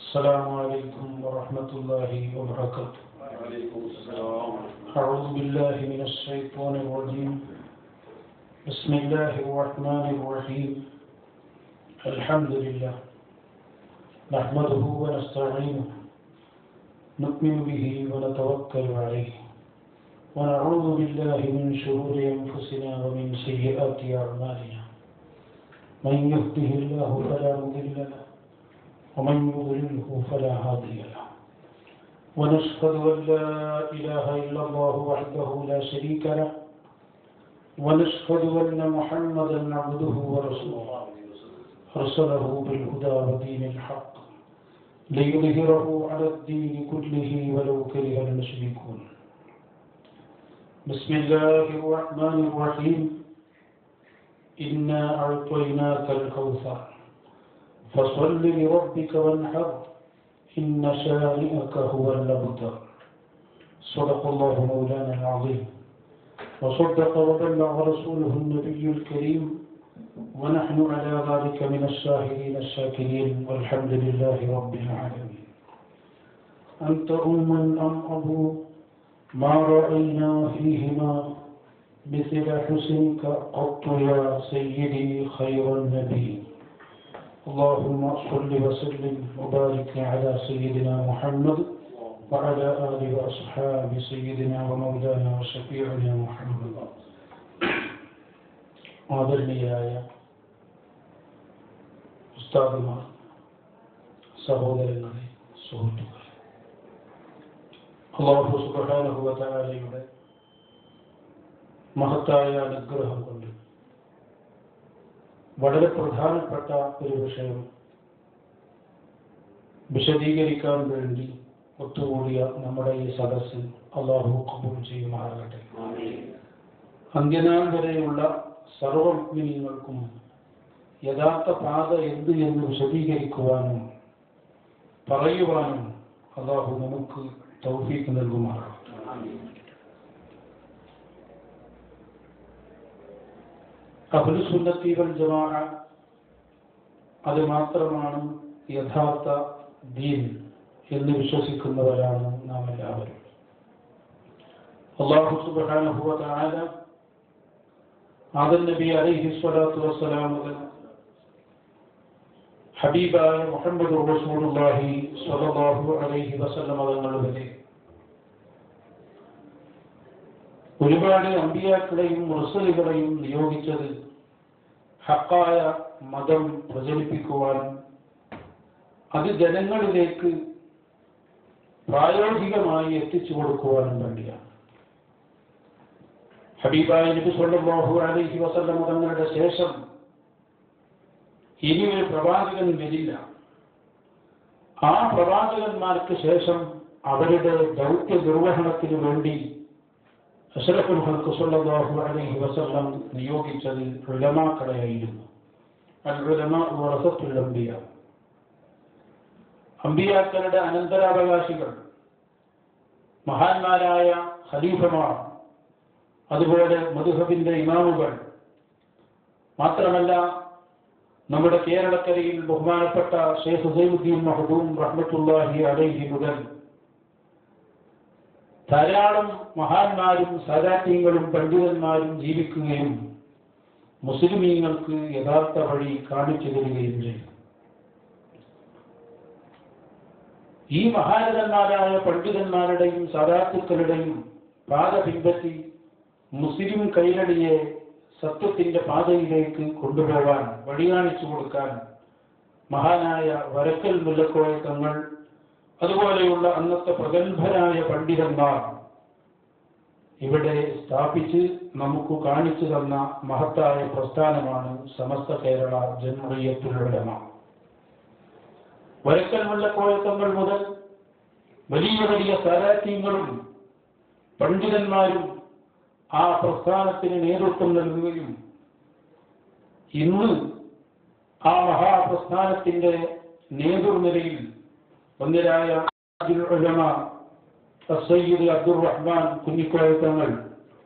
السلام عليكم ورحمة الله وبركاته. وعليكم السلام. أعوذ بالله من الشيطان الرجيم. بسم الله الرحمن الرحيم. الحمد لله نحمده ونستعينه نؤمن به ونتوكل عليه ونعوذ بالله من شرور أنفسنا ومن سيئات أعمالنا. من يهده الله فلا مضل له ومن يضلله فلا هادي له. ونشهد أن لا إله إلا الله وحده لا شريك له ونشهد أن محمدا عبده ورسوله أرسله بالهدى ودين الحق ليظهره على الدين كله ولو كره المشركون. بسم الله الرحمن الرحيم. إنا أعطيناك الكوثر فصل لربك وانحر إن شانئك هو الأبتر. صدق الله مولانا العظيم وصدق وبلغ رسوله النبي الكريم ونحن على ذلك من الشاهدين الشاكرين والحمد لله رب العالمين. أنت أم أم أبو ما رأينا فيهما مثل حسنك قط يا سيدي خير النبي. اللهم صل وسلم وبارك على سيدنا محمد وعلى آله وأصحاب سيدنا ومولانا وشفيعنا محمد. ആദരണീയരായ ഉസ്താദുമാർ, സഹോദരങ്ങളെ, സുഹൃത്തുക്കളെ, അല്ലാഹു സുബ്ഹാനഹു വ തആലയുടെ മഹത്തായ അനുഗ്രഹം കൊണ്ട് വളരെ പ്രധാനപ്പെട്ട ഒരു വിഷയം വിശദീകരിക്കാൻ വേണ്ടി ഒത്തുകൂടിയ നമ്മുടെ ഈ സദസ്സിൽ അല്ലാഹു ഖബൂൽ ചെയ്യുമാറാകട്ടെ. അന്ത്യനാൾ വരെയുള്ള സർവ്വ മുഅ്മിനീങ്ങൾക്കും യഥാർത്ഥ പാത എന്ത് എന്ന് വിശദീകരിക്കുവാനും പറയുവാനും അല്ലാഹു നമുക്ക് തൗഫീഖ് നൽകുമാറാകട്ടെ. അഹ്ലു സുന്നത്തി വൽ ജമാഅ അത് മാത്രമാണ് യഥാർത്ഥ ദീൻ എന്ന് വിശ്വസിക്കുന്നവരാണ് നാം എല്ലാവരും. അല്ലാഹു സുബ്ഹാനഹു വ തആല ആദം നബി അലൈഹി സ്വലാത്തു വസ്സലാം മുതൽ ഹബീബായ മുഹമ്മദ് റസൂലുള്ളാഹി സ്വല്ലല്ലാഹു അലൈഹി വസല്ലം തങ്ങൾ വരെ ഒരുപാട് അമ്പിയാക്കളെയും റസൂലുകളെയും നിയോഗിച്ചത് ഹഖായ മതം പ്രചരിപ്പിക്കുവാൻ, അത് ജനങ്ങളിലേക്ക് പ്രായോഗികമായി എത്തിച്ചു കൊടുക്കുവാനും വേണ്ടിയാണ്. ഹബീബായ നബി സ്വല്ലല്ലാഹു അലൈഹി വസല്ലം തങ്ങളുടെ ശേഷം ഇനി ഒരു പ്രവാചകൻ വരില്ല. ആ പ്രവാചകന്മാർക്ക് ശേഷം അവരുടെ ദൗത്യ നിർവഹണത്തിനു വേണ്ടി അഷ്റഫുൽ ഖൽഖ് സ്വല്ലല്ലാഹു അലൈഹി വസല്ലം നിയോഗിച്ചത് ഉലമാക്കളെയായിരുന്നു. അൽ ഉലമാ വറസത്തുൽ അംബിയ, അമ്പിയാക്കളുടെ അനന്തരാവകാശികൾ, മഹാന്മാരായ ഖലീഫമാർ, അതുപോലെ മദ്ഹബിന്റെ ഇമാമുകൾ, മാത്രമല്ല നമ്മുടെ കേരളക്കരയിൽ ബഹുമാനപ്പെട്ട ഷെയ്ഖ് സൈനുദ്ദീൻ മഖ്ദൂം റഹ്മത്തുള്ളാഹി അലൈഹി മുതൽ ധാരാളം മഹാന്മാരും സാദാത്യങ്ങളും പണ്ഡിതന്മാരും ജീവിക്കുകയും മുസ്ലിമീങ്ങൾക്ക് യഥാർത്ഥ വഴി കാണിച്ചു തരികയും ചെയ്തു. ഈ മഹാരഥന്മാരായ പണ്ഡിതന്മാരുടെയും സാദാത്തുക്കളുടെയും പാത പിൻപറ്റി മുസ്ലിം കൈരളിയെ സത്യത്തിന്റെ പാതയിലേക്ക് കൊണ്ടുപോകാൻ, വഴി കാണിച്ചു കൊടുക്കാൻ മഹാനായ വരക്കൽ മുല്ലക്കോയ തങ്ങൾ, അതുപോലെയുള്ള അന്നത്തെ പ്രഗത്ഭരായ പണ്ഡിതന്മാർ ഇവിടെ സ്ഥാപിച്ച് നമുക്ക് കാണിച്ചു തന്ന മഹത്തായ പ്രസ്ഥാനമാണ് സമസ്ത കേരള ജംഇയ്യത്തുൽ ഉലമ. വരക്കൽ മുല്ലക്കോയ തങ്ങൾ മുതൽ വലിയ വലിയ സാദാത്യങ്ങളും പണ്ഡിതന്മാരും ആ പ്രസ്ഥാനത്തിന് നേതൃത്വം നൽകുകയും ഇന്ന് ആ മഹാപ്രസ്ഥാനത്തിന്റെ നേതൃനിരയിൽ ഒന്നിരായ ഉലമ സയ്യിദ് അബ്ദുറഹ്മാൻ കുഞ്ഞിക്കോയ തങ്ങൾ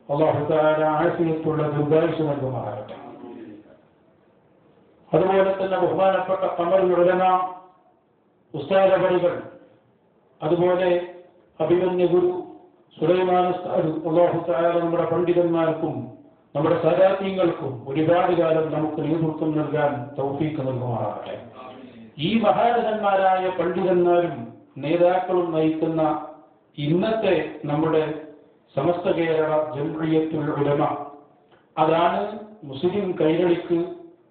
അല്ലാഹു തആല ആഫിയത്തുള്ള ദീർഘായുസ്സ് നൽകുമാറാകട്ടെ. അതുപോലെ തന്നെ ബഹുമാനപ്പെട്ട ഖമറുൽ ഉലമ ഉസ്താദ് അവറുകൾ, അതുപോലെ അഭിമന്യ ഗുരു സുലൈമാൻ ഉസ്താദ്, അല്ലാഹു തആല നമ്മുടെ പണ്ഡിതന്മാർക്കും നമ്മുടെ സദാത്യങ്ങൾക്കും ഒരുപാട് കാലം നമുക്ക് നേതൃത്വം നൽകാൻ തൗഫീഖ് നൽകുമാറാകട്ടെ. ഈ മഹാരഥന്മാരായ പണ്ഡിതന്മാരും നേതാക്കളും നയിക്കുന്ന ഇന്നത്തെ നമ്മുടെ സമസ്ത കേരള ജംഇയ്യത്തുൽ ഉലമ, അതാണ് മുസ്ലിം കൈരളിക്ക്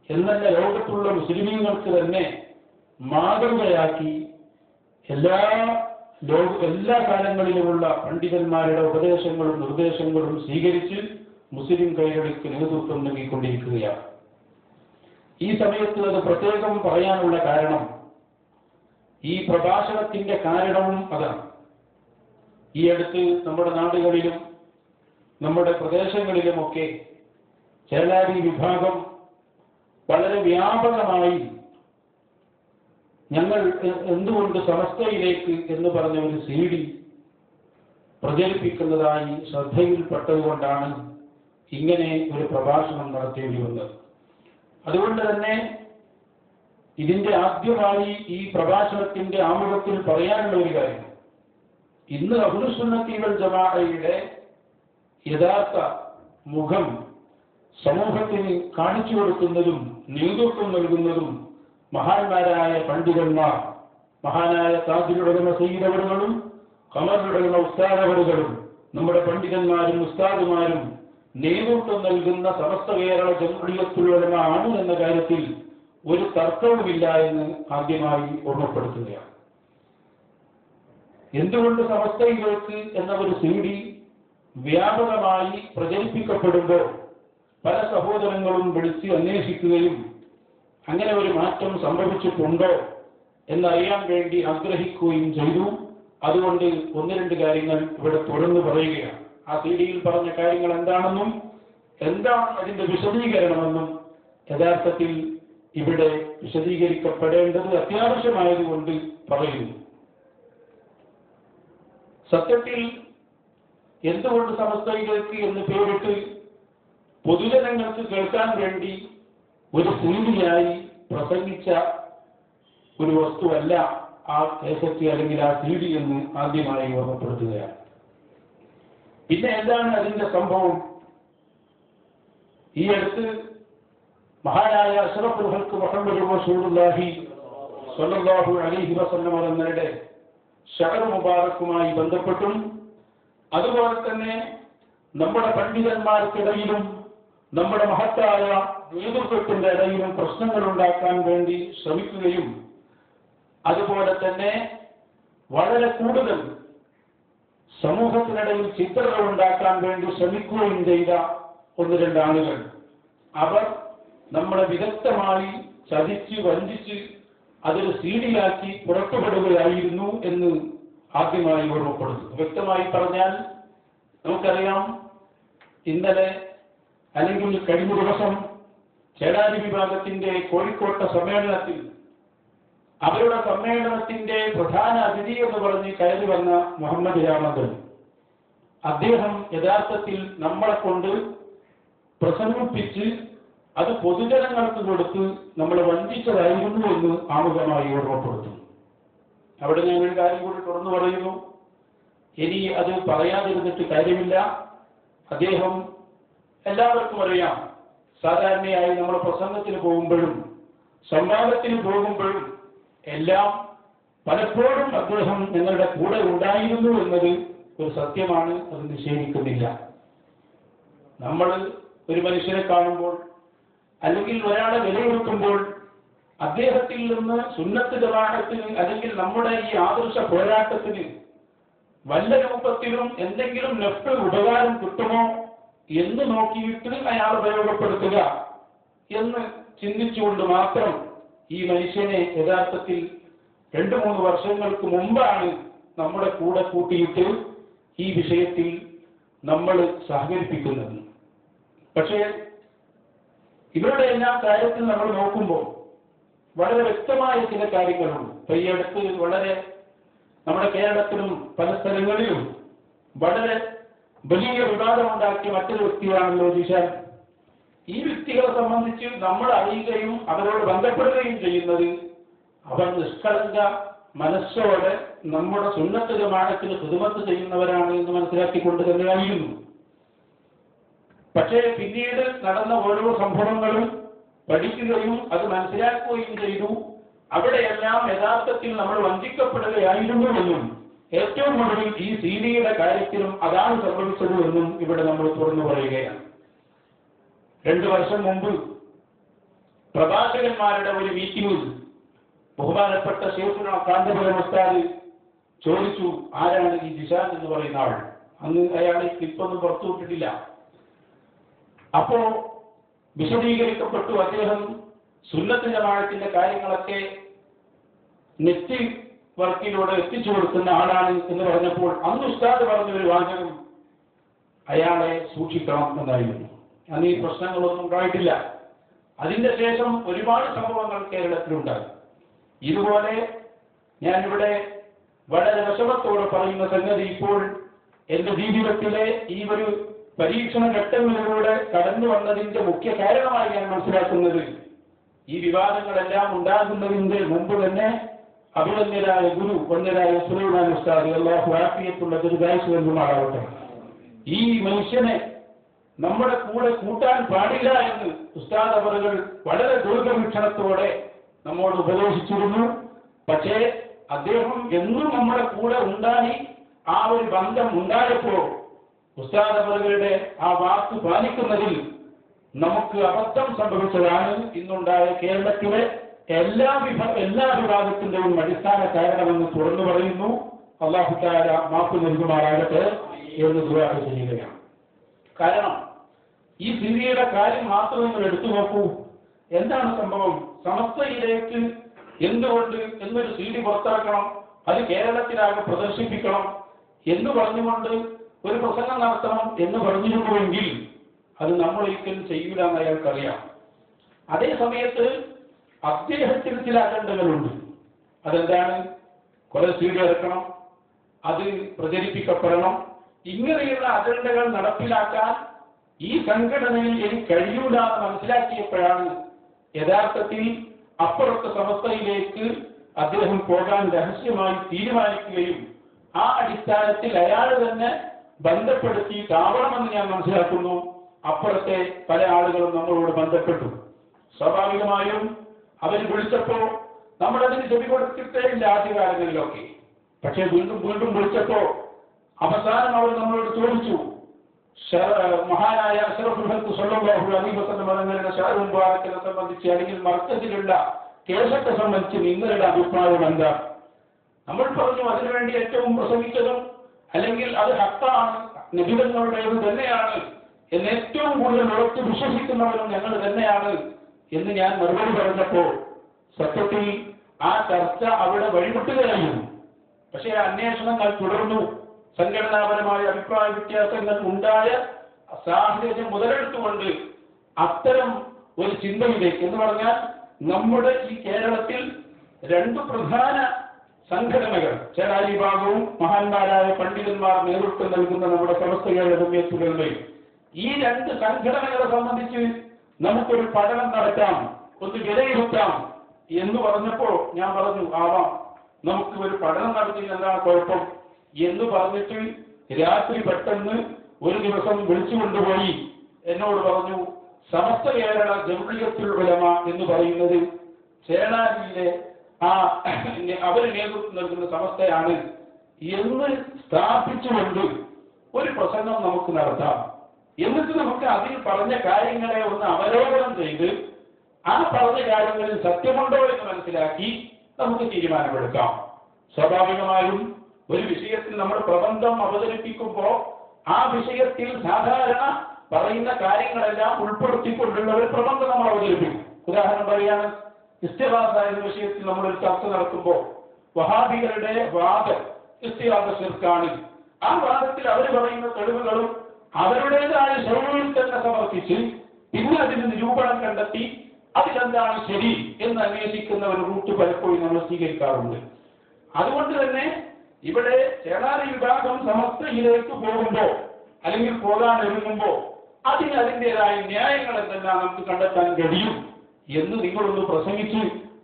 എന്നല്ല ലോകത്തുള്ള മുസ്ലിമീങ്ങൾക്ക് തന്നെ മാതൃകയാക്കി എല്ലാ കാലങ്ങളിലുമുള്ള പണ്ഡിതന്മാരുടെ ഉപദേശങ്ങളും നിർദ്ദേശങ്ങളും സ്വീകരിച്ച് മുസ്ലിം കൈരളിക്ക് നേതൃത്വം നൽകിക്കൊണ്ടിരിക്കുകയാണ്. ഈ സമയത്ത് അത് പ്രത്യേകം പറയാനുള്ള കാരണം, ഈ പ്രഭാഷണത്തിന്റെ കാരണവും അതാണ്. ഈ അടുത്ത് നമ്മുടെ നാടുകളിലും നമ്മുടെ പ്രദേശങ്ങളിലുമൊക്കെ ചേലാരി വിഭാഗം വളരെ വ്യാപകമായി ഞങ്ങൾ എന്തുകൊണ്ട് സമസ്തയിലേക്ക് എന്ന് പറഞ്ഞ ഒരു CD പ്രചരിപ്പിക്കുന്നതായി ശ്രദ്ധയിൽപ്പെട്ടതുകൊണ്ടാണ് ഇങ്ങനെ ഒരു പ്രഭാഷണം നടത്തേണ്ടി വന്നത്. അതുകൊണ്ട് തന്നെ ഇതിന്റെ ആദ്യമായി ഈ പ്രഭാഷണത്തിന്റെ ആമുഖത്തിൽ പറയാനുള്ള ഒരു കാര്യം, ഇന്ന് അഹ്ലുസുന്നത്തി വൽ ജമാഅയുടെ യഥാർത്ഥ മുഖം സമൂഹത്തിന് കാണിച്ചു കൊടുക്കുന്നതും നേതൃത്വം നൽകുന്നതും മഹാന്മാരായ പണ്ഡിതന്മാർ, മഹാനായ താജുൽ ഉലമ സയ്യിദ് അവറുകളും ഖമറുൽ ഉലമ ഉസ്താദ് അവറുകളും നമ്മുടെ പണ്ഡിതന്മാരും ഉസ്താദുമാരും നേതൃത്വം നൽകുന്ന സമസ്ത കേരള ജംഇയ്യത്തുൽ ഉലമ ആണ് എന്ന കാര്യത്തിൽ ഒരു തർക്കവുമില്ല എന്ന് ആദ്യമായി ഓർമ്മപ്പെടുത്തുകയാണ്. എന്തുകൊണ്ട് സമസ്തയിലേക്ക് എന്ന ഒരു CD വ്യാപകമായി പ്രചരിപ്പിക്കപ്പെടുമ്പോൾ പല സഹോദരങ്ങളും വിളിച്ച് അന്വേഷിക്കുകയും അങ്ങനെ ഒരു മാറ്റം സംഭവിച്ചിട്ടുണ്ടോ എന്നറിയാൻ വേണ്ടി ആഗ്രഹിക്കുകയും ചെയ്തു. അതുകൊണ്ട് ഒന്ന് രണ്ട് കാര്യങ്ങൾ ഇവിടെ തുറന്നു പറയുകയാണ്. ആ CD-യിൽ പറഞ്ഞ കാര്യങ്ങൾ എന്താണെന്നും എന്താണ് അതിന്റെ വിശദീകരണമെന്നും യഥാർത്ഥത്തിൽ ഇവിടെ വിശദീകരിക്കപ്പെടേണ്ടത് അത്യാവശ്യമായതുകൊണ്ട് പറയുന്നു. സത്യത്തിൽ എന്തുകൊണ്ട് സമസ്തയിലേക്ക് എന്ന് പേരിട്ട് പൊതുജനങ്ങൾക്ക് കേൾക്കാൻ വേണ്ടി ഒരു CD-യായി പ്രസംഗിച്ച ഒരു വസ്തുവല്ല ആ കേസറ്റ് അല്ലെങ്കിൽ ആ CD എന്ന് ആദ്യമായി ഓർമ്മപ്പെടുത്തുകയാണ്. പിന്നെ എന്താണ് അതിന്റെ സംഭവം? ഈ അടുത്ത് മഹാനായ അഷ്റഫുൽ ഖൽഖ് മുഹമ്മദ് റസൂലുള്ളാഹി സ്വല്ലല്ലാഹു അലൈഹി വസല്ലം എന്നവരുടെ ശഅർ മുബാറക്കുമായി ബന്ധപ്പെട്ടും അതുപോലെ തന്നെ നമ്മുടെ പണ്ഡിതന്മാർക്കിടയിലും നമ്മുടെ മഹത്തായ നേതൃത്വത്തിന്റെ ഇടയിലും പ്രശ്നങ്ങൾ ഉണ്ടാക്കാൻ വേണ്ടി ശ്രമിക്കുകയും അതുപോലെ തന്നെ വളരെ കൂടുതൽ സമൂഹത്തിനിടയിൽ ചിത്രങ്ങൾ ഉണ്ടാക്കാൻ വേണ്ടി ശ്രമിക്കുകയും ചെയ്ത ഒന്ന് രണ്ട് ആളുകൾ, അവർ നമ്മളെ വിദഗ്ധമായി ചതിച്ച് വഞ്ചിച്ച് അതൊരു CD-യാക്കി പുറത്തുപെടുകയായിരുന്നു എന്ന് ആദ്യമായി ഓർമ്മപ്പെടുന്നു. വ്യക്തമായി പറഞ്ഞാൽ നമുക്കറിയാം, ഇന്നലെ അല്ലെങ്കിൽ കഴിഞ്ഞ ദിവസം ചേലാരി വിഭാഗത്തിന്റെ കോഴിക്കോട്ടെ സമ്മേളനത്തിൽ അവരുടെ സമ്മേളനത്തിന്റെ പ്രധാന അതിഥി എന്ന് പറഞ്ഞ് കയറി വന്ന മുഹമ്മദ് രാമദൻ, അദ്ദേഹം യഥാർത്ഥത്തിൽ നമ്മളെ കൊണ്ട് പ്രസംഗിപ്പിച്ച് അത് പൊതുജനങ്ങൾക്ക് കൊടുത്ത് നമ്മളെ വഞ്ചിച്ചതായിരുന്നു എന്ന് ആമുഖമായി ഓർമ്മപ്പെടുത്തുന്നു. അവിടെ ഞാൻ ഒരു കാര്യം കൂടി തുറന്നു പറയുന്നു. ഇനി അത് പറയാതിരുന്നിട്ട് കാര്യമില്ല. അദ്ദേഹം എല്ലാവർക്കും അറിയാം, സാധാരണയായി നമ്മൾ പ്രസംഗത്തിന് പോകുമ്പോഴും സംവാദത്തിന് പോകുമ്പോഴും എല്ലാം പലപ്പോഴും അദ്ദേഹം ഞങ്ങളുടെ കൂടെ ഉണ്ടായിരുന്നു എന്നത് ഒരു സത്യമാണ്. അത് നിഷേധിക്കുന്നില്ല. നമ്മൾ ഒരു മനുഷ്യനെ കാണുമ്പോൾ അല്ലെങ്കിൽ ഒരാളെ വിലയിരുത്തുമ്പോൾ അദ്ദേഹത്തിൽ നിന്ന് സുന്നത്ത് ജമാഅത്തിന് അല്ലെങ്കിൽ നമ്മുടെ ഈ ആദർശ പോരാട്ടത്തിന് വല്ല രൂപത്തിലും എന്തെങ്കിലും ലെഫ്റ്റ് ഉപകാരം കിട്ടുമോ എന്ന് നോക്കിയിട്ട് അയാൾ ഉപയോഗപ്പെടുത്തുക എന്ന് ചിന്തിച്ചുകൊണ്ട് മാത്രം ഈ മനുഷ്യനെ യഥാർത്ഥത്തിൽ 2-3 വർഷങ്ങൾക്ക് മുമ്പാണ് നമ്മുടെ കൂടെ കൂട്ടിയിട്ട് ഈ വിഷയത്തിൽ നമ്മൾ സഹകരിപ്പിക്കുന്നത്. പക്ഷേ ഇവരുടെ എല്ലാ കാര്യത്തിൽ നമ്മൾ നോക്കുമ്പോൾ വളരെ വ്യക്തമായ ചില കാര്യങ്ങളുണ്ട്. ഇപ്പൊ ഈ അടുത്ത് വളരെ നമ്മുടെ കേരളത്തിലും പല സ്ഥലങ്ങളിലും വളരെ വലിയ വിവാദമുണ്ടാക്കിയ മറ്റൊരു വ്യക്തിയാണല്ലോ ജിഷാൻ. ഈ വ്യക്തികളെ സംബന്ധിച്ച് നമ്മൾ അറിയുകയും അവരോട് ബന്ധപ്പെടുകയും ചെയ്യുന്നത് അവർ നിഷ്കളങ്ക മനസ്സോടെ നമ്മുടെ സുന്നത്ത് ജമാഅത്തിന് ഖിദ്മത്ത് ചെയ്യുന്നവരാണ് എന്ന് മനസ്സിലാക്കിക്കൊണ്ട് തന്നെയായിരുന്നു. പക്ഷേ പിന്നീട് നടന്ന ഓരോ സംഭവങ്ങളും പഠിക്കുകയും അത് മനസ്സിലാക്കുകയും ചെയ്തു. അവിടെയെല്ലാം യഥാർത്ഥത്തിൽ നമ്മൾ വഞ്ചിക്കപ്പെടുകയായിരുന്നുവെന്നും ഏറ്റവും ഒടുവിൽ ഈ സീഡിയുടെ കാര്യത്തിലും അതാണ് സംഭവിച്ചത് എന്നും ഇവിടെ നമ്മൾ തുറന്നു പറയുകയാണ്. 2 വർഷം മുമ്പ് പ്രഭാഷകന്മാരുടെ ഒരു മീറ്റിംഗിൽ ബഹുമാനപ്പെട്ട ശൈഖുന കാന്തപുരം ഉസ്താദ് ചോദിച്ചു, ആരാണ് ഈ ജിഷാൻ എന്ന് പറയുന്ന ആൾ? അന്ന് അയാൾ ക്ലിപ്പൊന്നും പുറത്തുവിട്ടിട്ടില്ല. അപ്പോ വിശദീകരിക്കപ്പെട്ടു, അദ്ദേഹം സുന്നത്ത് ജമാഅത്തിന്റെ കാര്യങ്ങളൊക്കെ നെറ്റ് വർക്കിലൂടെ എത്തിച്ചു കൊടുക്കുന്ന ആളാണ് എന്ന് പറഞ്ഞപ്പോൾ അന്ന് ഉസ്താദ് പറഞ്ഞ ഒരു വാചകം അയാളെ സൂക്ഷിക്കണം എന്നായിരുന്നു. അന്ന് ഈ പ്രശ്നങ്ങളൊന്നും ഉണ്ടായിട്ടില്ല. അതിന്റെ ശേഷം ഒരുപാട് സംഭവങ്ങൾ കേരളത്തിലുണ്ടായി. ഇതുപോലെ ഞാനിവിടെ വളരെ വിഷമത്തോടെ പറയുന്ന സംഗതി, ഇപ്പോൾ എന്റെ ജീവിതത്തിലെ ഈ ഒരു പരീക്ഷണ ഘട്ടങ്ങളിലൂടെ കടന്നു വന്നതിന്റെ മുഖ്യ കാരണമായി ഞാൻ മനസ്സിലാക്കുന്നത്, ഈ വിവാദങ്ങളെല്ലാം ഉണ്ടാകുന്നതിന്റെ മുമ്പ് തന്നെ അഭിനന്ദനായ ഗുരു വന്ദനായ സുലൈമാൻ ഉസ്താദ് അല്ലാഹു ആഫിയത്തുള്ള ദീർഘായുസ്സ് നൽകുമാറാവട്ടെ, ഈ മനുഷ്യനെ നമ്മുടെ കൂടെ കൂട്ടാൻ പാടില്ല എന്ന് ഉസ്താദ് അവറുകൾ വളരെ ദീർഘവീക്ഷണത്തോടെ നമ്മോട് ഉപദേശിച്ചിരുന്നു. പക്ഷേ അദ്ദേഹം എന്നും നമ്മുടെ കൂടെ ഉണ്ടായി ആ ഒരു ബന്ധം ഉണ്ടായപ്പോൾ ഉസ്താദ് അവറുകളുടെ ആ വാക്ക് പാലിക്കുന്നതിൽ നമുക്ക് അബദ്ധം സംഭവിച്ചതാണ് ഇന്നുണ്ടായ കേരളത്തിലെ എല്ലാ വിഭാഗത്തിന്റെയും അടിസ്ഥാന കാരണമെന്ന് തുറന്നു പറയുന്നു. അല്ലാഹു തആല മാപ്പ് നൽകുമാറാകട്ടെ എന്ന് ദുആ ചെയ്യുകയാണ്. കാരണം ഈ സിറിയയുടെ കാര്യം മാത്രം നിങ്ങൾ എടുത്തു നോക്കൂ. എന്താണ് സംഭവം? സമസ്തയിലേക്ക് എന്തുകൊണ്ട് എന്നൊരു സീഡി പുറത്തിറക്കണം, അത് കേരളത്തിലാകെ പ്രദർശിപ്പിക്കണം എന്ന് പറഞ്ഞുകൊണ്ട് ഒരു പ്രസംഗം നടത്തണം എന്ന് പറഞ്ഞിരുന്നുവെങ്കിൽ അത് നമ്മൾ ഒരിക്കലും ചെയ്യൂല എന്ന് അയാൾക്കറിയാം. അതേ സമയത്ത് അദ്ദേഹത്തിന് ചില അജണ്ടകളുണ്ട്. അതെന്താണ്? കുറെ സീഡി ഇറക്കണം, അത് പ്രചരിപ്പിക്കപ്പെടണം. ഇങ്ങനെയുള്ള അജണ്ടകൾ നടപ്പിലാക്കാൻ ഈ സംഘടനയിൽ എനിക്ക് കഴിയൂല എന്ന് മനസ്സിലാക്കിയപ്പോഴാണ് യഥാർത്ഥത്തിൽ അപ്പുറത്തെ സമസ്തയിലേക്ക് അദ്ദേഹം പോകാൻ രഹസ്യമായി തീരുമാനിക്കുകയും ആ അടിസ്ഥാനത്തിൽ അയാൾ തന്നെ ബന്ധപ്പെടുത്തി താവണമെന്ന് ഞാൻ മനസ്സിലാക്കുന്നു. അപ്പുറത്തെ പല ആളുകളും നമ്മളോട് ബന്ധപ്പെട്ടു. സ്വാഭാവികമായും അവർ വിളിച്ചപ്പോ നമ്മളതിന് ചെവി കൊടുത്തിട്ടേ ഇല്ല ആദ്യകാലങ്ങളിലൊക്കെ. പക്ഷെ വീണ്ടും വിളിച്ചപ്പോ അവസാനം അവർ നമ്മളോട് ചോദിച്ചു, മഹാനായ അഷ്റഫുൽ ഖൽഖ് സ്വല്ലല്ലാഹു അലൈഹി വസല്ലം തങ്ങളുടെ ഷഹർ മുബാറക്കിനെ സംബന്ധിച്ച് അല്ലെങ്കിൽ മർക്കസിലുള്ള കേസത്തെ സംബന്ധിച്ച് നിങ്ങളുടെ അഭിപ്രായം എന്താ? നമ്മൾ പറഞ്ഞു അതിനുവേണ്ടി ഏറ്റവും പ്രസംഗിച്ചതും അല്ലെങ്കിൽ അത് ഹഖാണ്, നബിതങ്ങളുടേത് തന്നെയാണ് എന്ന് ഏറ്റവും കൂടുതൽ ഉറച്ചു വിശ്വസിക്കുന്നവരും ഞങ്ങൾ തന്നെയാണ് എന്ന് ഞാൻ മറുപടി പറഞ്ഞപ്പോൾ സത്യത്തിൽ ആ ചർച്ച അവിടെ വഴിമുട്ടുകയായിരുന്നു. പക്ഷേ അന്വേഷണങ്ങൾ തുടർന്നു. സംഘടനാപരമായ അഭിപ്രായ വ്യത്യാസങ്ങൾ ഉണ്ടായ സാഹചര്യം മുതലെടുത്തുകൊണ്ട് അത്തരം ഒരു ചിന്തയിലേക്ക്, എന്ന് പറഞ്ഞാൽ നമ്മുടെ ഈ കേരളത്തിൽ 2 പ്രധാന സംഘടനകൾ, ചേളാരി വിഭാഗവും മഹാന്മാരായ പണ്ഡിതന്മാർ നേതൃത്വം നൽകുന്ന നമ്മുടെ സമസ്തകളുടെ ജമിയത്തുകളുടെയും ഈ 2 സംഘടനകളെ സംബന്ധിച്ച് നമുക്കൊരു പഠനം നടത്താം, ഒന്ന് വിലയിരുത്താം എന്ന് പറഞ്ഞപ്പോ ഞാൻ പറഞ്ഞു, ആവാം, നമുക്ക് ഒരു പഠനം നടത്തി എന്താണ് കുഴപ്പം എന്ന് പറഞ്ഞിട്ട് രാത്രി പെട്ടെന്ന് ഒരു ദിവസം വിളിച്ചു കൊണ്ടുപോയി എന്നോട് പറഞ്ഞു, സമസ്ത കേരള ജംഇയ്യത്തുൽ ഉലമ എന്ന് പറയുന്നത് ചേളാരിയിലെ അവർ നേതൃത്വം നൽകുന്ന സമസ്തയാണ് എന്ന് സ്ഥാപിച്ചുകൊണ്ട് ഒരു പ്രസംഗം നമുക്ക് നടത്താം. എന്നിട്ട് നമുക്ക് അതിൽ പറഞ്ഞ കാര്യങ്ങളെ ഒന്ന് അവലോകനം ചെയ്ത് ആ പറഞ്ഞ കാര്യങ്ങളിൽ സത്യമുണ്ടോ എന്ന് മനസ്സിലാക്കി നമുക്ക് തീരുമാനമെടുക്കാം. സ്വാഭാവികമായും ഒരു വിഷയത്തിൽ നമ്മൾ പ്രബന്ധം അവതരിപ്പിക്കുമ്പോൾ ആ വിഷയത്തിൽ സാധാരണ പറയുന്ന കാര്യങ്ങളെല്ലാം ഉൾപ്പെടുത്തിക്കൊണ്ടുള്ള ഒരു പ്രബന്ധം നമ്മൾ അവതരിപ്പിക്കും. ഉദാഹരണം പറയാണ്, ഇസ്തിഗാസ എന്ന വിഷയത്തിൽ നമ്മളൊരു ചർച്ച നടത്തുമ്പോൾ വഹാബികളുടെ വാദം ഇസ്തിഗാസ ശിർക്കാണ്. ആ വാദത്തിൽ അവർ പറയുന്ന തെളിവുകളും അവരുടേതായ ശൈലിയിൽ തന്നെ സമർപ്പിച്ച് പിന്നെ അതിന് നിരൂപണം കണ്ടെത്തി അതിലെന്താണ് ശരി എന്ന് അന്വേഷിക്കുന്ന ഒരു റൂട്ട് പലപ്പോഴും നമ്മൾ സ്വീകരിക്കാറുണ്ട്. അതുകൊണ്ട് തന്നെ ഇവിടെ ചേളാരി വിഭാഗം സമസ്തയിലേക്ക് പോകുമ്പോൾ അല്ലെങ്കിൽ പോകാൻ ഒരുങ്ങുമ്പോ അതിന് അതിൻ്റെതായ ന്യായങ്ങൾ എന്തെല്ലാം നമുക്ക് കണ്ടെത്താൻ കഴിയും എന്ന് നിങ്ങളൊന്ന് പ്രസംഗിച്ച്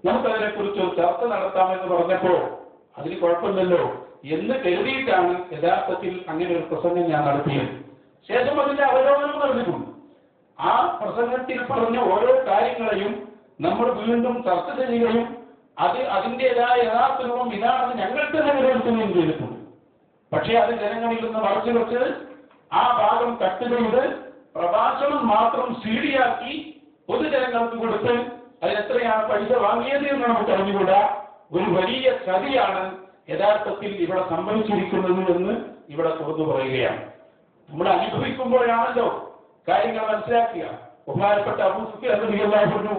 നമുക്കതിനെക്കുറിച്ച് ഒരു ചർച്ച നടത്താമെന്ന് പറഞ്ഞപ്പോ അതിന് കുഴപ്പമില്ലല്ലോ എന്ന് കരുതിയിട്ടാണ് യഥാർത്ഥത്തിൽ അങ്ങനെ ഒരു പ്രസംഗം ഞാൻ നടത്തിയത്. ശേഷം അതിന്റെ അവലോകനം നടന്നിട്ടുണ്ട്. ആ പ്രസംഗത്തിൽ പറഞ്ഞ ഓരോ കാര്യങ്ങളെയും നമ്മൾ വീണ്ടും ചർച്ച ചെയ്യുകയും അത് അതിൻ്റെതായ യഥാർത്ഥ രൂപം ഇതാണെന്ന് ഞങ്ങൾ തന്നെ വിലയിരുത്തുകയും ചെയ്തിട്ടുണ്ട്. പക്ഷേ അത് ജനങ്ങളിൽ നിന്ന് മറച്ചു വെച്ച് ആ ഭാഗം കട്ട് ചെയ്ത് പ്രഭാഷണം മാത്രം സീഡിയാക്കി പൊതുജനങ്ങൾക്ക് കൊടുത്ത് അതിനെത്രയാണ് പൈസ വാങ്ങിയത് എന്ന് നമുക്ക് അറിഞ്ഞുകൂടാ. ഒരു വലിയ ചതിയാണ് യഥാർത്ഥത്തിൽ ഇവിടെ സംഭവിച്ചിരിക്കുന്നത് എന്ന് ഇവിടെ തുറന്നു പറയുകയാണ്. നമ്മൾ അനുഭവിക്കുമ്പോഴാണല്ലോ കാര്യങ്ങൾ മനസ്സിലാക്കുക. ബഹുമാനപ്പെട്ട അബൂ സുഫിയാൻ റളിയല്ലാഹു അൻഹു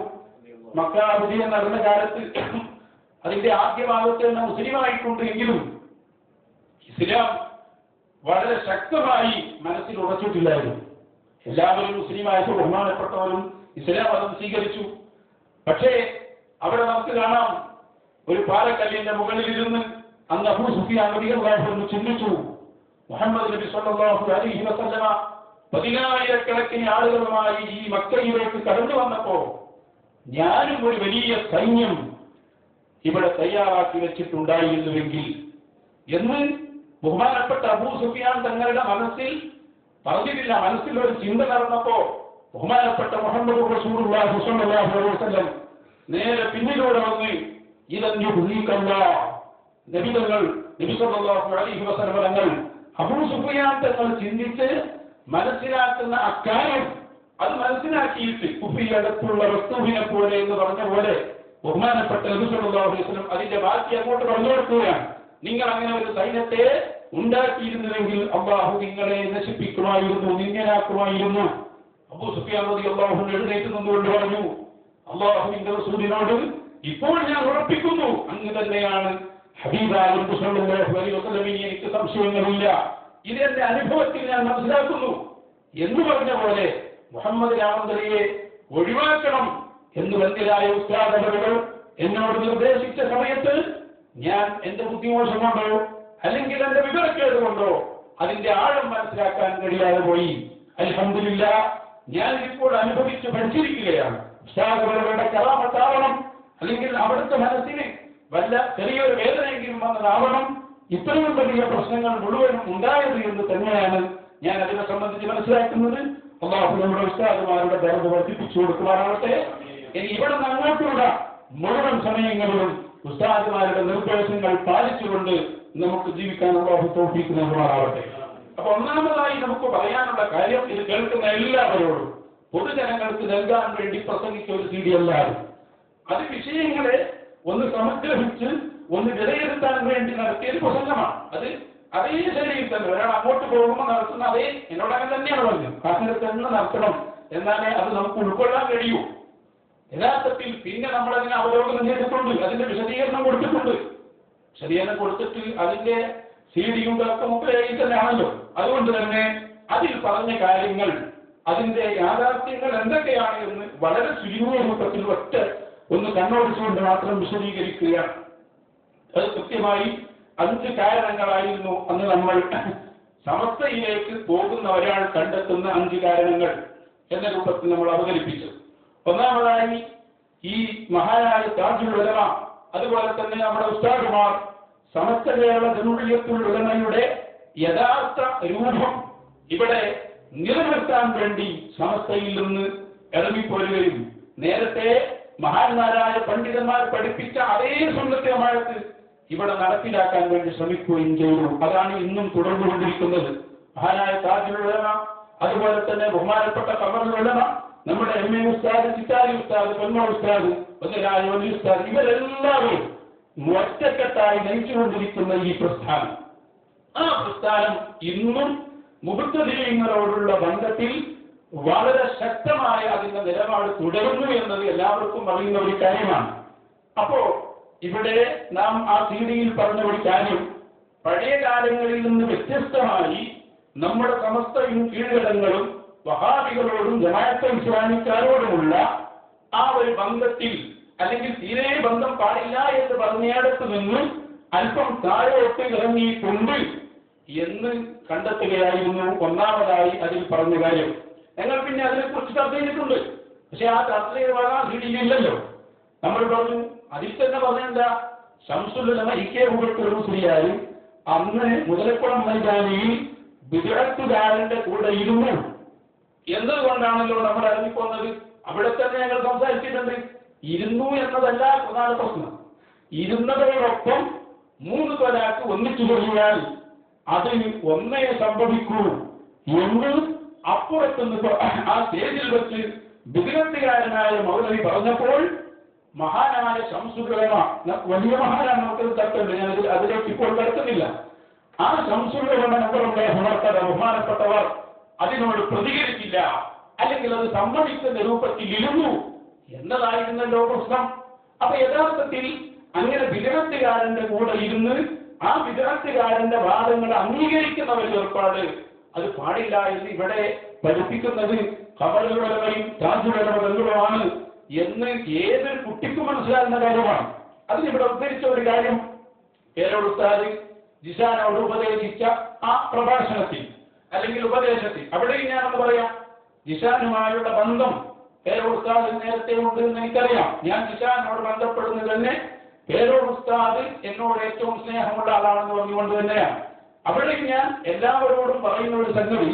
മക്ക വിജയം നടന്ന കാലത്ത് അതിന്റെ ആദ്യ ഭാഗത്ത് തന്നെ മുസ്ലിമായിട്ടുണ്ട് എങ്കിലും ഇസ്ലാം വളരെ ശക്തമായി മനസ്സിൽ ഉറച്ചിട്ടില്ലായിരുന്നു. എല്ലാവരും മുസ്ലിമായപ്പോൾ ബഹുമാനപ്പെട്ടവരും ഇസ്ലാം മതം സ്വീകരിച്ചു. പക്ഷേ അവിടെ നമുക്ക് കാണാം, ഒരു പാറക്കല്ലിന്റെ മുകളിലിരുന്ന് അന്ന് അബൂ സുഫിയാൻ റളിയല്ലാഹു അൻഹു ചിന്തിച്ചു, മുഹമ്മദ് നബി സ്വല്ലല്ലാഹു അലൈഹി വസല്ലമ 10,000-കണക്കിന് ആളുകളുമായി ഈ മക്കയിലേക്ക് കടന്നു വന്നപ്പോ ഞാനും ഒരു വലിയ സൈന്യം ഇവിടെ തയ്യാറാക്കി വെച്ചിട്ടുണ്ടായിരുന്നുവെങ്കിൽ എന്ന് ബഹുമാനപ്പെട്ട അബൂ സുഫിയാൻ തങ്ങളുടെ മനസ്സിൽ പറഞ്ഞിട്ടില്ല. മനസ്സിൽ ഒരു ചിന്ത നടന്നപ്പോ ബഹുമാനപ്പെട്ട മുഹമ്മദ് റസൂലുള്ളാഹി സ്വല്ലല്ലാഹു അലൈഹി വസല്ലം നേരെ പിന്നിലൂടെ വന്ന് നബി സല്ലല്ലാഹു അലൈഹി വസല്ലം തങ്ങൾ അബൂ സുഫിയാൻ തങ്ങൾ ചിന്തിച്ച് മനസ്സിലാക്കുന്ന അക്കാര്യം അത് മനസ്സിലാക്കിയിട്ട് കുഫിയടത്തുള്ള വസ്തുവിനെ പോലെ എന്ന് പറഞ്ഞ പോലെ ബഹുമാനപ്പെട്ട നബി സല്ലല്ലാഹു അലൈഹി വസല്ലം അതിന്റെ ബാക്കി അങ്ങോട്ട് പറഞ്ഞു കൊടുക്കുകയാണ്. നിങ്ങൾ അങ്ങനെ ഒരു സൈന്യത്തെ ഉണ്ടാക്കിയിരുന്നുവെങ്കിൽ അല്ലാഹു നിങ്ങളെ നശിപ്പിക്കുമായിരുന്നു, നിങ്ങനാക്കുമായിരുന്നു. അബൂ സുഫിയാൻ റളിയല്ലാഹു അൻഹു എഴുന്നേറ്റ് നിന്നുകൊണ്ട് പറഞ്ഞു, അല്ലാഹുവിന്റെ റസൂലിനോട് ഇപ്പോൾ ഞാൻ ഉറപ്പിക്കുന്നു, അങ്ങ് തന്നെയാണ് ഹബീബായ നബി സല്ലല്ലാഹു അലൈഹി വസല്ലം, എനിക്ക് സംശയങ്ങളില്ല, ഇതെന്റെ അനുഭവത്തിൽ ഞാൻ മനസ്സിലാക്കുന്നു എന്ന് പറഞ്ഞ പോലെ മുഹമ്മദ് രാമന്തലിയെ ഒഴിവാക്കണം എന്ന് വന്ധ്യരായ ഉസ്താദ് അവരുകൾ എന്നോട് നിർദ്ദേശിച്ച സമയത്ത് ഞാൻ എന്റെ ബുദ്ധിമോശം കൊണ്ടോ അല്ലെങ്കിൽ എന്റെ വിവരക്കേട് കൊണ്ടോ അതിന്റെ ആഴം മനസ്സിലാക്കാൻ കഴിയാതെ പോയി. അൽഹംദുലില്ലാഹ് ഞാൻ ഇപ്പോൾ അനുഭവിച്ച് പഠിച്ചിരിക്കുകയാണ്. ഉസ്താദ് അവരുടെ കറാമത്താവണം, അല്ലെങ്കിൽ അവിടുത്തെ മനസ്സിന് വല്ല ചെറിയൊരു വേദനയെങ്കിലും വന്നതാവണം ഇത്രയും വലിയ പ്രശ്നങ്ങൾ മുഴുവനും ഉണ്ടായത് എന്ന് തന്നെയാണ് ഞാൻ അതിനെ സംബന്ധിച്ച് മനസ്സിലാക്കുന്നത്. അല്ലാഹു നമ്മുടെ ഉസ്താദുമാരുടെ ദർജ വർദ്ധിപ്പിച്ചു കൊടുക്കുവാനാവട്ടെ. ഇനി ഇവിടെ നിന്ന് അങ്ങോട്ടുള്ള മുഴുവൻ സമയങ്ങളിലും ഉസ്താദുമാരുടെ നിർദ്ദേശങ്ങൾ പാലിച്ചുകൊണ്ട് നമുക്ക് ജീവിക്കാൻ അല്ലാഹു തൗഫീഖ് നൽകുമാറാവട്ടെ. അപ്പൊ ഒന്നാമതായി നമുക്ക് പറയാനുള്ള കാര്യം, ഇത് കേൾക്കുന്ന എല്ലാവരോടും പൊതുജനങ്ങൾക്ക് നൽകാൻ വേണ്ടി പ്രസംഗിച്ച ഒരു CD അല്ലാതെ അത് വിഷയങ്ങളെ ഒന്ന് സംഗ്രഹിച്ച് ഒന്ന് വിലയിരുത്താൻ വേണ്ടി നടത്തിയ ഒരു പ്രസംഗമാണ്. അത് അതേ ശൈലിയിൽ തന്നെ ഒരാൾ അങ്ങോട്ട് പോകുമ്പോൾ നടത്തുന്ന അതേ എന്നോട് അങ്ങനെ തന്നെയാണ് പറഞ്ഞത്. അങ്ങനെ തന്നെ നടത്തണം, എന്നാലേ അത് നമുക്ക് ഉൾക്കൊള്ളാൻ കഴിയൂ. യഥാർത്ഥത്തിൽ പിന്നെ നമ്മളതിനെ അവലോകനം ചെയ്തിട്ടുണ്ട്, അതിന്റെ വിശദീകരണം കൊടുത്തിട്ടുണ്ട്. വിശദീകരണം കൊടുത്തിട്ട് അതിന്റെ CD-യും ഒക്കെ തന്നെയാണല്ലോ. അതുകൊണ്ട് തന്നെ അതിൽ പറഞ്ഞ കാര്യങ്ങൾ, അതിന്റെ യാഥാർത്ഥ്യങ്ങൾ എന്തൊക്കെയാണ് എന്ന് വളരെ ചുരുങ്ങിയ രൂപത്തിൽ ഒറ്റ ഒന്ന് കണ്ണോടിച്ചുകൊണ്ട് മാത്രം വിശദീകരിക്കുകയാണ്. അത് കൃത്യമായി 5 കാരണങ്ങളായിരുന്നു അന്ന് നമ്മൾ സമസ്തയിലേക്ക് പോകുന്ന ഒരാൾ കണ്ടെത്തുന്ന 5 കാരണങ്ങൾ എന്ന രൂപത്തിൽ നമ്മൾ അവതരിപ്പിച്ചു. ഒന്നാമതായി ഈ മഹാനായ താജുൽ ഉലമ, അതുപോലെ തന്നെ നമ്മുടെ ഉസ്താദുമാർ സമസ്ത കേരള ജംഇയ്യത്തുൽ ഉലമയുടെ യഥാർത്ഥ രൂപം ഇവിടെ നിലനിർത്താൻ വേണ്ടി സമസ്തയിൽ നിന്ന് ഇറങ്ങിപ്പോരുകയും നേരത്തെ മഹാന്മാരായ പണ്ഡിതന്മാർ പഠിപ്പിച്ച അതേ സുന്നത്തെ ജമാഅത്ത് ഇവിടെ നടപ്പിലാക്കാൻ വേണ്ടി ശ്രമിക്കുകയും ചെയ്തു. അതാണ് ഇന്നും തുടർന്നുകൊണ്ടിരിക്കുന്നത്. മഹാനായ താജുൽ ഉലമ, അതുപോലെ തന്നെ ബഹുമാനപ്പെട്ട ഖമറുൽ ഉലമ, നമ്മുടെ MA ഉസ്താദ്, ചിത്താരി ഉസ്താദ്, പൊന്മ ഉസ്താദ്, മുതലായ വലി ഉസ്താദ്, ഇവരെല്ലാവരും ഒറ്റക്കെട്ടായി നയിച്ചുകൊണ്ടിരിക്കുന്ന ഈ പ്രസ്ഥാനം, ആ പ്രസ്ഥാനം ഇന്നും മുബത്തദിഈങ്ങളോടുള്ള ബന്ധത്തിൽ വളരെ ശക്തമായ അതിന്റെ നിലപാട് തുടരുന്നു എന്നത് എല്ലാവർക്കും അറിയുന്ന ഒരു കാര്യമാണ്. അപ്പോ ഇവിടെ നാം ആ CD-യിൽ പറഞ്ഞ ഒരു കാര്യം, പഴയ കാലങ്ങളിൽ നിന്ന് വ്യത്യസ്തമായി നമ്മുടെ സമസ്തയും കീഴ്ഘടകങ്ങളും വഹാബികളോടും ജമാഅത്തെ ഇസ്ലാമിക്കാരോടുമുള്ള ആ ഒരു ബന്ധത്തിൽ, അല്ലെങ്കിൽ തീരെ ബന്ധം പാടില്ല എന്ന് പറഞ്ഞയിടത്ത് നിന്ന് അല്പം താഴോട്ട് ഇറങ്ങിയിട്ടുണ്ട് എന്ന് കണ്ടെത്തുകയായിരുന്നു ഒന്നാമതായി അതിൽ പറഞ്ഞ കാര്യം. ഞങ്ങൾ പിന്നെ അതിനെക്കുറിച്ച് ചർച്ച ചെയ്തിട്ടുണ്ട്. പക്ഷെ ആ ചർച്ച ചെയ്ത CD-യില്ലല്ലോ. നമ്മൾ പറഞ്ഞു അതിൽ തന്നെ പറഞ്ഞെന്താ, ശംസുലുലമ ഇക്കേ ഉബക്കർ മുസ്ലിയാർ അന്ന് മുതലക്കുളം മൈതാനിയിൽ ബിദ്അത്തുകാരന്റെ കൂടെ ഇരുന്നു എന്നതുകൊണ്ടാണല്ലോ നമ്മൾ ഇറങ്ങിപ്പോന്നത്. അവിടെ തന്നെ ഞങ്ങൾ സംസാരിച്ചിട്ടുണ്ട്. ഇരുന്നു എന്നതല്ല പ്രധാന പ്രശ്നം. ഇരുന്നതോടൊപ്പം 3 ത്വലാഖ് ഒന്നിച്ചു കഴിഞ്ഞാൽ അത് ഒന്നേ സംഭവിക്കൂ എന്ന് അപ്പുറത്തുനിന്ന് ആ സ്റ്റേജിൽ വെച്ച് ബിദ്അത്തുകാരനായ മൗലവി പറഞ്ഞപ്പോൾ മഹാനായ ശംസുലുലമ, വലിയ മഹാനാണ്, നമുക്കത് തർക്കമില്ല, ഞാൻ അതിലേക്ക് ഇപ്പോൾ കടക്കുന്നില്ല. ആ ശംസുലുലമ നമ്പറുടെ ബഹുമാനപ്പെട്ടവർ അതിനോട് പ്രതികരിച്ചില്ല, അല്ലെങ്കിൽ അത് സമ്മതിക്കുന്ന രൂപത്തിൽ ഇരുന്നു എന്നതായിരുന്നല്ലോ പ്രശ്നം. അപ്പൊ യഥാർത്ഥത്തിൽ അങ്ങനെ ബിദ്അത്തുകാരന്റെ കൂടെ ഇരുന്ന് ആ ബിദ്അത്തുകാരന്റെ വാദങ്ങൾ അംഗീകരിക്കുന്ന ഒരു ഏർപ്പാട് അത് പാടില്ല എന്ന് ഇവിടെ പഠിപ്പിക്കുന്നത് ഖബറുലുലമയും താജുലുലമകളുമാണ് എന്ന് ഏതൊരു കുട്ടിക്കും മനസ്സിലാകുന്ന കാര്യമാണ്. അതിനിവിടെ ഉദ്ധരിച്ച ഒരു കാര്യം പേരോട് ഉസ്താദ് ജിസാനോട് ഉപദേശിച്ച ആ പ്രഭാഷണത്തിൽ അല്ലെങ്കിൽ ഉപദേശത്തിൽ അവിടെയും ഞാനൊന്ന് പറയാം. ജിസാനുമായുള്ള ബന്ധം പേരോട് ഉസ്താദ് നേരത്തെ ഉണ്ട് എന്ന് എനിക്കറിയാം. ഞാൻ ജിസാനോട് ബന്ധപ്പെടുന്നത് തന്നെ പേരോട് ഉസ്താദ് എന്നോട് ഏറ്റവും സ്നേഹമുള്ള ആളാണെന്ന് പറഞ്ഞുകൊണ്ട് തന്നെയാണ്. അവിടെയും ഞാൻ എല്ലാവരോടും പറയുന്ന ഒരു സംഗതി,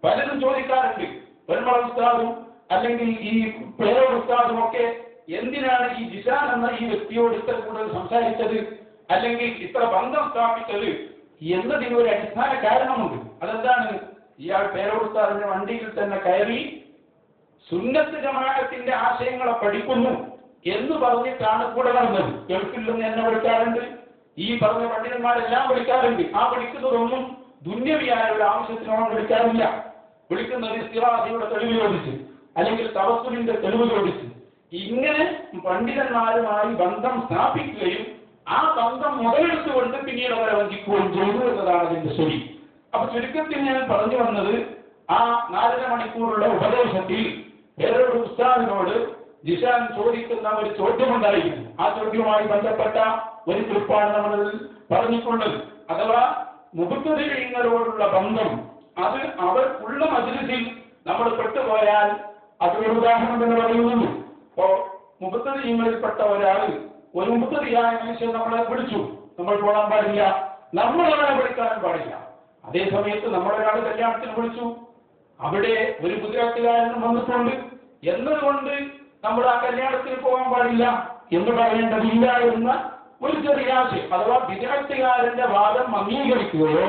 പലരും ചോദിക്കാറുണ്ട്, പെരുമള ഉസ്താദും അല്ലെങ്കിൽ ഈ പേരോട് ഉസ്താദും ഒക്കെ എന്തിനാണ് ഈ ജിസാൻ എന്ന ഈ വ്യക്തിയോട് ഇത്ര കൂടുതൽ സംസാരിച്ചത് അല്ലെങ്കിൽ ഇത്ര ബന്ധം സ്ഥാപിച്ചത് എന്നതിന് ഒരു അടിസ്ഥാന കാരണമുണ്ട്. അതെന്താണ്? ഇയാൾ പേരോട് ഉസ്താദിന്റെ വണ്ടിയിൽ തന്നെ കയറി സുന്നത്ത് ജമാഅത്തിന്റെ ആശയങ്ങളെ പഠിക്കുന്നു എന്ന് പറഞ്ഞിട്ടാണ് കൂടെ നടന്നത്. ഗൾഫിൽ നിന്ന് എന്നെ വിളിക്കാറുണ്ട്, ഈ പറഞ്ഞ പണ്ഡിതന്മാരെല്ലാം വിളിക്കാറുണ്ട്. ആ വിളിക്കുന്നതൊന്നും ദുന്യവിയായ ഒരു ആവശ്യത്തിനോട് വിളിക്കാറില്ല. വിളിക്കുന്നത് ഇസ്തിറാദിയുടെ തെളിവ് ചോദിച്ച് അല്ലെങ്കിൽ തവസ്സുലിന്റെ തെളിവ് ചോദിച്ച് ഇങ്ങനെ പണ്ഡിതന്മാരുമായി ബന്ധം സ്ഥാപിക്കുകയും ആ ബന്ധം മുതലെടുത്തുകൊണ്ട് പിന്നീട് അവരെ വഞ്ചിക്കുകയും ചെയ്തു എന്നതാണ് അതിന്റെ ശരി. അപ്പൊ ചുരുക്കത്തിൽ ഞാൻ പറഞ്ഞു വന്നത്, ആ 4.5 മണിക്കൂറുള്ള ഉപദേശത്തിൽ പേരോട് ഉസ്താദിനോട് ജിസാൻ ചോദിക്കുന്ന ഒരു ചോദ്യമുണ്ടായിരുന്നു. ആ ചോദ്യവുമായി ബന്ധപ്പെട്ട ഒരു ക്ലിപ്പാണ് നമ്മൾ പറഞ്ഞിട്ടുള്ളത്. അഥവാ മുബത്തദിഈങ്ങളോടുള്ള ബന്ധം അത് അവർ ഉള്ള മജ്‌ലിസിൽ നമ്മൾ പെട്ടുപോയാൽ അതൊരു ഉദാഹരണം എന്ന് പറയുന്നു. അപ്പോ മുബത്തദിഈങ്ങളിൽപ്പെട്ട ഒരാൾ ഒരു മുബത്തദിയായ മനുഷ്യൻ നമ്മളെ വിളിച്ചു, നമ്മൾ പോകാൻ പാടില്ല, നമ്മൾ അവരെ വിളിക്കാനും പാടില്ല. അതേ സമയത്ത് നമ്മളൊരാൾ കല്യാണത്തിന് വിളിച്ചു, അവിടെ ഒരു ബിദ്അത്തുകാരൻ വന്നിട്ടുണ്ട് എന്നതുകൊണ്ട് നമ്മൾ ആ കല്യാണത്തിന് പോകാൻ പാടില്ല എന്ന് പറയേണ്ടതില്ല എന്ന ഒരു ചെറിയ ആശയം. അഥവാ ബിദ്അത്തുകാരന്റെ വാദം അംഗീകരിക്കുകയോ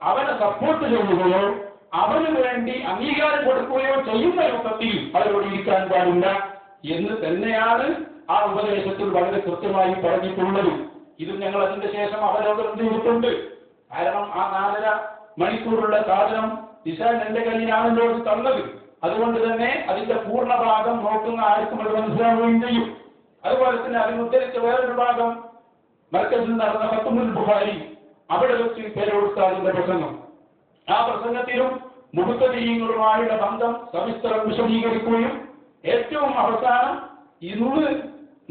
അവനെ സപ്പോർട്ട് ചെയ്യുകയോ അവന് വേണ്ടി അംഗീകാരം കൊടുക്കുകയോ ചെയ്യുന്ന രൂപത്തിൽ അവരോട് ഇരിക്കാൻ പാടില്ല എന്ന് തന്നെയാണ് ആ ഉപദേശത്തിൽ വളരെ കൃത്യമായി പറഞ്ഞിട്ടുള്ളത്. ഇത് ഞങ്ങൾ അതിന്റെ ശേഷം അവലോകനം ചെയ്തിട്ടുണ്ട്. കാരണം ആ 4.5 മണിക്കൂറുള്ള സാധനം ജിസാൻ എന്റെ കയ്യിലാണല്ലോ തന്നത്. അതുകൊണ്ട് തന്നെ അതിന്റെ പൂർണ്ണ ഭാഗം നോക്കുന്ന ആർക്കും അത് മനസ്സിലാവുകയും ചെയ്യും. അതുപോലെ തന്നെ അതിന് ഉദ്ധരിച്ച വേറൊരു ഭാഗം മർക്കസിൽ നടന്ന ഫത്ഹുൽ ബുഖാരി, അവിടെ വെച്ച് പേരോട് ഉസ്താദിന്റെ പ്രസംഗം. ആ പ്രസംഗത്തിലും മുബത്തദിഈങ്ങളുമായുള്ള ബന്ധം സവിസ്തരം വിശദീകരിക്കുകയും ഏറ്റവും അവസാനം ഇന്ന്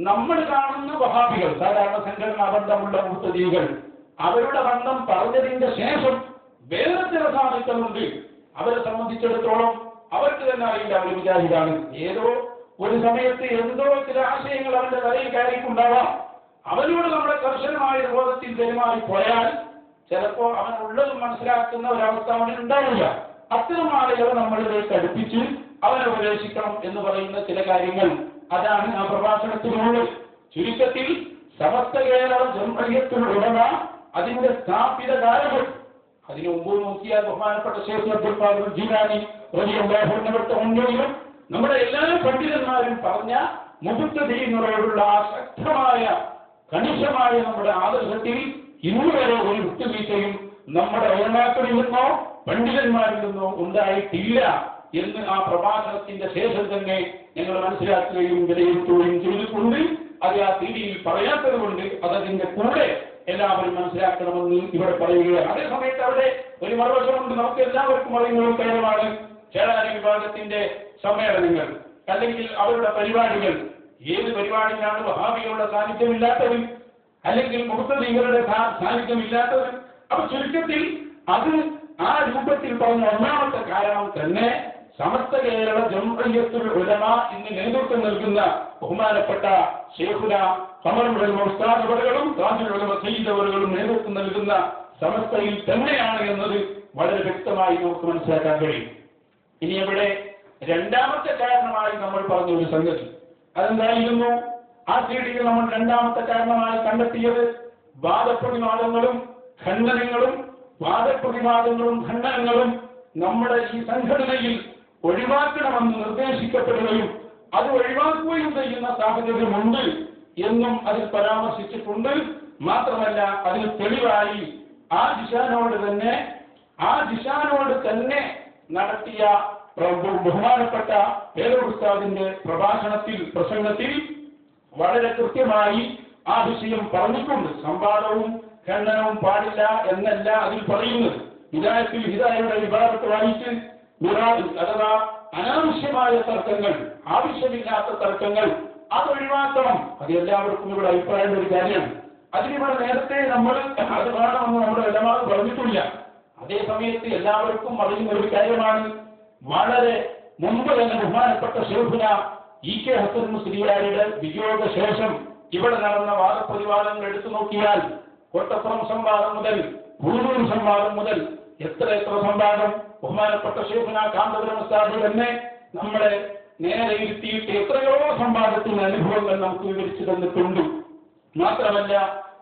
നമ്മൾ കാണുന്ന വഹാബികൾ, സാധാരണ സംഘടനാ ബന്ധമുള്ള മുബത്തദിഈകൾ, അവരുടെ ബന്ധം പറഞ്ഞതിന്റെ ശേഷം വേറെ ചില സാധിക്കുന്നുണ്ട്. അവരെ സംബന്ധിച്ചിടത്തോളം അവർക്ക് തന്നെ അറിയില്ല അവർ വിചാരിതാണ്. ഏതോ ഒരു സമയത്ത് എന്തോ ചില ആശയങ്ങൾ അവരുടെ തലയിൽ കയറിയിട്ടുണ്ടാവാം. അവനോട് നമ്മുടെ കർശനമായ ബോധത്തിൽ പെരുമാറി പോയാൽ ചിലപ്പോൾ അവൻ ഉള്ളതും മനസ്സിലാക്കുന്ന ഒരവസ്ഥ അവന് ഉണ്ടാവില്ല. അത്തരം ആളുകളെ നമ്മളിലേക്ക് അടുപ്പിച്ച് അവനെ ഉപദേശിക്കണം എന്ന് പറയുന്ന ചില കാര്യങ്ങൾ, അതാണ് ആ പ്രഭാഷണത്തിനുള്ളത്. ചുരുക്കത്തിൽ സമസ്ത കേരള ജംഇയ്യത്തുൽ ഉലമ അതിന്റെ സ്ഥാപിത കാലങ്ങൾ, അതിനു മുമ്പ് നോക്കിയാൽ ബഹുമാനപ്പെട്ട ശൈഖ് അബ്ദുൽ ഖാദിർ ജീലാനി റളിയല്ലാഹു അൻഹുവിന്റെ മുന്നിലും നമ്മുടെ എല്ലാ പണ്ഡിതന്മാരും പറഞ്ഞ മുബത്തദിഈങ്ങളോടുള്ള ആ ശക്തമായ കണിശമായ നമ്മുടെ ആദർശത്തിൽ ഇന്നുവരെ ഒരു വിട്ടുവീഴ്ചയും നമ്മുടെ ഉലമാക്കളിൽ നിന്നോ പണ്ഡിതന്മാരിൽ നിന്നോ ഉണ്ടായിട്ടില്ല എന്ന് ആ പ്രഭാഷണത്തിന്റെ ശേഷം തന്നെ ഞങ്ങൾ മനസ്സിലാക്കുകയും വിലയിരുത്തുകയും ചെയ്തിട്ടുണ്ട്. അത് ആ തീയതിയിൽ പറയാത്തത് കൊണ്ട് അതതിന്റെ കൂടെ എല്ലാവരും മനസ്സിലാക്കണമെന്ന് ഇവിടെ പറയുകയാണ്. അതേസമയത്ത് അവിടെ ഒരു മറുവശമുണ്ട്. നമുക്ക് എല്ലാവർക്കും അറിയുന്ന ഒരു കാര്യമാണ് ചേളാരി വിഭാഗത്തിന്റെ സമ്മേളനങ്ങൾ അല്ലെങ്കിൽ അവരുടെ പരിപാടികൾ. ഏത് പരിപാടിയിലാണ് വഹാബികളുടെ സാന്നിധ്യമില്ലാത്തത് അല്ലെങ്കിൽ മുബത്തദിഈങ്ങളുടെ സാന്നിധ്യമില്ലാത്തത്? അപ്പൊ ചുരുക്കത്തിൽ അത് ആ രൂപത്തിൽ പറഞ്ഞ ഒന്നാമത്തെ കാരണം തന്നെ സമസ്ത കേരള ജംഇയ്യത്തുൽ ഉലമ ഇന്ന് നേതൃത്വം നൽകുന്ന ബഹുമാനപ്പെട്ട ശൈഖുന കമറുൽ ഉസ്താദുകളും താജുൽ സയ്യിദുകളും നേതൃത്വം നൽകുന്ന സമസ്തയിൽ തന്നെയാണ് എന്നത് വളരെ വ്യക്തമായി നമുക്ക് മനസ്സിലാക്കാൻ കഴിയും. ഇനി ഇവിടെ രണ്ടാമത്തെ കാരണമായി നമ്മൾ പറഞ്ഞ ഒരു സംഗതി അതെന്തായിരുന്നു? ആ സീഡിയിൽ നമ്മൾ രണ്ടാമത്തെ കാരണമായി കണ്ടെത്തിയത് വാദപ്രതിവാദങ്ങളും ഖണ്ഡനങ്ങളും നമ്മുടെ ഈ സംഘടനയിൽ ഒഴിവാക്കണമെന്ന് നിർദ്ദേശിക്കപ്പെടുകയും അത് ഒഴിവാക്കുകയും ചെയ്യുന്ന സാഹചര്യമുണ്ട് എന്നും അതിൽ പരാമർശിച്ചിട്ടുണ്ട്. മാത്രമല്ല അതിന് തെളിവായി ആ ദിശാനോട് തന്നെ നടത്തിയ ബഹുമാനപ്പെട്ട പേരൂർ ഉസ്താദിന്റെ പ്രസംഗത്തിൽ വളരെ കൃത്യമായി ആ വിഷയം പറഞ്ഞിട്ടുണ്ട്. സംവാദവും ഖണ്ഡനവും പാടില്ല എന്നല്ല അതിൽ പറയുന്നത്. ഹിദായയുടെ വിഭാഗത്ത് വായിച്ച് അഥവാ അനാവശ്യമായ തർക്കങ്ങൾ, ആവശ്യമില്ലാത്ത തർക്കങ്ങൾ അത് ഒഴിവാക്കണം. അത് എല്ലാവർക്കും ഇവിടെ അഭിപ്രായമുള്ള ഒരു കാര്യമാണ്. അതിനിവിടെ നേരത്തെ നമ്മൾ അത് വേണമെന്ന് നമ്മുടെ ഇടമാർ പറഞ്ഞിട്ടില്ല. അതേ സമയത്ത് എല്ലാവർക്കും അറിയുന്ന ഒരു കാര്യമാണ്. വളരെ മുമ്പ് തന്നെ ബഹുമാനപ്പെട്ട ശൈഖുന ഇ കെ ഹസൻ മുസ്ലിയാരുടെ വിയോഗശേഷം ഇവിടെ നടന്ന വാദപ്രതിവാദങ്ങൾ എടുത്തു നോക്കിയാൽ കോട്ടപ്പുറം സംവാദം മുതൽ പൂരൂർ സംവാദം മുതൽ എത്ര സംവാദം ബഹുമാനപ്പെട്ട ശൈഖുന കാന്തപുരം ഉസ്താദ് തന്നെ നമ്മളെ നേരെ ഇരുത്തിയിട്ട് എത്രയോ സംവാദത്തിന്റെ അനുഭവങ്ങൾ നമുക്ക് വിവരിച്ചു തന്നിട്ടുണ്ട്. മാത്രമല്ല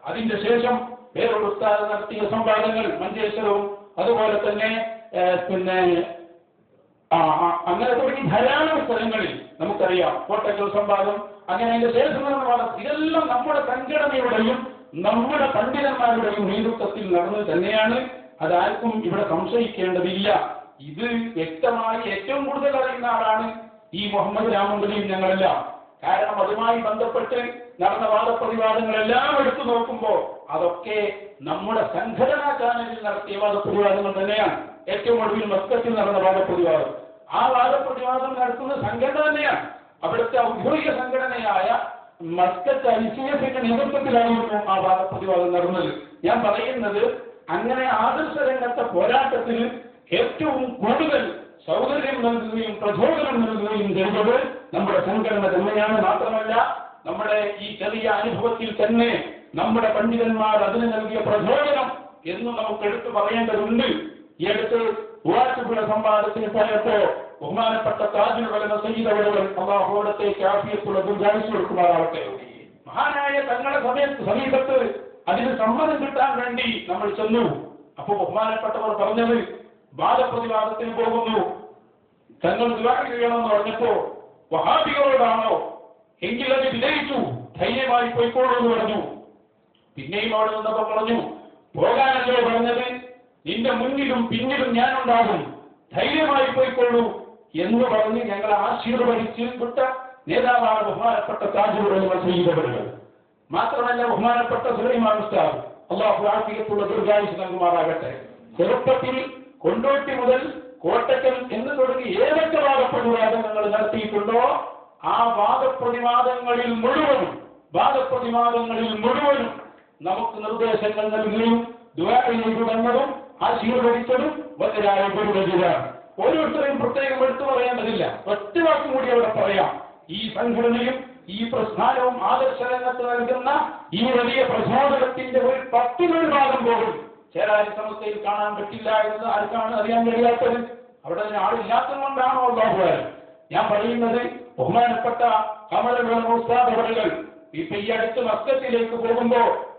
അതിന്റെ ശേഷം പേരൂർ ഉസ്താദ് നടത്തിയ സംവാദങ്ങൾ മഞ്ചേശ്വരവും അതുപോലെ തന്നെ അങ്ങനെ തുടങ്ങി ധാരാളം സ്ഥലങ്ങളിൽ നമുക്കറിയാം. കോട്ടക്കൽ സംവാദം, അങ്ങനെ അതിന്റെ ശേഷം നടന്ന ഇതെല്ലാം നമ്മുടെ സംഘടനയുടെയും നമ്മുടെ പണ്ഡിതന്മാരുടെയും നേതൃത്വത്തിൽ നടന്നത് തന്നെയാണ്. അതാർക്കും ഇവിടെ സംശയിക്കേണ്ടതില്ല. ഇത് വ്യക്തമായി ഏറ്റവും കൂടുതൽ അറിയുന്ന ആളാണ് ഈ മുഹമ്മദ് രാമന്തലിയും ഞങ്ങളെല്ലാം. കാരണം അതുമായി ബന്ധപ്പെട്ട് നടന്ന വാദപ്രതിവാദങ്ങളെല്ലാം എടുത്തു നോക്കുമ്പോൾ അതൊക്കെ നമ്മുടെ സംഘടനാ ചാനലിൽ നടത്തിയ വാദപ്രതിവാദങ്ങൾ തന്നെയാണ്. ഏറ്റവും ഒടുവിൽ മസ്കത്തിൽ നടന്ന വാദപ്രതിവാദം, ആ വാദപ്രതിവാദം നടത്തുന്ന സംഘടന തന്നെയാണ്. അവിടുത്തെ ഔദ്യോഗിക സംഘടനയായ മസ്കത്ത് ICF-ന്റെ നേതൃത്വത്തിലായിരുന്നു ആ വാദപ്രതിവാദം നടന്നത്. ഞാൻ പറയുന്നത് അങ്ങനെ ആദർശ രംഗത്തെ പോരാട്ടത്തിന് ഏറ്റവും കൂടുതൽ സൗകര്യം നൽകുകയും പ്രചോദനം നൽകുകയും ചെയ്തത് നമ്മുടെ സംഘടന തന്നെയാണ്. മാത്രമല്ല നമ്മുടെ ഈ ചെറിയ അനുഭവത്തിൽ തന്നെ നമ്മുടെ പണ്ഡിതന്മാർ അതിന് നൽകിയ പ്രചോദനം എന്ന് നമുക്ക് എടുത്തു പറയേണ്ടതുണ്ട്. ഈ അടുത്ത് മൂവാറ്റുപുഴ സംവാദത്തിന് പോയപ്പോ ബഹുമാനപ്പെട്ട താജുൽ ഉലമ സയ്യിദ് അവറുകൾ അല്ലാഹുവിടത്തേക്ക് ആഫിയത്തുള്ള ദീർഘായുസ്സ് കൊടുക്കുമാറാവട്ടെ, മഹാനായ തങ്ങളുടെ സമീപത്ത് അതിന് സമ്മതം കിട്ടാൻ വേണ്ടി നമ്മൾ ചെന്നു. അപ്പൊ ബഹുമാനപ്പെട്ടവർ പറഞ്ഞത് വാദപ്രതിവാദത്തിന് പോകുന്നു, തങ്ങൾ ദുആ ചെയ്യണമെന്ന് പറഞ്ഞപ്പോ വഹാബികളോടാണോ എങ്കിൽ അത് വിജയിച്ചു, ധൈര്യമായി പോയിക്കോളൂ എന്ന് പറഞ്ഞു. പിന്നെയും അവിടെ നിന്നപ്പോ പറഞ്ഞു, പോകാനല്ലോ പറഞ്ഞത്, നിന്റെ മുന്നിലും പിന്നിലും ഞാനുണ്ടാകും, ധൈര്യമായി പോയിക്കോളൂ എന്ന് പറഞ്ഞ് ഞങ്ങളെ ആശീർവദിച്ച് വിട്ട നേതാവാണ് ബഹുമാനപ്പെട്ട താജുൽ ഉലമ സയ്യിദ് അവറുകൾ. മാത്രമല്ല ബഹുമാനപ്പെട്ട സുലൈമാൻ ഉസ്താദ് അല്ലാഹു ആഫിയത്തുള്ള ദീർഘായുസ്സ് നൽകുമാറാകട്ടെ. ചെറുപ്പത്തിൽ കൊണ്ടോട്ടി മുതൽ കോട്ടക്കൽ എന്ന് തുടങ്ങി ഏതൊക്കെ വാദപ്രതിവാദങ്ങൾ നടത്തിയിട്ടുണ്ടോ ആ വാദപ്രതിവാദങ്ങളിൽ മുഴുവനും നമുക്ക് നിർദ്ദേശങ്ങൾ നൽകുകയും ദുആ ചെയ്തുവന്നതും ആശീർവദിച്ചതും വന്നരായ ഗുരുവര്യരാണ്. ഓരോരുത്തരെയും പ്രത്യേകം എടുത്തു പറയേണ്ടതില്ല, ഒറ്റ വാക്കും കൂടി അവിടെ പറയാം. ഈ സംഘടനയും ഈ പ്രസ്ഥാനവും ആദർശ രംഗത്ത് നൽകുന്ന ഈ വലിയ പ്രചോദനത്തിന്റെ ഒരു 10 ഭാഗം പോലും ചേരാരി സമസ്തയിൽ കാണാൻ പറ്റില്ല എന്ന് ആർക്കാണ് അറിയാൻ കഴിയാത്തത്? അവിടെ ആളില്ലാത്തത് കൊണ്ടാണോ അല്ലാഹു? ഞാൻ പറയുന്നത് ബഹുമാനപ്പെട്ട കമറുൽ ഉസ്താദ് അവറുകൾ ഇപ്പൊ ഈ അടുത്ത് മസ്കത്തിലേക്ക്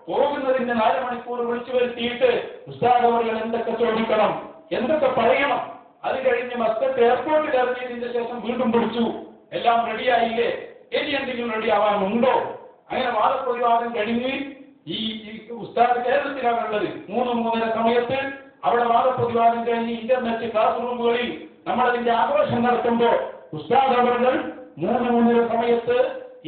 പോകുന്നതിന്റെ 4 മണിക്കൂർ വിളിച്ചു വരുത്തിയിട്ട് ഉസ്താദ് അവറുകൾ എന്തൊക്കെ ചോദിക്കണം, എന്തൊക്കെ പറയണം, അത് കഴിഞ്ഞ് മസ്കത്ത് എയർപോർട്ടിൽ ഇറങ്ങിയതിന്റെ ശേഷം വീണ്ടും വിളിച്ചു, എല്ലാം റെഡിയായില്ലേ, ഇനി എന്തെങ്കിലും റെഡി ആവാനുണ്ടോ? അങ്ങനെ വാദപ്രതിവാദം കഴിഞ്ഞ് ഈ ഉസ്താദ് കേരളത്തിലാണുള്ളത്. 3-3:30 സമയത്ത് അവിടെ വാദപ്രതിവാദം കഴിഞ്ഞ് ഇന്റർനെറ്റ് ക്ലാസ് റൂമുകളിൽ നമ്മളതിന്റെ ആഘോഷം നടത്തുമ്പോൾ ഉസ്താദ് അവറുകൾ 3-3:30 സമയത്ത്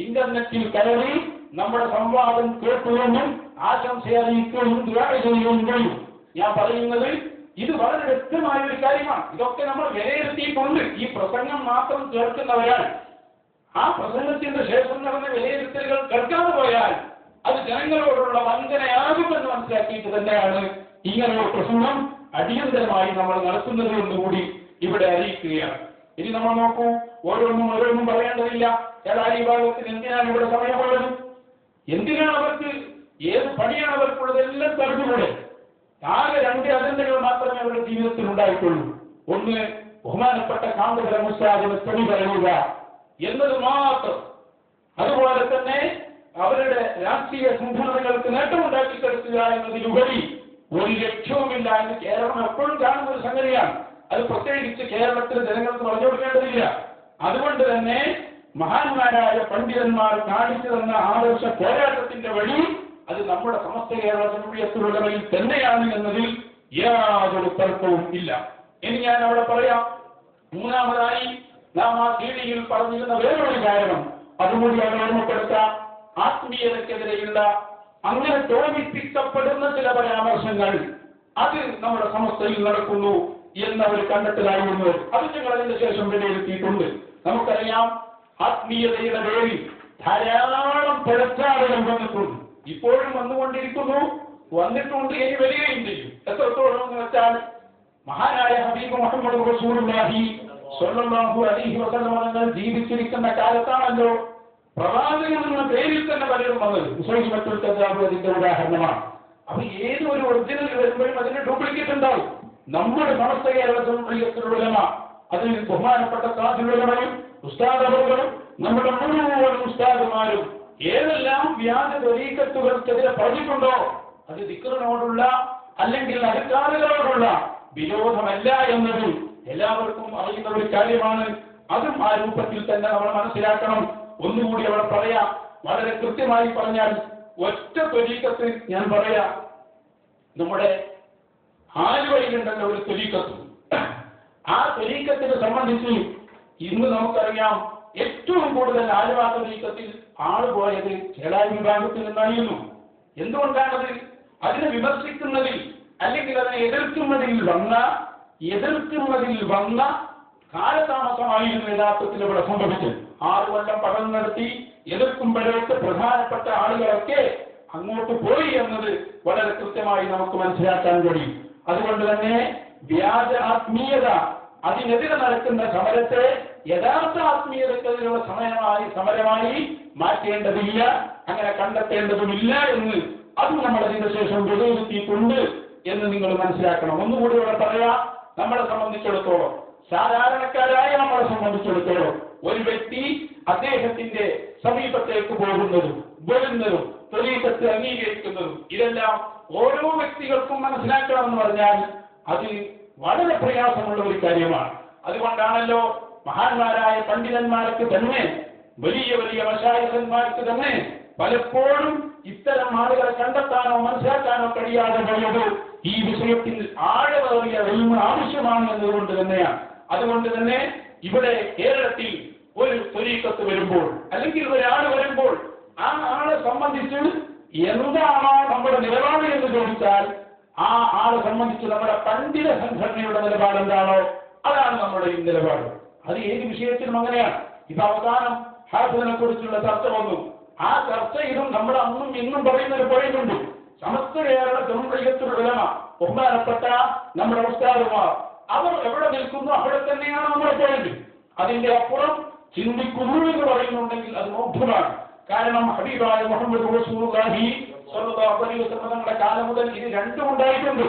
ഇന്റർനെറ്റിൽ കയറി നമ്മുടെ സംവാദം കേൾക്കുകയും ആശംസ അറിയിക്കുകയും ദുആ ചെയ്യുകയും ചെയ്യും. ഞാൻ പറയുന്നത് ഇത് വളരെ വ്യക്തമായ ഒരു കാര്യമാണ്. ഇതൊക്കെ നമ്മൾ വിലയിരുത്തിയിട്ടുണ്ട്. ഈ പ്രസംഗം മാത്രം കേൾക്കുന്നവരാണ്. ആ പ്രസംഗത്തിന്റെ ശേഷം നടന്ന വിലയിരുത്തലുകൾ കേൾക്കാതെ പോയാൽ അത് ജനങ്ങളോടുള്ള വഞ്ചനയാകുമെന്ന് മനസ്സിലാക്കിയിട്ട് തന്നെയാണ് ഇങ്ങനെ ഒരു പ്രസംഗം അടിയന്തരമായി നമ്മൾ നടത്തുന്നത് എന്നുകൂടി ഇവിടെ അറിയിക്കുകയാണ്. ഇനി നമ്മൾ നോക്കൂ, ഓരോന്നും പറയേണ്ടതില്ല. ഏതായാലും ഈ ഭാഗത്തിന് എന്തിനാണ് ഇവിടെ സമയമുള്ളത്? എന്തിനാണ് അവർക്ക്, ഏത് പണിയാണ് അവർക്കുള്ളതെല്ലാം തടഞ്ഞുകൂടെ? ആകെ 2 അജണ്ടകൾ മാത്രമേ അവരുടെ ജീവിതത്തിൽ ഉണ്ടായിട്ടുള്ളൂ. ഒന്ന്, ബഹുമാനപ്പെട്ട കാന്തപുരം ഉസ്താദിന് തെളി പറയുക എന്നത് മാത്രം. അതുപോലെ തന്നെ അവരുടെ രാഷ്ട്രീയ സംഘടനകൾക്ക് നേട്ടമുണ്ടാക്കി കൊടുക്കുക എന്നതിലുപരി ഒരു ലക്ഷ്യവുമില്ല എന്ന് കേരളം എപ്പോഴും കാണുന്ന ഒരു സംഗതിയാണ്. അത് പ്രത്യേകിച്ച് കേരളത്തിലെ ജനങ്ങൾക്ക് പറഞ്ഞു കൊടുക്കേണ്ടതില്ല. അതുകൊണ്ട് തന്നെ മഹാന്മാരായ പണ്ഡിതന്മാർ കാണിച്ചു തന്ന ആദർശ പോരാട്ടത്തിന്റെ വഴി അത് നമ്മുടെ സമസ്ത കേരള ജനപ്രിയത്തിലുള്ളവരിൽ തന്നെയാണ് എന്നതിൽ യാതൊരു തർക്കവും ഇല്ല. ഇനി ഞാൻ അവിടെ പറയാം. മൂന്നാമതായി നാം ആ സീഡിയിൽ പറഞ്ഞിരുന്ന വേറൊരു കാരണം അതുകൂടി അവിടെ ഓർമ്മപ്പെടുത്താം. ആത്മീയതയ്ക്കെതിരെയുള്ള അങ്ങനെ തോന്നിപ്പിക്കപ്പെടുന്ന ചില പരാമർശങ്ങൾ അത് നമ്മുടെ സമസ്തയിൽ നടക്കുന്നു എന്ന ഒരു കണ്ടെത്തലായിരുന്നു. അത് ഞങ്ങൾ അതിന്റെ ശേഷം വിലയിരുത്തിയിട്ടുണ്ട്. നമുക്കറിയാം, ആത്മീയതയുടെ പേരിൽ ധാരാളം പിഴച്ചാടുകൾ വന്നിട്ടുണ്ട്, ഇപ്പോഴും വന്നുകൊണ്ടിരിക്കുന്നു, വന്നിട്ടുണ്ട്, ഇനി വരികയും ചെയ്യും. എത്രത്തോളം എന്ന് വെച്ചാൽ മഹാനായ ഹബീബ് മുഹമ്മദ് റസൂലുള്ളാഹി സ്വല്ലല്ലാഹു അലൈഹി വസല്ലം തങ്ങൾ ജീവിച്ചിരിക്കുന്ന കാലത്താണല്ലോ പ്രവാചകൻ എന്ന പേരിൽ തന്നെ പലരും വന്നത്. മുസ്ലിമത്തുൽ കദ്ദാബ് അതിന്റെ ഉദാഹരണമാണ്. അപ്പൊ ഏതൊരു ഒറിജിനൽ വരുമ്പോഴും അതിന്റെ ഡ്യൂപ്ലിക്കേറ്റ് ഉണ്ടാവും. നമ്മുടെ സമസ്ത കേരള ജംഇയ്യത്തുൽ അതിൽ ബഹുമാനപ്പെട്ട താജുലുലമയും ഉസ്താദുകളും നമ്മുടെ മുഴുവൻ ഉസ്താദുമാരും ഏതെല്ലാം വ്യാജ ത്വരീഖത്തുകൾക്കെതിരെ പറഞ്ഞിട്ടുണ്ടോ അത് ദിക്റിനോടുള്ള അല്ലെങ്കിൽ അധികാരികളോടുള്ള വിരോധമല്ല എന്നത് എല്ലാവർക്കും അറിയുന്ന ഒരു കാര്യമാണ്. അതും ആ രൂപത്തിൽ തന്നെ നമ്മൾ മനസ്സിലാക്കണം. ഒന്നുകൂടി അവിടെ പറയാം, വളരെ കൃത്യമായി പറഞ്ഞാൽ ഒറ്റ ത്വരീഖത്ത് ഞാൻ പറയാം. നമ്മുടെ ആലുവയിലുണ്ടല്ലോ ഒരു ത്വരീഖത്ത്. ആ ത്വരീഖത്തിനെ സംബന്ധിച്ച് ഇന്ന് നമുക്കറിയാം, ഏറ്റവും കൂടുതൽ ആലുവ ത്വരീഖത്തിൽ ആള് പോയത് ചേളാരി വിഭാഗത്തിൽ നിന്നായിരുന്നു. എന്തുകൊണ്ടാണത്? അതിനെ വിമർശിക്കുന്നതിൽ അല്ലെങ്കിൽ അതിനെ എതിർക്കുന്നതിൽ വന്ന കാലതാമസമായിരുന്നു യഥാർത്ഥത്തിൽ ഇവിടെ സംഭവിച്ചത്. 6 കൊല്ലം പഠനം നടത്തി എതിർക്കുമ്പോഴേക്ക് പ്രധാനപ്പെട്ട ആളുകളൊക്കെ അങ്ങോട്ട് പോയി എന്നത് വളരെ കൃത്യമായി നമുക്ക് മനസ്സിലാക്കാൻ കഴിയും. അതുകൊണ്ട് തന്നെ വ്യാജ ആത്മീയത അതിനെതിരെ നടക്കുന്ന സമരത്തെ യഥാർത്ഥ ആത്മീയതക്കെതിരെയുള്ള സമരമായി മാറ്റേണ്ടതില്ല, അങ്ങനെ കണ്ടെത്തേണ്ടതുമില്ല എന്ന് അത് നമ്മൾ അതിന്റെ ശേഷം വിലയിരുത്തിയിട്ടുണ്ട് എന്ന് നിങ്ങൾ മനസ്സിലാക്കണം. ഒന്നുകൂടി ഇവിടെ പറയാം, നമ്മളെ സംബന്ധിച്ചിടത്തോളം, സാധാരണക്കാരായ നമ്മളെ സംബന്ധിച്ചിടത്തോളം ഒരു വ്യക്തി അദ്ദേഹത്തിന്റെ സമീപത്തേക്ക് പോകുന്നതും വരുന്നതും ത്വരീഖത്ത് അംഗീകരിക്കുന്നതും ഇതെല്ലാം ഓരോ വ്യക്തികൾക്കും മനസ്സിലാക്കണമെന്ന് പറഞ്ഞാൽ അത് വളരെ പ്രയാസമുള്ള ഒരു കാര്യമാണ്. അതുകൊണ്ടാണല്ലോ മഹാന്മാരായ പണ്ഡിതന്മാർക്ക് തന്നെ, വലിയ വലിയ മശായിഖന്മാർക്ക് തന്നെ പലപ്പോഴും ഇത്തരം ആളുകളെ കണ്ടെത്താനോ മനസ്സിലാക്കാനോ കഴിയാതെ പോയത് ഈ വിഷയത്തിൽ ആഴമേറിയ ഇൽമ് ആവശ്യമാണ് എന്നതുകൊണ്ട് തന്നെയാണ്. അതുകൊണ്ട് തന്നെ ഇവിടെ കേരളത്തിൽ ഒരു ത്വരീഖത്ത് വരുമ്പോൾ അല്ലെങ്കിൽ ഒരാൾ വരുമ്പോൾ ആ ആളെ സംബന്ധിച്ച് എന്താണോ നമ്മുടെ നിലപാട് എന്ന് ചോദിച്ചാൽ ആ ആളെ സംബന്ധിച്ച് നമ്മുടെ പണ്ഡിത സംഘടനയുടെ നിലപാട് എന്താണോ അതാണ് നമ്മുടെ ഈ നിലപാട്. അത് ഏത് വിഷയത്തിലും അങ്ങനെയാണ്. ഇപ്പൊ അവസാനം ഹാഫിദിനെ കുറിച്ചുള്ള ചർച്ച വന്നു. ആ ചർച്ചയിലും നമ്മൾ അന്നും ഇന്നും പറയുന്നുണ്ട്. സമസ്ത കേരള ജംഇയ്യത്തുൽ ഉലമ ബഹുമാനപ്പെട്ട നമ്മുടെ ഉസ്താദുമാർ അവർ എവിടെ നിൽക്കുന്നു അവിടെ തന്നെയാണ് നമ്മുടെ പോയിന്റ്. അതിന്റെ അപ്പുറം ചിന്തിക്കുന്നു എന്ന് പറയുന്നുണ്ടെങ്കിൽ അത് മോക്ഷമാണ്. കാരണം ഹബീബായ മുഹമ്മദ് റസൂലുള്ളാഹി സ്വല്ലല്ലാഹു അലൈഹി വസല്ലം തങ്ങളുടെ കാലം മുതൽ ഇത് രണ്ടും ഉണ്ടായിട്ടുണ്ട്.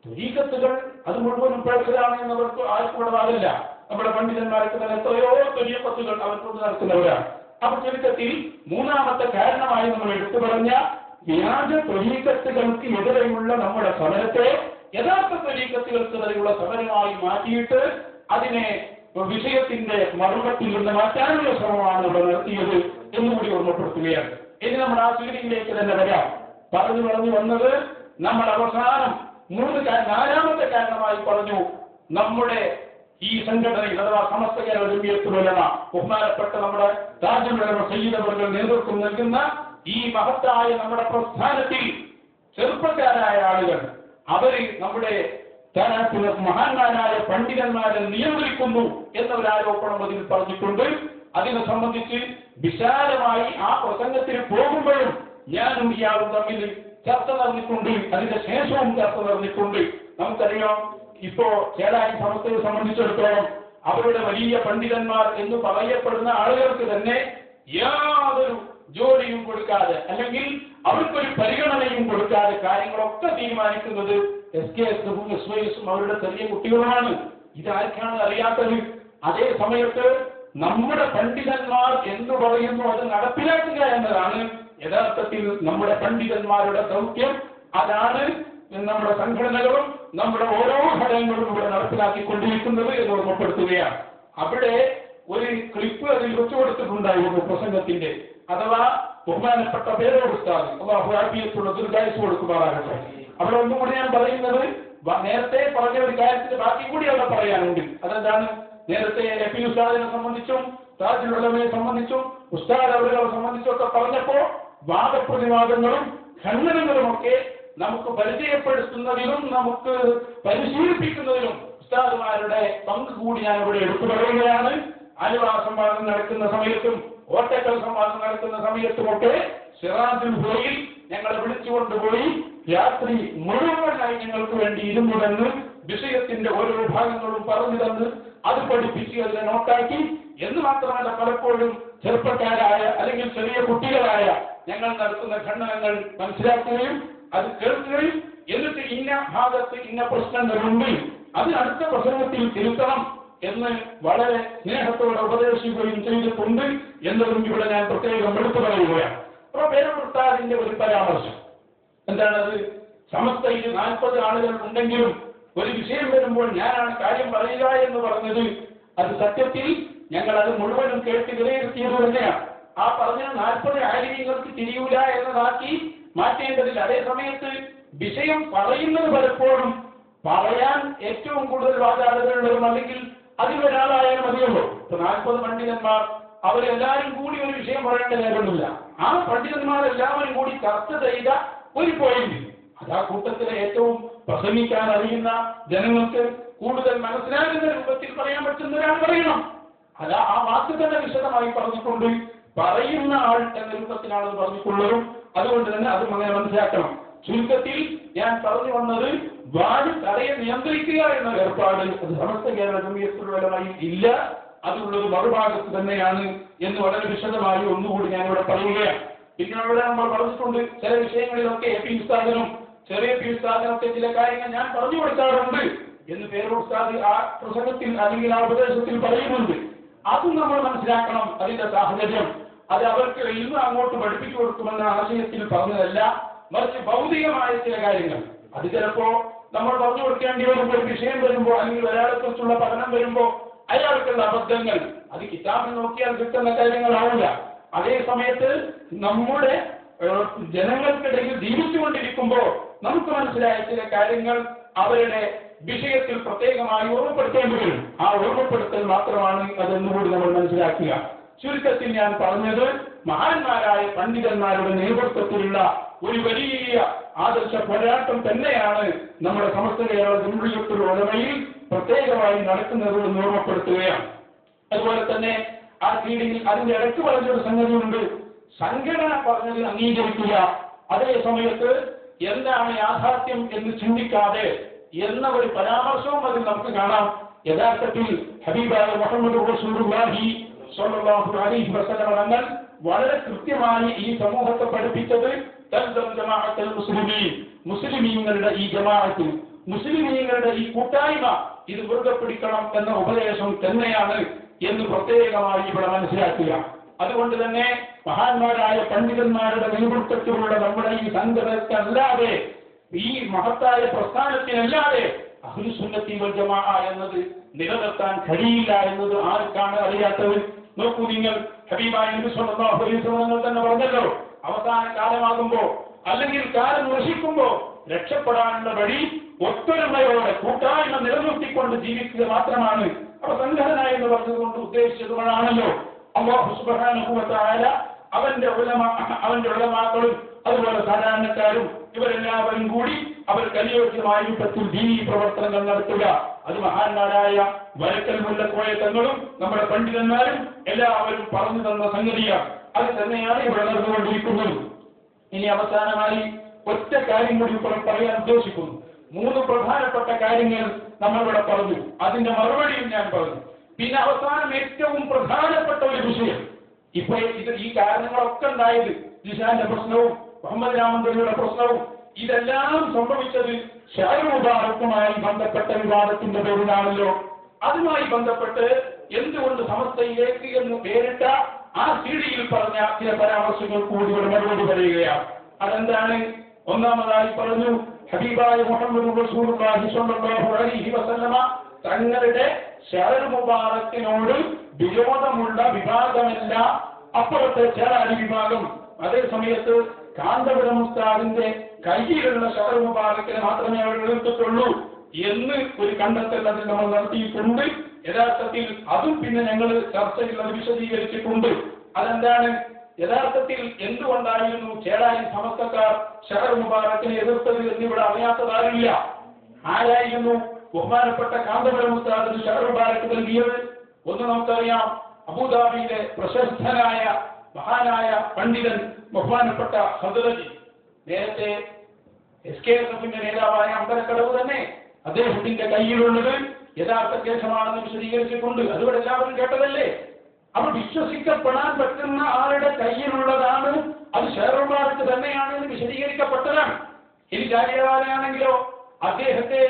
ത്വരീഖത്തുകൾ അത് മുഴുവനും പേഴ്സലാണ് എന്നവർക്ക് ആർക്കും ഇവിടെ വാദില്ല. നമ്മുടെ പണ്ഡിതന്മാർക്ക് തന്നെ എത്രയോ ത്വരീഖത്തുകൾ അവർക്കൊണ്ട് നടക്കുന്നവരാണ്. അപ്പൊ ചുരുക്കത്തിൽ മൂന്നാമത്തെ കാരണമായി നമ്മൾ എടുത്തു പറഞ്ഞ വ്യാജ ത്വരീഖത്തുകൾക്ക് എതിരെയുള്ള നമ്മുടെ സമരത്തെ യഥാർത്ഥ ത്വരീഖത്തുകൾക്കെതിരെയുള്ള സമരമായി മാറ്റിയിട്ട് അതിനെ വിഷയത്തിന്റെ മർമ്മത്തിൽ നിന്ന് മാറ്റാനുള്ള ശ്രമമാണ് ഇവിടെ നടത്തിയത് എന്നുകൂടി ഓർമ്മപ്പെടുത്തുകയാണ്. ഇനി നമ്മൾ ആ സീഡിയിലേക്ക് തന്നെ വരാം. പറഞ്ഞു വന്നത് നമ്മൾ അവസാനം നാലാമത്തെ കാരണമായി പറഞ്ഞു, നമ്മുടെ ഈ സംഘടനയിൽ അഥവാ സമസ്ത കേരള ജംഇയ്യത്തുൽ ഉലമ ബഹുമാനപ്പെട്ട നമ്മുടെ താജുൽ ഉലമ സയ്യിദ് അവர்கள் നേതൃത്വം നൽകുന്ന ഈ മഹത്തായ നമ്മുടെ പ്രസ്ഥാനത്തിൽ ചെറുപ്പക്കാരായ ആളുകൾ അവര് നമ്മുടെ മഹാന്മാരായ പണ്ഡിതന്മാരെ നിയന്ത്രിക്കുന്നു എന്നൊരു ആരോപണം അതിൽ പറഞ്ഞിട്ടുണ്ട്. അതിനെ സംബന്ധിച്ച് വിശാലമായി ആ പ്രസംഗത്തിന് പോകുമ്പോഴും ഞാനും ഇയാളും തമ്മിൽ ചർച്ച നടന്നിട്ടുണ്ട്. അതിന്റെ ശേഷവും ചർച്ച നടന്നിട്ടുണ്ട്. നമുക്കറിയാം, ഇപ്പോ ചേളാരി സമസ്തയെ സംബന്ധിച്ചിടത്തോളം അവരുടെ വലിയ പണ്ഡിതന്മാർ എന്ന് പറയപ്പെടുന്ന ആളുകൾക്ക് തന്നെ യാതൊരു ജോലിയും കൊടുക്കാതെ അല്ലെങ്കിൽ അവർക്കൊരു പരിഗണനയും കൊടുക്കാതെ കാര്യങ്ങളൊക്കെ തീരുമാനിക്കുന്നത് SKSഉം SYSഉം അവരുടെ ചെറിയ കുട്ടികളുമാണ്. ഇതാർക്കാണ് അറിയാത്തത്? അതേ സമയത്ത് നമ്മുടെ പണ്ഡിതന്മാർ എന്ന് പറയുന്നു അത് നടപ്പിലാക്കുക എന്നതാണ് യഥാർത്ഥത്തിൽ നമ്മുടെ പണ്ഡിതന്മാരുടെ ദൗത്യം. അതാണ് നമ്മുടെ സംഘടനകളും നമ്മുടെ ഓരോ ഘടകങ്ങളും ഇവിടെ നടപ്പിലാക്കിക്കൊണ്ടിരിക്കുന്നത് എന്ന് ഓർമ്മപ്പെടുത്തുകയാണ്. അവിടെ ഒരു ക്ലിപ്പ് അതിൽ വെച്ചു കൊടുത്തിട്ടുണ്ടായിരുന്നു പ്രസംഗത്തിന്റെ, അഥവാ ബഹുമാനപ്പെട്ട പേരോട് ഉസ്താദ് അല്ലാഹു ആഫിയത്തുള്ള ദീർഘായുസ്സ് കൊടുക്കുമാറാകട്ടെ. അവിടെ ഒന്നുകൂടി ഞാൻ പറയുന്നത് നേരത്തെ പറഞ്ഞ ഒരു കാര്യത്തിന് ബാക്കി കൂടി അവിടെ പറയാനുണ്ട്. അതെന്താണ്? നേരത്തെ എപി ഉസ്താദിനെ സംബന്ധിച്ചും താജുൽ ഉലമയെ സംബന്ധിച്ചും ഉസ്താദ് അവരെ സംബന്ധിച്ചൊക്കെ പറഞ്ഞപ്പോ വാദപ്രതിവാദങ്ങളും ഖണ്ഡനങ്ങളുമൊക്കെ നമുക്ക് പരിചയപ്പെടുത്തുന്നതിലും നമുക്ക് പരിശീലിപ്പിക്കുന്നതിലും ഉസ്താദുമാരുടെ പങ്ക് കൂടി ഞാൻ ഇവിടെ എടുത്തു പറയുകയാണ്. അനുവാ സംവാദം നടക്കുന്ന സമയത്തും ഓട്ടക്കൽ സംവാദം നടക്കുന്ന സമയത്തുമൊക്കെ സിറാജുൽ ഹുദയിൽ ഞങ്ങളെ വിളിച്ചുകൊണ്ടുപോയി രാത്രി മുഴുവനായി ഞങ്ങൾക്ക് വേണ്ടി ഇരുന്നു തന്ന് വിഷയത്തിന്റെ ഓരോ ഭാഗങ്ങളും പറഞ്ഞു തന്ന് അത് പഠിപ്പിച്ച് അതിനെ നോട്ടാക്കി എന്ന് മാത്രമല്ല പലപ്പോഴും ചെറുപ്പക്കാരായ അല്ലെങ്കിൽ ചെറിയ കുട്ടികളായ ഞങ്ങൾ നടത്തുന്ന ഖണ്ഡനങ്ങൾ മനസ്സിലാക്കുകയും അത് കേൾക്കുകയും എന്നിട്ട് ഇന്ന ഭാഗത്ത് ഇന്ന പ്രശ്നങ്ങളുണ്ട് അത് അടുത്ത പ്രസംഗത്തിൽ തിരുത്തണം എന്ന് വളരെ സ്നേഹത്തോടെ ഉപദേശിക്കുകയും ചെയ്തിട്ടുണ്ട് എന്നതും ഇവിടെ ഞാൻ പ്രത്യേകം എടുത്തു പറയുകയാണ്. അപ്പോൾ പേരുത്താതിന്റെ ഒരു പരാമർശം എന്താണത്? സമസ്തയിൽ 40 ആളുകൾ ഉണ്ടെങ്കിലും ഒരു വിഷയം വരുമ്പോൾ ഞാനാണ് കാര്യം പറയുക എന്ന് പറഞ്ഞത് അത് സത്യത്തിൽ ഞങ്ങൾ അത് മുഴുവനും കേട്ട് വിലയിരുത്തിയത് തന്നെയാണ്. ആ പറഞ്ഞ 40 ആലിമീങ്ങൾക്ക് തിരിയൂല എന്നതാക്കി മാറ്റേണ്ടതില്ല. അതേ സമയത്ത് വിഷയം പറയുന്നത് പലപ്പോഴും പറയാൻ ഏറ്റവും കൂടുതൽ വാചാളുകളുള്ളതും അല്ലെങ്കിൽ അതിലൊരാളായാലും മതിയല്ലോ. ഇപ്പൊ 40 പണ്ഡിതന്മാർ അവരെല്ലാവരും കൂടി ഒരു വിഷയം പറയേണ്ട കാര്യമൊന്നുമില്ല. ആ പണ്ഡിതന്മാരെല്ലാവരും കൂടി ചർച്ച ചെയ്ത ഒരു പോയിന്റ് അത് ആ കൂട്ടത്തിലെ ഏറ്റവും പ്രസംഗിക്കാൻ അറിയുന്ന ജനങ്ങൾക്ക് കൂടുതൽ മനസ്സിലാകുന്ന രൂപത്തിൽ പറയാൻ പറ്റുന്ന ഒരാൾ പറയണം. അത് ആ വാക്ക് തന്നെ വിശദമായി പറഞ്ഞിട്ടുണ്ട്. പറയുന്ന ആൾ എന്ന രൂപത്തിലാണ് പറഞ്ഞിട്ടുള്ളതും. അതുകൊണ്ട് തന്നെ അതും അങ്ങനെ മനസ്സിലാക്കണം. ചുരുക്കത്തിൽ ഞാൻ പറഞ്ഞു വന്നത് വാഴ കടയെ നിയന്ത്രിക്കുക എന്ന ഏർപ്പാട് അത് സമസ്ത കേരള ജമിയത്തുള്ളവരുമായി ഇല്ല. അതുള്ളത് മറുഭാഗത്ത് തന്നെയാണ് എന്ന് വളരെ വിശദമായി ഒന്നുകൂടി ഞാൻ ഇവിടെ പറയുകയാണ്. പിന്നെ അവിടെ നമ്മൾ പറഞ്ഞിട്ടുണ്ട് ചില വിഷയങ്ങളിലൊക്കെ എപി ഉസ്താദിനും ചെറിയ പി ഉസ്താദിനൊക്കെ ചില കാര്യങ്ങൾ ഞാൻ പറഞ്ഞു കൊടുക്കാറുണ്ട് എന്ന് പേരോട് ഉസ്താദ് ആ പ്രസംഗത്തിൽ അല്ലെങ്കിൽ ആ ഉപദേശത്തിൽ പറയുന്നുണ്ട്. അതും നമ്മൾ മനസ്സിലാക്കണം. അതിന്റെ സാഹചര്യം അത് അവർക്ക് ഇന്ന് അങ്ങോട്ട് പഠിപ്പിച്ചു കൊടുക്കുമെന്ന ആശയത്തിൽ പറഞ്ഞതല്ല, മറിച്ച് ഭൗതികമായ ചില കാര്യങ്ങൾ അത് ചിലപ്പോ നമ്മൾ പറഞ്ഞു കൊടുക്കേണ്ടി വരുമ്പോൾ ഒരു വിഷയം വരുമ്പോൾ അല്ലെങ്കിൽ ഒരാളെ കുറിച്ചുള്ള പഠനം വരുമ്പോൾ അയാൾക്കുള്ള അബദ്ധങ്ങൾ അത് കിതാബിൽ നോക്കിയാൽ കിട്ടുന്ന കാര്യങ്ങളാവില്ല. അതേ സമയത്ത് നമ്മുടെ ജനങ്ങൾക്കിടയിൽ ജീവിച്ചുകൊണ്ടിരിക്കുമ്പോൾ നമുക്ക് മനസ്സിലായ ചില കാര്യങ്ങൾ അവരുടെ വിഷയത്തിൽ പ്രത്യേകമായി ഓർമ്മപ്പെടുത്തേണ്ടി വരും. ആ ഓർമ്മപ്പെടുത്തൽ മാത്രമാണ് അതെന്നുകൂടി നമ്മൾ മനസ്സിലാക്കുക. ചുരുക്കത്തിൽ ഞാൻ പറഞ്ഞത് മഹാന്മാരായ പണ്ഡിതന്മാരുടെ നേതൃത്വത്തിലുള്ള ഒരു വലിയ ആദർശ പോരാട്ടം തന്നെയാണ് നമ്മുടെ സമസ്ത കേരള ജംഇയ്യത്തുൽ ഉലമയിൽ പ്രത്യേകമായി നടക്കുന്നത് എന്ന് ഓർമ്മപ്പെടുത്തുകയാണ്. അതുപോലെ തന്നെ ആ കീഴിൽ അതിന്റെ ഇടയ്ക്ക് പറഞ്ഞൊരു സംഗതിയുണ്ട്. സംഘടന പറഞ്ഞത് അംഗീകരിക്കുക, അതേ സമയത്ത് എന്താണ് യാഥാർത്ഥ്യം എന്ന് ചിന്തിക്കാതെ എന്ന ഒരു പരാമർശവും അതിൽ നമുക്ക് കാണാം. യഥാർത്ഥത്തിൽ ഹബീബായ മുഹമ്മദ് റസൂലുള്ളാഹി സ്വല്ലല്ലാഹു അലൈഹി വസല്ലം തങ്ങൾ വളരെ കൃത്യമായി ഈ സമൂഹത്തെ പഠിപ്പിച്ചത് ജമാഅത്തുൽ മുസ്ലിമീൻ, മുസ്ലിമീങ്ങളുടെ ഈ ജമാഅത്ത്, മുസ്ലിമീങ്ങളുടെ ഈ കൂട്ടായ്മ ഇത് മുറുകെ പിടിക്കണം എന്ന ഉപദേശം തന്നെയാണ് എന്ന് പ്രത്യേകമായി ഇവിടെ മനസ്സിലാക്കുക. അതുകൊണ്ട് തന്നെ മഹാന്മാരായ പണ്ഡിതന്മാരുടെ നേതൃത്വത്തിലുള്ള നമ്മുടെ ഈ സംഘടനക്കല്ലാതെ ഈ മഹത്തായ പ്രസ്ഥാനത്തിനല്ലാതെ അഹ്ലു സുന്നത്തി വൽ ജമാഅ എന്നത് നിലനിർത്താൻ കഴിയില്ല എന്നത് ആർക്കാണ് അറിയാത്തത്? നോക്കൂ നിങ്ങൾ, ഹബീബായ നബി സല്ലല്ലാഹു അലൈഹി വസല്ലം തന്നെ പറഞ്ഞല്ലോ, അവസാന കാലമാകുമ്പോ അല്ലെങ്കിൽ കാലം നശിക്കുമ്പോ രക്ഷപ്പെടാനുള്ള വഴി ഒത്തൊരുമയോടെ കൂട്ടായ്മ നിലനിർത്തിക്കൊണ്ട് ജീവിക്കുക മാത്രമാണ്. അപ്പൊ സംഘടന എന്ന് പറഞ്ഞതുകൊണ്ട് ഉദ്ദേശിച്ചതുകൊണ്ടാണല്ലോ അല്ലാഹു സുബ്ഹാനഹു വ തആല അവന്റെ ഉലമാക്കളും അതുപോലെ സാധാരണക്കാരും ഇവരെല്ലാവരും കൂടി അവർക്ക് അനുയോജ്യമായ രൂപത്തിൽ ദീനീ പ്രവർത്തനങ്ങൾ നടത്തുക. അത് മഹാന്മാരായ വരക്കൽ മുല്ലക്കോയ തങ്ങളും നമ്മുടെ പണ്ഡിതന്മാരും എല്ലാവരും പറഞ്ഞു തന്ന സംഗതിയാണ്. അത് തന്നെയാണ് ഇവിടെ നടന്നുകൊണ്ടിരിക്കുന്നത്. ഇനി അവസാനമായി ഒറ്റ കാര്യം കൂടി പറയാൻ ഉദ്ദേശിക്കുന്നു. 3 പ്രധാനപ്പെട്ട കാര്യങ്ങൾ നമ്മളിവിടെ പറഞ്ഞു, അതിന്റെ മറുപടിയും ഞാൻ പറഞ്ഞു. പിന്നെ അവസാനം ഏറ്റവും പ്രധാനപ്പെട്ട ഒരു വിഷയം, ഇപ്പൊ ഈ കാരണങ്ങളൊക്കെ ഉണ്ടായത് ജിഷാന്റെ പ്രശ്നവും മുഹമ്മദ് രാമന്തലിയുടെ പ്രശ്നവും ഇതെല്ലാം സംഭവിച്ചത് ഷഹർ മുബാറക്കുമായി ബന്ധപ്പെട്ട വിവാദത്തിന്റെ പേരിലാണല്ലോ. അതുമായി ബന്ധപ്പെട്ട് എന്തുകൊണ്ട് സമസ്തയിലേക്ക് എന്ന് പേരിട്ട ആ സീഡിയിൽ പറഞ്ഞ ചില പരാമർശങ്ങൾ കൂടി ഒരു മറുപടി പറയുകയാണ്. അതെന്താണ്? ഒന്നാമതായി പറഞ്ഞു, ഹബീബായ മുഹമ്മദ് റസൂലുള്ളാഹി സ്വല്ലല്ലാഹു അലൈഹി വസല്ലമ തങ്ങളുടെ ഷഹർ മുബാറക്കിനോട് വിരോധമുള്ള വിഭാഗമല്ല അപ്പുറത്തെ ചേരാരി വിഭാഗം. അതേ സമയത്ത് കാന്തപുരം ഉസ്താദിന്റെ കയ്യിലുള്ള ഷഹർ മുബാറക്കിനെ മാത്രമേ അവർ എതിർത്തിട്ടുള്ളൂ എന്ന് ഒരു കണ്ടെത്തൽ അതിൽ നമ്മൾ നടത്തിയിട്ടുണ്ട്. യഥാർത്ഥത്തിൽ അതും പിന്നെ ഞങ്ങൾ ചർച്ചയിൽ അത് വിശദീകരിച്ചിട്ടുണ്ട്. അതെന്താണ്? യഥാർത്ഥത്തിൽ എന്തുകൊണ്ടായിരുന്നു ചേരായി സമസ്തക്കാർ ഷഹർ മുബാറക്കിനെ എതിർത്തത് എന്നിവിടെ അറിയാത്തതാരില്ല. ആരായിരുന്നു ബഹുമാനപ്പെട്ട കാന്തപുരം ഉസ്താദിന് ഷഹർ മുബാറക്ക് നൽകിയത്? ഒന്ന് നമുക്കറിയാം, അബൂദാബിയിലെ പ്രശസ്തനായ മഹാനായ പണ്ഡിതൻ ബഹുമാനപ്പെട്ട ഹദ്റജി, നേരത്തെ SKSF-ന്റെ നേതാവായ അമ്പലക്കടവ് തന്നെ അദ്ദേഹത്തിന്റെ കയ്യിലുള്ളത് യഥാർത്ഥ കേസമാണെന്ന് വിശദീകരിച്ചിട്ടുണ്ട്. അതുകൊണ്ട് എല്ലാവരും കേട്ടതല്ലേ? അപ്പോൾ വിശ്വസിക്കപ്പെടാൻ പറ്റുന്ന ആളുടെ കയ്യിലുള്ളതാണ്, അത് ഷഹർ മുബാറക്ക് തന്നെയാണെന്ന് വിശദീകരിക്കപ്പെട്ടതാണ്. ഇനി ജാലിയവാലയാണെങ്കിലോ അദ്ദേഹത്തെ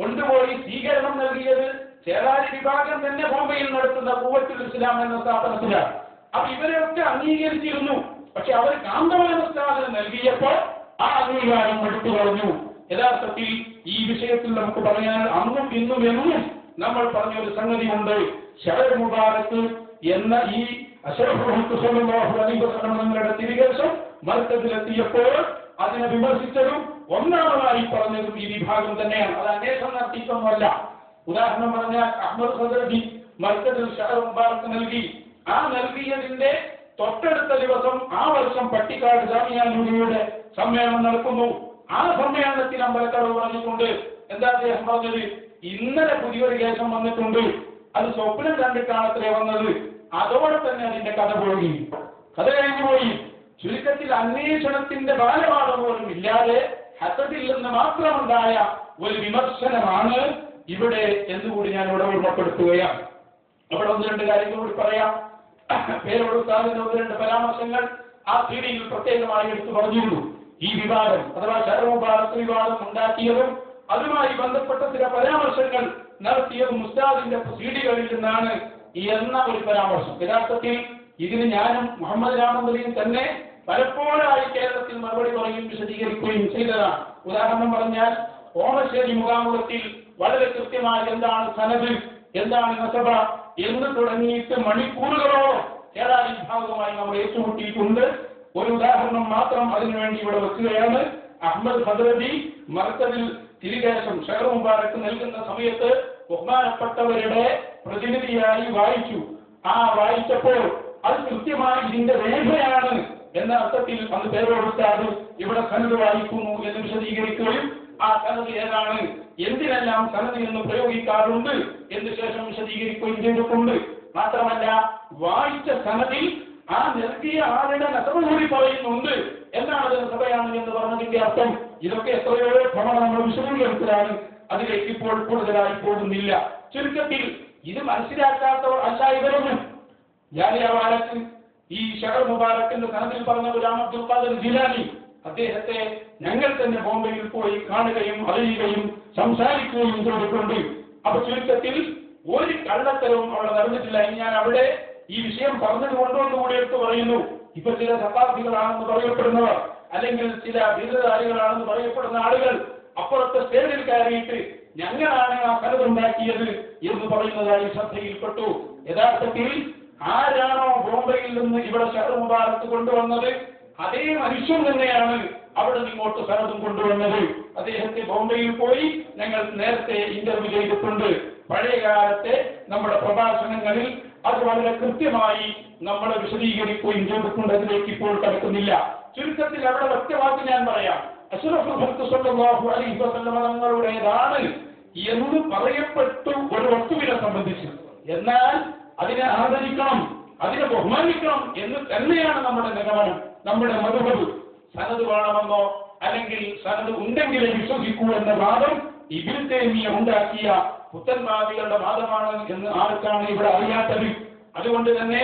കൊണ്ടുപോയി സ്വീകരണം നൽകിയത് ചേരാരി വിഭാഗം തന്നെ ബോംബെയിൽ നടത്തുന്ന ഖുവ്വത്തുൽ ഇസ്ലാം എന്ന സ്ഥാപനത്തിലാണ്. അപ്പൊ ഇവരെയൊക്കെ അംഗീകരിച്ചിരുന്നു. പക്ഷെ അവർ കാന്തപുരം ഉസ്താദിന് നൽകിയപ്പോൾ ആ അംഗീകാരം എടുത്തു കളഞ്ഞു. യഥാർത്ഥത്തിൽ ഈ വിഷയത്തിൽ നമുക്ക് പറയാൻ അന്നും ഇന്നും എന്നും നമ്മൾ പറഞ്ഞൊരു സംഗതിയുണ്ട്. ഷഹർ മുബാറക്ക് എന്ന ഈ അശ്റഫുൽ സല്ലല്ലാഹു അലൈഹി വസല്ലമയുടെ തിരികേശം മർക്കസിലെത്തിയപ്പോൾ അതിനെ വിമർശിച്ചതും ഒന്നാമതായി പറഞ്ഞതും ഈ വിഭാഗം തന്നെയാണ്. അത് അന്വേഷണം നടത്തിയിട്ടൊന്നുമല്ല. ഉദാഹരണം പറഞ്ഞാൽ അഹ്മദ് ഹദ്റജി മർക്കസിൽ ഷഹർ മുബാറക്ക് നൽകി. ആ നൽകിയതിന്റെ തൊട്ടടുത്ത ദിവസം ആ വർഷം പട്ടിക്കാട് ജാമിഅ നൂരിയുടെ സമ്മേളനം നടക്കുന്നു. ആ സമ്മേളനത്തിൽ അമ്പലക്കടവ് പറഞ്ഞിട്ടുണ്ട്. എന്താ അദ്ദേഹം പറഞ്ഞത്? ഇന്നലെ പുതിയൊരു കേസം വന്നിട്ടുണ്ട്, അത് സ്വപ്നം കണ്ടിട്ടാണത്രേ വന്നത്. അതോടെ തന്നെ അതിന്റെ കഥ പോയി, കഥ കഴിഞ്ഞു പോയി. ചുരുക്കത്തിൽ അന്വേഷണത്തിന്റെ ബാലപാഠം പോലും ഇല്ലാതെ ഹസദിൽ നിന്ന് മാത്രമുണ്ടായ ഒരു വിമർശനമാണ് ഇവിടെ എന്നുകൂടി ഞാൻ ഇവിടെ ഓർമ്മപ്പെടുത്തുകയാണ്. അവിടെ ഒന്ന് രണ്ട് കാര്യങ്ങൾ കൂടി പറയാം. പേരോട് ഉസ്താദിന്റെ ഒന്ന് രണ്ട് പരാമർശങ്ങൾ ആ സീഡിയിൽ പ്രത്യേകമായി എടുത്തു പറഞ്ഞിരുന്നു. ഈ വിവാദം അഥവാ ഷഹർ മുബാറക്ക് വിവാദം ഉണ്ടാക്കിയതും അതുമായി ബന്ധപ്പെട്ട ചില പരാമർശങ്ങൾ നടത്തിയതും ഉസ്താദിന്റെ സീഡികളിൽ നിന്നാണ് എന്ന ഒരു പരാമർശം. യഥാർത്ഥത്തിൽ ഇതിന് ഞാനും മുഹമ്മദ് രാമന്തലിയും തന്നെ പലപ്പോഴായി കേരളത്തിൽ മറുപടി പറയും വിശദീകരിക്കുകയും ചെയ്തതാണ്. ഉദാഹരണം പറഞ്ഞാൽ ഓമശ്ശേരി മുഖാമുഖത്തിൽ വളരെ കൃത്യമായി എന്താണ് സനദ്, എന്താണ് നസബ എന്ന് തുടങ്ങിയിട്ട് മണിക്കൂറുകളോളം ചേരാരി വിഭാഗവുമായി നമ്മൾ ഏറ്റുമുട്ടിയിട്ടുണ്ട്. ഒരു ഉദാഹരണം മാത്രം അതിനുവേണ്ടി ഇവിടെ വെക്കുകയാണ്. അഹ്മദ് ഹദ്റജി മർക്കസിൽ തിരികേശം ഷഹർ മുബാറക്ക് നൽകുന്ന സമയത്ത് ബഹുമാനപ്പെട്ടവരുടെ പ്രതിനിധിയായി വായിച്ചു. ആ വായിച്ചപ്പോൾ അത് കൃത്യമായി ഇതിന്റെ രേഖയാണ് എന്ന അർത്ഥത്തിൽ അന്ന് പേരോടുത്താത് ഇവിടെ സനദ് വായിക്കുന്നു എന്ന് വിശദീകരിക്കുകയും ആ സനദ് ഏതാണ്, എന്തിനെല്ലാം സനദ് എന്ന് പ്രയോഗിക്കാറുണ്ട് എന്ന് ശേഷം വിശദീകരിക്കുകയും ചെയ്തിട്ടുണ്ട്. മാത്രമല്ല വായിച്ച സനദിൽ ആ നൽകിയ ആളുടെ നസബ കൂടി പറയുന്നുണ്ട്. എന്നാണ് അത് നസബയാണ് എന്ന് പറഞ്ഞതിന്റെ അർത്ഥം. ഇതൊക്കെ എത്രയോ തവണ നമ്മൾ വിശദീകരിച്ചതാണ്. അതിലേക്ക് ഇപ്പോൾ കൂടുതലായി പോകുന്നില്ല. ചുരുക്കത്തിൽ ഇത് മനസ്സിലാക്കാത്തവർ അല്ല ഇവരൊന്നും. ജാലിയവാലക്ക് ഈ ഷഹർ മുബാറക്കിന്റെ സനദിൽ പറഞ്ഞ ഗുലാം അബ്ദുൽ ഖാദിർ ജിലാനി അദ്ദേഹത്തെ ഞങ്ങൾ തന്നെ ബോംബെയിൽ പോയി കാണുകയും അറിയുകയും സംസാരിക്കുകയും ചെയ്തിട്ടുണ്ട്. അപ്പൊ ചുരുക്കത്തിൽ ഒരു കള്ളത്തരവും അവിടെ നടന്നിട്ടില്ല. ഞാൻ അവിടെ ഈ വിഷയം പറഞ്ഞതുകൊണ്ടൊന്നുകൂടി എടുത്ത് പറയുന്നു. ഇപ്പൊ ചില ശതാബ്ദികളാണെന്ന് പറയപ്പെടുന്നവർ അല്ലെങ്കിൽ ചില ബിരുദധാരികളാണെന്ന് പറയപ്പെടുന്ന ആളുകൾ അപ്പുറത്തെ സ്റ്റേജിൽ കയറിയിട്ട് ഞങ്ങളാണ് ആ സനദുണ്ടാക്കിയത് എന്ന് പറയുന്നതായി ശ്രദ്ധയിൽപ്പെട്ടു. യഥാർത്ഥത്തിൽ ആരാണോ ബോംബെയിൽ നിന്ന് ഇവിടെ ഷഹർ മുബാറക്ക് കൊണ്ടുവന്നത് അതേ മനുഷ്യൻ തന്നെയാണ് അവിടെ ഇങ്ങോട്ട് സനദും കൊണ്ടുവന്നത്. അദ്ദേഹത്തെ ബോംബെയിൽ പോയി ഞങ്ങൾ നേരത്തെ ഇന്റർവ്യൂ ചെയ്തിട്ടുണ്ട്. പഴയകാലത്തെ നമ്മുടെ പ്രഭാഷണങ്ങളിൽ അത് വളരെ കൃത്യമായി നമ്മൾ വിശദീകരിക്കുകയും ചെയ്തിട്ടുണ്ട്. അതിലേക്ക് ഇപ്പോൾ കടക്കുന്നില്ല. ചുരുക്കത്തിൽ അവിടെ ഒറ്റവാക്ക് ഞാൻ പറയാം. അശ്റഫുൽ ഖൽഖ് സ്വല്ലല്ലാഹു അലൈഹി വസല്ലം തങ്ങളുടേതാണ് എന്ന് പറയപ്പെട്ടു ഒരു വസ്തുവിനെ സംബന്ധിച്ച്. എന്നാൽ അതിനെ ആദരിക്കണം, അതിനെ ബഹുമാനിക്കണം എന്ന് തന്നെയാണ് നമ്മുടെ നിഗമനം, നമ്മുടെ മദ്ഹബ്. സനദ് വേണമെന്നോ അല്ലെങ്കിൽ സനദ് ഉണ്ടെങ്കിലേ വിശ്വസിക്കൂ എന്ന വാദം ഇബ്നു തൈമിയ്യ ഉണ്ടാക്കിയ പുത്തൻവാദികളുടെ വാദമാണ് എന്ന് ആർക്കാണ് ഇവിടെ അറിയാത്തത്. അതുകൊണ്ട് തന്നെ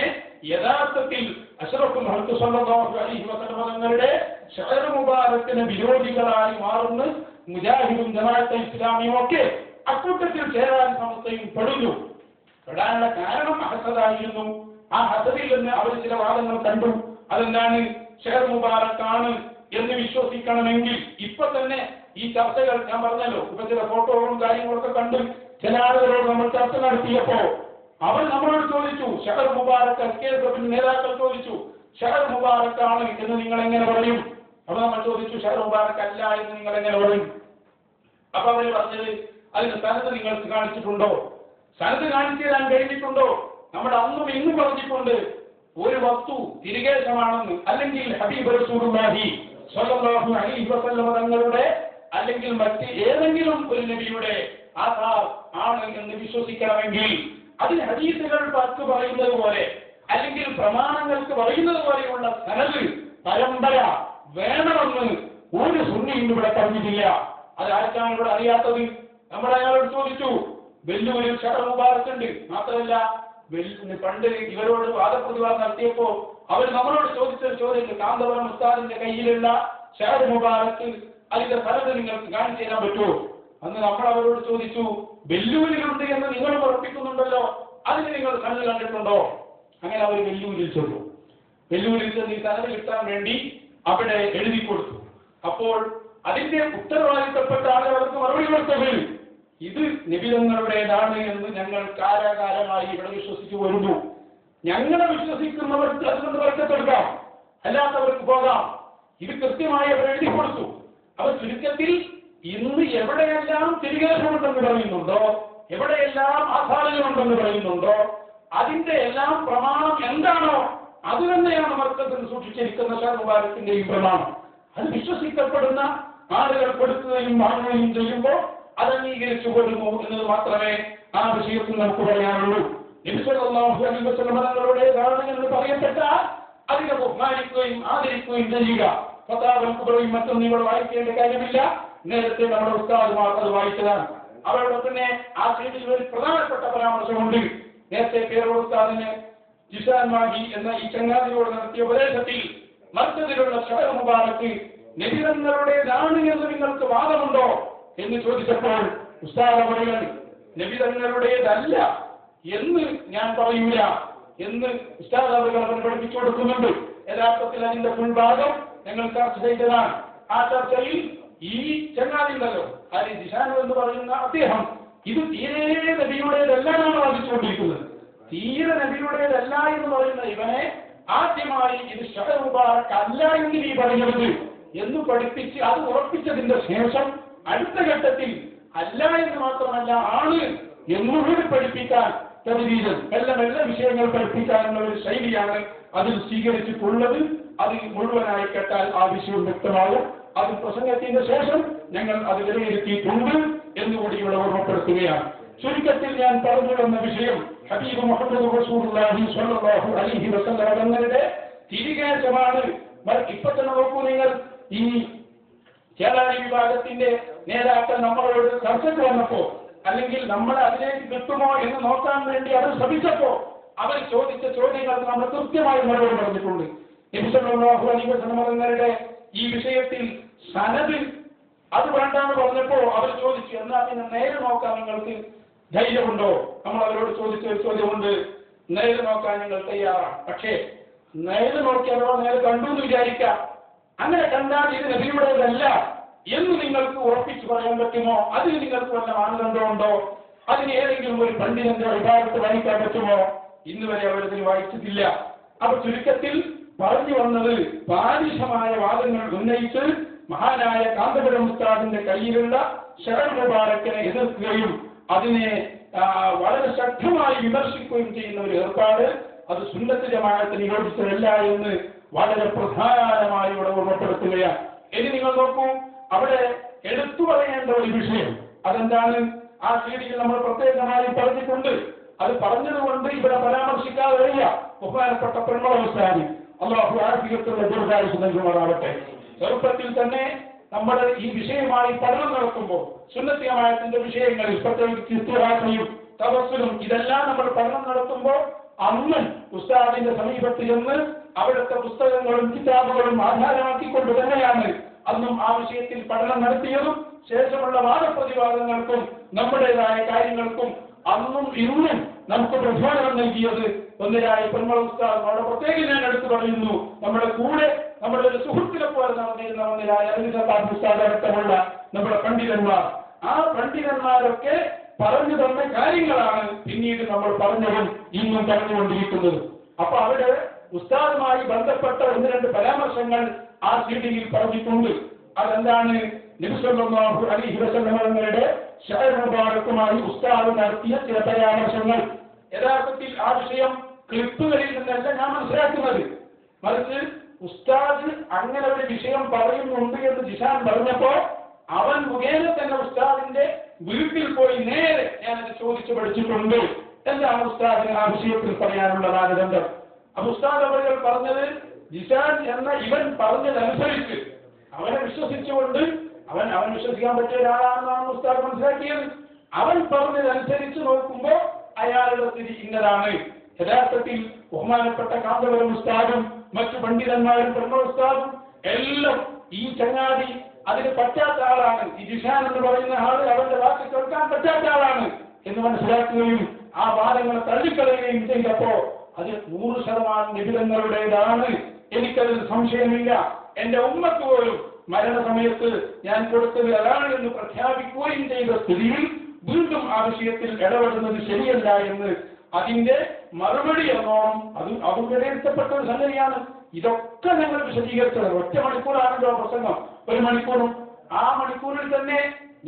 യഥാർത്ഥത്തിൽ അഷ്റഫുൽ ഖൽഖ് സ്വല്ലല്ലാഹു അലൈഹി വസല്ലം തങ്ങളുടെ ശഅർ മുബാറക്കിന് വിരോധികളായി മാറുന്ന മുജാഹിദും ജമാഅത്തെ ഇസ്ലാമിയും ഒക്കെ അക്കൂട്ടത്തിൽ ചേരാൻ സമസ്തയും പെടുന്നു. പെടാനുള്ള കാരണം ഹസദായിരുന്നു. ആ ഹസദിൽ നിന്ന് അവർ ചില വാദങ്ങൾ കണ്ടു. അതെന്താണ്? ശഅർ മുബാറക്കാണ് എന്ന് വിശ്വസിക്കണമെങ്കിൽ ഇപ്പൊ തന്നെ ഈ ചർച്ചകൾ ഞാൻ പറഞ്ഞല്ലോ, ഇപ്പൊ ചില ഫോട്ടോകളും കാര്യങ്ങളൊക്കെ കണ്ട് ചില ആളുകളോട് നമ്മൾ ചർച്ച നടത്തിയപ്പോ അവർ നമ്മളോട് ചോദിച്ചു, ശഅർ മുബാറക്ക് എസ്കേഎസ്എഫിന്റെ നേതാക്കൾ ചോദിച്ചു, ശഅർ മുബാറക്കാണ് എന്ന് നിങ്ങൾ എങ്ങനെ പറയും? അപ്പൊ നമ്മൾ ചോദിച്ചു, ശഅർ മുബാറക്ക് അല്ല എന്ന് നിങ്ങൾ എങ്ങനെ പറയും? അപ്പൊ അവർ പറഞ്ഞത്, അതിന് സനത് നിങ്ങൾക്ക് കാണിച്ചിട്ടുണ്ടോ? സനത് കാണിച്ചു തരാൻ കഴിഞ്ഞിട്ടുണ്ടോ? നമ്മുടെ അന്നും ഇന്നും പറഞ്ഞിട്ടുണ്ട്, ഒരു വസ്തു തിരികേശമാണെന്ന്, അല്ലെങ്കിൽ ഹബീബ് റസൂലുള്ളാഹി സ്വല്ലല്ലാഹു അലൈഹി വസല്ലം തങ്ങളുടെ അല്ലെങ്കിൽ മറ്റ് ഏതെങ്കിലും ഒരു നബിയുടെ ആധാർ ആണ് എന്ന് വിശ്വസിക്കണമെങ്കിൽ അതിന് ഹദീസുകൾ പത്ത് പറയുന്നത് പോലെ അല്ലെങ്കിൽ പ്രമാണങ്ങൾക്ക് പറയുന്നത് പോലെയുള്ള സനത് പരമ്പര വേണമെന്ന് ഒരു സുന്നിയും ഇവിടെ പറഞ്ഞിട്ടില്ല. അത് ആർക്കാണ് ഇവിടെ അറിയാത്തത്? നമ്മൾ അയാളോട് ചോദിച്ചു, വെല്ലൂരിൽ ശഅർ മുബാറക്ക് ഉണ്ട്, മാത്രമല്ല പണ്ട് ഇവരോട് വാദപ്രതിവാദം നടത്തിയപ്പോ അവർ നമ്മളോട് ചോദിച്ചൊരു ചോദ്യം, കാന്തപുരം ഉസ്താദിന്റെ കയ്യിലുള്ള ശഅർ മുബാറക്ക് അതിന്റെ സനത് നിങ്ങൾക്ക് കാണിച്ചു തരാൻ പറ്റുമോ? അന്ന് നമ്മൾ അവരോട് ചോദിച്ചു, വെല്ലൂരിലുണ്ട് എന്ന് നിങ്ങൾ ഉറപ്പിക്കുന്നുണ്ടല്ലോ, അതിന് നിങ്ങൾ സനത് കണ്ടിട്ടുണ്ടോ? അങ്ങനെ അവർ വെല്ലൂരിൽ ചെന്നു. വെല്ലൂരിൽ ചെന്ന് ഈ സനത് കിട്ടാൻ വേണ്ടി അവിടെ എഴുതി കൊടുത്തു. അപ്പോൾ അതിന്റെ ഉത്തരവാദിത്തപ്പെട്ട ആളുകൾക്ക് മറുപടി കൊടുത്തത്, ഇത് നിബിതങ്ങളുടേതാണ് എന്ന് ഞങ്ങൾ കാലാകാലമായി ഇവിടെ വിശ്വസിച്ചു വരുന്നു. ഞങ്ങളെ വിശ്വസിക്കുന്നവർക്ക് അതുകൊണ്ട് വർക്കത്തെടുക്കാം, അല്ലാത്തവർക്ക് പോകാം. ഇത് കൃത്യമായി അവർ എഴുതി കൊടുത്തു. അവർ ചുരുക്കത്തിൽ ഇന്ന് എവിടെയെല്ലാം തിരികേശമുണ്ടെന്ന് പറയുന്നുണ്ടോ, എവിടെയെല്ലാം ആധാരങ്ങളുണ്ടെന്ന് പറയുന്നുണ്ടോ, അതിന്റെ എല്ലാം പ്രമാണം എന്താണോ അത് തന്നെയാണ് മർക്കത്തിൽ സൂക്ഷിച്ചിരിക്കുന്ന ശഅർ മുബാറക്കിന്റെയും പ്രമാണം. അത് വിശ്വസിക്കപ്പെടുന്ന ആളുകൾ കൊടുക്കുകയും വാങ്ങുകയും ചെയ്യുമ്പോൾ അത് അംഗീകരിച്ചു കൊടുക്കുന്നു എന്നത് മാത്രമേ ആ വിഷയത്തിൽ നമുക്ക് പറയാനുള്ളൂ. നബി സല്ലല്ലാഹു അലൈഹി വസല്ലം തങ്ങളുടേതാണ് എന്ന് പറയപ്പെട്ടാൽ അതിനെ ബഹുമാനിക്കുകയും ആദരിക്കുകയും ചെയ്യുക. ഫതാവൽ കുബ്രയും മറ്റും നിങ്ങൾ വായിക്കേണ്ട കാര്യമില്ല. നേരത്തെ നമ്മുടെ ഉസ്താദുമാർ അത് വായിച്ചതാണ്. അവരുടെ തന്നെ ആ സീഡിൽ ഒരു പ്രധാനപ്പെട്ട പരാമർശമുണ്ട്. നേരത്തെ പേരോട് ഉസ്താദിന് ജിസാൻ മാഹി എന്ന ഈ ചങ്ങാതിയോട് നടത്തിയ ഉപദേശത്തിൽ മർക്കസിലുള്ള ശഅർ മുബാറക്ക് നബിതങ്ങളുടേതാണ് എന്ന് നിങ്ങൾക്ക് വാദമുണ്ടോ എന്ന് ചോദിച്ചപ്പോൾ ഉസ്താദ് പറയുന്നത്, നബിതങ്ങളുടേതല്ല എന്ന് ഞാൻ പറയൂല എന്ന് ഉസ്താദ് അവർ പഠിപ്പിച്ചു കൊടുക്കുന്നുണ്ട്. യഥാർത്ഥത്തിൽ അതിന്റെ മുൻഭാഗം ഞങ്ങൾ ചർച്ച ചെയ്തതാണ്. ആ ചർച്ചയിൽ ഈ ചങ്ങാതിണ്ടല്ലോ അലി ജിഷാനു എന്ന് പറയുന്ന അദ്ദേഹം ഇത് തീരെ നബിയുടേതെല്ലാം വാദിച്ചുകൊണ്ടിരിക്കുന്നത്. തീരെ നബിയുടേതല്ല എന്ന് പറയുന്ന ഇവനെ ആദ്യമായി ഇത് ശഅർ മുബാറക്ക് അല്ല എന്ന് നീ പറയരുത് എന്ന് പഠിപ്പിച്ച് അത് ഉറപ്പിച്ചതിന്റെ ശേഷം അടുത്ത ഘട്ടത്തിൽ അല്ല എന്ന് മാത്രമല്ല ആണ് എന്നുകൂടി പഠിപ്പിക്കാൻ തദ്രീജൻ മെല്ലെ മെല്ലെ വിഷയങ്ങൾ പഠിപ്പിക്കാനുള്ള ഒരു ശൈലിയാണ് അതിൽ സ്വീകരിച്ചിട്ടുള്ളത്. അത് മുഴുവനായി കേട്ടാൽ ആ വിഷയം വ്യക്തമാകും. അത് പ്രസംഗത്തിന്റെ ശേഷം ഞങ്ങൾ അത് വിലയിരുത്തിയിട്ടുണ്ട് എന്നുകൂടി ഇവിടെ ഓർമ്മപ്പെടുത്തുകയാണ്. ചുരുക്കത്തിൽ ഞാൻ പറഞ്ഞു വന്ന വിഷയം ഹബീബ് മുഹമ്മദ് റസൂലുള്ളാഹി സ്വല്ലല്ലാഹു അലൈഹി വസല്ലം തങ്ങളുടെ തിരികേശമാണ്. ഇപ്പൊ തന്നെ നോക്കൂ, നിങ്ങൾ ഈ ചേളാരി വിഭാഗത്തിന്റെ നേതാക്കൾ നമ്മളോട് ചർച്ചയ്ക്ക് വന്നപ്പോ അല്ലെങ്കിൽ നമ്മൾ അതിലേക്ക് കിട്ടുമോ എന്ന് നോക്കാൻ വേണ്ടി അവർ ശ്രമിച്ചപ്പോ അവർ ചോദിച്ച ചോദ്യങ്ങൾക്ക് നമ്മൾ കൃത്യമായി മറുപടി പറഞ്ഞിട്ടുണ്ട്. നബി സല്ലല്ലാഹു അലൈഹി വസല്ലം തങ്ങളുടെ ഈ വിഷയത്തിൽ സനദ് അത് വേണ്ടാന്ന് പറഞ്ഞപ്പോ അവർ ചോദിച്ചു, എന്നാൽ പിന്നെ നേരെ നോക്കാൻ നിങ്ങൾക്ക് ധൈര്യമുണ്ടോ? നമ്മൾ അവരോട് ചോദിച്ച ഒരു ചോദ്യമുണ്ട്, നേരെ നോക്കാൻ നിങ്ങൾ തയ്യാറാണ്, പക്ഷേ നേരെ നോക്കിയാലോ നേരെ കണ്ടു എന്ന് വിചാരിക്കാം, അങ്ങനെ കണ്ടാൽ ഇത് നബിയുടേതല്ല എന്ന് നിങ്ങൾക്ക് ഉറപ്പിച്ചു പറയാൻ പറ്റുമോ? അതിന് നിങ്ങൾക്ക് വല്ല മാനദണ്ഡമുണ്ടോ? അതിന് ഏതെങ്കിലും ഒരു പണ്ഡിതന്റെ വിഭാഗത്ത് വായിക്കാൻ പറ്റുമോ? ഇന്ന് വരെ അവരതിന് വായിച്ചിട്ടില്ല. അപ്പൊ ചുരുക്കത്തിൽ പറഞ്ഞു വന്നത് ബാലിശമായ വാദങ്ങൾ ഉന്നയിച്ച് മഹാനായ കാന്തപുരം ഉസ്താദിന്റെ കയ്യിലുള്ള ശഅർ മുബാറക്കിനെ എതിർക്കുകയും അതിനെ വളരെ ശക്തമായി വിമർശിക്കുകയും ചെയ്യുന്ന ഒരു ഏർപ്പാട് അത് സുന്നത്ത് ജമാഅത്തിന് യോജിച്ചതല്ല എന്ന് വളരെ പ്രധാനമായി ഇവിടെ ഓർമ്മപ്പെടുത്തുകയാണ്. ഇനി നിങ്ങൾ നോക്കൂ, അവിടെ എടുത്തു പറയേണ്ട ഒരു വിഷയം അതെന്താണ്? ആ സീഡിയിൽ നമ്മൾ പ്രത്യേകമായി പറഞ്ഞിട്ടുണ്ട്. അത് പറഞ്ഞതുകൊണ്ട് ഇവിടെ പരാമർശിക്കാതെ വരിക. ബഹുമാനപ്പെട്ട പെൺമളവസ്ഥാനി അല്ലാഹു ആഫിയത്തുള്ള ദീർഘായുസ്സ് നൽകുമാറാവട്ടെ. ചെറുപ്പത്തിൽ തന്നെ നമ്മൾ ഈ വിഷയമായി പഠനം നടത്തുമ്പോൾ സുന്നത്ത് ജമാഅത്തിന്റെ വിഷയങ്ങളിൽ പ്രത്യേകിച്ച് ഇസ്തിഹാസയും തവസ്സുലും ഇതെല്ലാം നമ്മൾ പഠനം നടത്തുമ്പോൾ അന്ന് ഉസ്താദിന്റെ സമീപത്ത് ചെന്ന് അവിടുത്തെ പുസ്തകങ്ങളും കിതാബുകളും ആധാരമാക്കിക്കൊണ്ട് തന്നെയാണ് അന്നും ആ വിഷയത്തിൽ പഠനം നടത്തിയതും ശേഷമുള്ള വാദപ്രതിവാദങ്ങൾക്കും നമ്മുടേതായ കാര്യങ്ങൾക്കും അന്നും ഇന്നും നമുക്ക് പ്രചോദനം നൽകിയത് ഒന്നിനായ പൊന്മള ഉസ്താദ്. അവിടെ പ്രത്യേകം ഞാൻ എടുത്തു പറയുന്നു, നമ്മുടെ കൂടെ നമ്മുടെ ഒരു സുഹൃത്തിനെ പോലെ നടന്നിരുന്ന ഒന്നിനായ അലിസത്താബ് ഉസ്താദ് അടക്കമുള്ള നമ്മുടെ പണ്ഡിതന്മാർ. ആ പണ്ഡിതന്മാരൊക്കെ പറഞ്ഞു തന്ന കാര്യങ്ങളാണ് പിന്നീട് നമ്മൾ പറഞ്ഞതും ഇന്നും പറഞ്ഞുകൊണ്ടിരിക്കുന്നത്. അപ്പൊ അവിടെ ഉസ്താദുമായി ബന്ധപ്പെട്ട ഒന്ന് രണ്ട് പരാമർശങ്ങൾ ആ സീഡിയിൽ പറഞ്ഞിട്ടുണ്ട്. അതെന്താണ്? നബി സല്ലല്ലാഹു അലൈഹി വസല്ലം തങ്ങളുടെ ശഅർ മുബാറക്കുമായി ഉസ്താദ് നടത്തിയ ചില പരാമർശങ്ങൾ. യഥാർത്ഥത്തിൽ ആ വിഷയം ക്ലിപ്പുകളിൽ നിന്നല്ല ഞാൻ മനസ്സിലാക്കുന്നത്, മറിച്ച് ഉസ്താദ് അങ്ങനെ ഒരു വിഷയം പറയുന്നുണ്ട് എന്ന് ജിഷാൻ പറഞ്ഞപ്പോ അവൻ മുഖേന തന്നെ ഉസ്താദിന്റെ വീട്ടിൽ പോയി നേരെ ഞാനത് ചോദിച്ചു പഠിച്ചിട്ടുണ്ട്. എന്താണ് ഉസ്താദിന് ആ വിഷയത്തിൽ പറയാനുള്ള മാനദണ്ഡം? അപ്പൊ ഉസ്താദ് അവർ പറഞ്ഞത്, ജിഷാൻ എന്ന ഇവൻ പറഞ്ഞതനുസരിച്ച് അവനെ വിശ്വസിച്ചുകൊണ്ട് അവൻ വിശ്വസിക്കാൻ പറ്റിയ ഒരാളാണെന്നാണ് ഉസ്താദ് മനസ്സിലാക്കിയത്. അവൻ പറഞ്ഞതനുസരിച്ച് നോക്കുമ്പോ അയാളുടെ സ്ഥിതി ഇന്നതാണ്. യഥാർത്ഥത്തിൽ ബഹുമാനപ്പെട്ട കാന്തപുരം ഉസ്താദും മറ്റു പണ്ഡിതന്മാരും പൊന്മള ഉസ്താദും എല്ലാം ഈ ചങ്ങാതി അതിന് പറ്റാത്ത ആളാണ്. ഈ ജിഷാൻ എന്ന് പറയുന്ന ആള് അവന്റെ വാക്ക് കേൾക്കാൻ പറ്റാത്ത ആളാണ് എന്ന് മനസ്സിലാക്കുകയും ആ വാദങ്ങളെ തള്ളിക്കളയുകയും ചെയ്തപ്പോ അത് 100% നിബിധങ്ങളുടേതാണ്. എനിക്കതിൽ സംശയമില്ല. എന്റെ ഉമ്മക്ക് പോലും മരണസമയത്ത് ഞാൻ കൊടുത്തത് അതാണ് എന്ന് പ്രഖ്യാപിക്കുകയും ചെയ്ത സ്ഥിതിയിൽ വീണ്ടും ആ വിഷയത്തിൽ ഇടപെടുന്നത് ശരിയല്ല എന്ന് അതിന്റെ മറുപടി എന്നോണം അതും വിലയിരുത്തപ്പെട്ട ഒരു സംഗതിയാണ്. ഇതൊക്കെ ഞങ്ങൾ വിശദീകരിച്ചത്. 1 മണിക്കൂറാണല്ലോ പ്രസംഗം, 1 മണിക്കൂറും. ആ മണിക്കൂറിൽ തന്നെ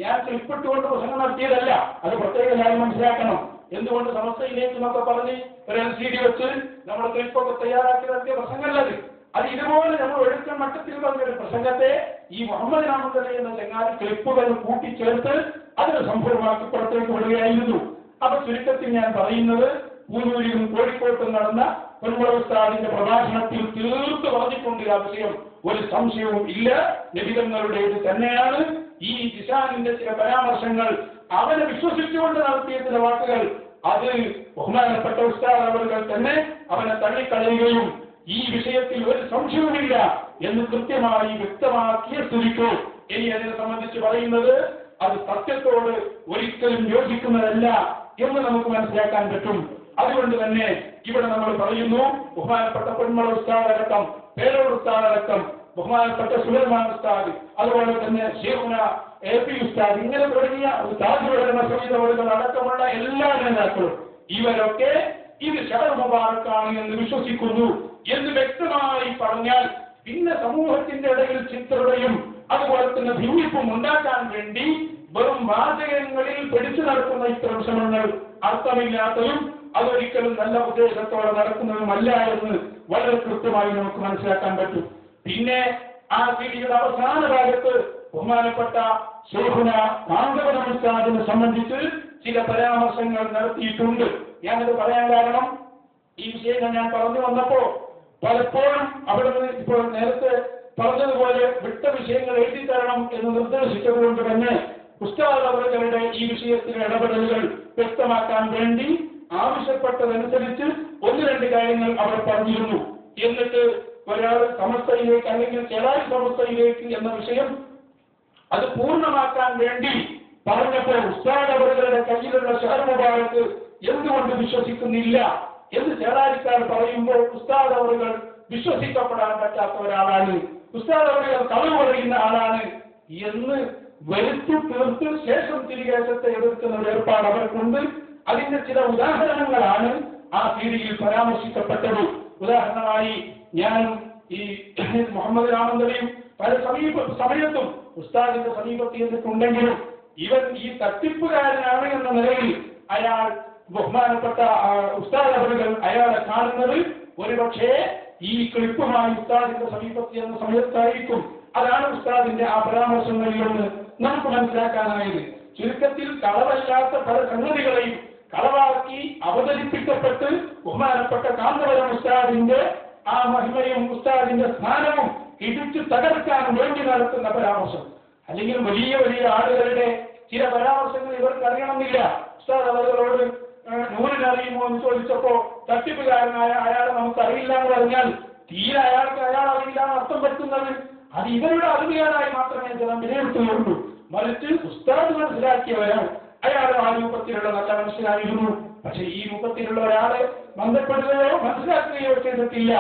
ഞാൻ ക്ലിപ്പിട്ടുകൊണ്ട് പ്രസംഗം നടത്തിയതല്ല. അത് പ്രത്യേകമായി മനസ്സിലാക്കണം. എന്തുകൊണ്ട് സമസ്തയിലേക്ക് എന്നൊക്കെ പറഞ്ഞ് ഒരു LCD വെച്ച് നമ്മുടെ ക്ലിപ്പൊക്കെ തയ്യാറാക്കി നടത്തിയ പ്രസംഗമല്ലത്. അത് ഇതുപോലെ നമ്മൾ ഒഴുക്കൻ മട്ടത്തിൽ പറഞ്ഞൊരു പ്രസംഗത്തെ ഈ മുഹമ്മദ് നാമദലി എന്ന ചങ്ങാതി ക്ലിപ്പുകൾ കൂട്ടിച്ചേർത്ത് അതൊരു സംഭവമാക്കി പുറത്തേക്ക് വിടുകയായിരുന്നു. അപ്പൊ ചുരുക്കത്തിൽ ഞാൻ പറയുന്നത്, പൂനൂരിലും കോഴിക്കോട്ടും നടന്ന പൊന്മള ഉസ്താദിന്റെ പ്രഭാഷണത്തിൽ തീർത്ത് പറഞ്ഞിട്ടുണ്ട് ആ വിഷയം. ഒരു സംശയവും ഇല്ല, നബിതങ്ങളുടേത് തന്നെയാണ്. ഈ ജിഷാനിന്റെ ചില പരാമർശങ്ങൾ അവനെ വിശ്വസിച്ചുകൊണ്ട് നടത്തിയ ചില വാക്കുകൾ അത് ബഹുമാനപ്പെട്ട ഉസ്താദ് അവർ തന്നെ അവനെ തള്ളിക്കളയുകയും ഈ വിഷയത്തിൽ ഒരു സംശയവുമില്ല എന്ന് കൃത്യമായി വ്യക്തമാക്കിയ സ്ഥിതിക്ക് ഇനി അതിനെ സംബന്ധിച്ച് പറയുന്നത് അത് സത്യത്തോട് ഒരിക്കലും യോജിക്കുന്നതല്ല എന്ന് നമുക്ക് മനസ്സിലാക്കാൻ പറ്റും. അതുകൊണ്ട് തന്നെ ഇവിടെ നമ്മൾ പറയുന്നു, ബഹുമാനപ്പെട്ട പൊന്മള ഉസ്താദ് അടക്കം, പേരോട് ഉസ്താദ് അടക്കം, ബഹുമാനപ്പെട്ട സുലൈമാൻ ഉസ്താദ്, അതുപോലെ തന്നെ ശൈഖുന AP ഉസ്താദ്, ഇങ്ങനെ തുടങ്ങിയ ഉസ്താദുകളുടെ മസൂദുകൾ അടക്കമുള്ള എല്ലാ നേതാക്കളും ഇവരൊക്കെ ഇത് ശഅർ മുബാറക്കാണ് എന്ന് വിശ്വസിക്കുന്നു എന്ന് വ്യക്തമായി പറഞ്ഞാൽ പിന്നെ സമൂഹത്തിന്റെ ഇടയിൽ ചിത്രതയും അതുപോലെ തന്നെ ഭിന്നിപ്പും ഉണ്ടാക്കാൻ വേണ്ടി വെറും വാചകങ്ങളിൽ പിടിച്ചു നടക്കുന്ന ഇത്തരം ശ്രമങ്ങൾ അർത്ഥമില്ലാത്തതും അതൊരിക്കലും നല്ല ഉദ്ദേശത്തോടെ നടക്കുന്നതുമല്ല എന്ന് വളരെ കൃത്യമായി നമുക്ക് മനസ്സിലാക്കാൻ പറ്റും. പിന്നെ ആ സീഡിയുടെ അവസാന ഭാഗത്ത് ബഹുമാനപ്പെട്ട ശൈഖുന കാന്തപുരം ഉസ്താദിനെ സംബന്ധിച്ച് ചില പരാമർശങ്ങൾ നടത്തിയിട്ടുണ്ട്. ഞാനത് പറയാൻ കാരണം ഈ വിഷയങ്ങൾ ഞാൻ പറഞ്ഞു വന്നപ്പോ പലപ്പോഴും അവിടെ നിന്ന് ഇപ്പോൾ നേരത്തെ പറഞ്ഞതുപോലെ വിട്ട വിഷയങ്ങൾ എഴുതി തരണം എന്ന് നിർദ്ദേശിച്ചതുകൊണ്ട് തന്നെ ഉസ്താദ് അവരുടെ ഈ വിഷയത്തിലെ ഇടപെടലുകൾ വ്യക്തമാക്കാൻ വേണ്ടി ആവശ്യപ്പെട്ടതനുസരിച്ച് 1-2 കാര്യങ്ങൾ അവർ പറഞ്ഞിരുന്നു. എന്നിട്ട് ഒരാൾ സമസ്തയിലേക്ക് അല്ലെങ്കിൽ ചെറായി സമസ്തയിലേക്ക് എന്ന വിഷയം അത് പൂർണ്ണമാക്കാൻ വേണ്ടി പറഞ്ഞപ്പോൾ ഉസ്താദ് അവരുടെ കയ്യിലുള്ള ശഅർ മുബാറക്ക് എന്തുകൊണ്ട് വിശ്വസിക്കുന്നില്ല എന്ന് ചേളാരിക്കാർ പറയുമ്പോൾ ഉസ്താദ് അവറുകൾ വിശ്വസിക്കപ്പെടാൻ പറ്റാത്ത ഒരാളാണ്, ഉസ്താദ് അവറുകൾ കളവ് പറയുന്ന ആളാണ് എന്ന് വരുത്തി തീർത്ത് ശേഷം തിരികേശത്തെ എതിർക്കുന്ന ഒരു ഏർപ്പാട് അവർക്കുണ്ട്. അതിന്റെ ചില ഉദാഹരണങ്ങളാണ് ആ സീഡിയിൽ പരാമർശിക്കപ്പെട്ടത്. ഉദാഹരണമായി ഞാൻ ഈ മുഹമ്മദ് രാമന്തലിയും പല സമയത്തും ഉസ്താദിന്റെ സമീപത്ത് ചെന്നിട്ടുണ്ടെങ്കിലും ഇവൻ ഈ തട്ടിപ്പുകാരനാണ് എന്ന നിലയിൽ അയാൾ ബഹുമാനപ്പെട്ട ഉസ്താദ് അവറുകൾ അയാളെ കാണുന്നത് ഒരുപക്ഷേ ഈ ക്ലിപ്പുമായി ഉസ്താദിന്റെ സമീപത്ത് എന്ന സമയത്തായിരിക്കും. അതാണ് ഉസ്താദിന്റെ ആ പരാമർശങ്ങളിൽ നിന്ന് നമുക്ക് മനസ്സിലാക്കാനായത്. ചുരുക്കത്തിൽ കളവല്ലാത്ത പല സംഗതികളെയും കളവാക്കി അവതരിപ്പിക്കപ്പെട്ട് ബഹുമാനപ്പെട്ട കാന്തപുരം ഉസ്താദിന്റെ ആ മഹിമയും ഉസ്താദിന്റെ സ്ഥാനവും ഇടിച്ചു തകർക്കാൻ വേണ്ടി നടത്തുന്ന പരാമർശം, അല്ലെങ്കിൽ വലിയ വലിയ ആളുകളുടെ ചില പരാമർശങ്ങൾ ഇവർക്ക് അറിയണമെന്നില്ല. ഉസ്താദ് അവരോട് നൂറിനറിയുമോ എന്ന് ചോദിച്ചപ്പോ തട്ടിപ്പുകാരനായ അയാളെ നമുക്ക് അറിയില്ല എന്ന് പറഞ്ഞാൽ തീരെ അയാൾക്ക് അയാൾ അറിയില്ലാതെ അർത്ഥം പറ്റുന്നത് അത് ഇവരുടെ അറിവുകാരായി മാത്രമേ ജനം വിലയിരുത്തുകയുള്ളൂ. മറിച്ച് ഉസ്താദ് മനസ്സിലാക്കിയവരാണ്. അയാൾ ആ രൂപത്തിലുള്ള നല്ല മനസ്സിലായിരുന്നു. പക്ഷെ ഈ രൂപത്തിലുള്ള ഒരാളെ ബന്ധപ്പെടുകയോ മനസ്സിലാക്കുകയോ ചെയ്തിട്ടില്ല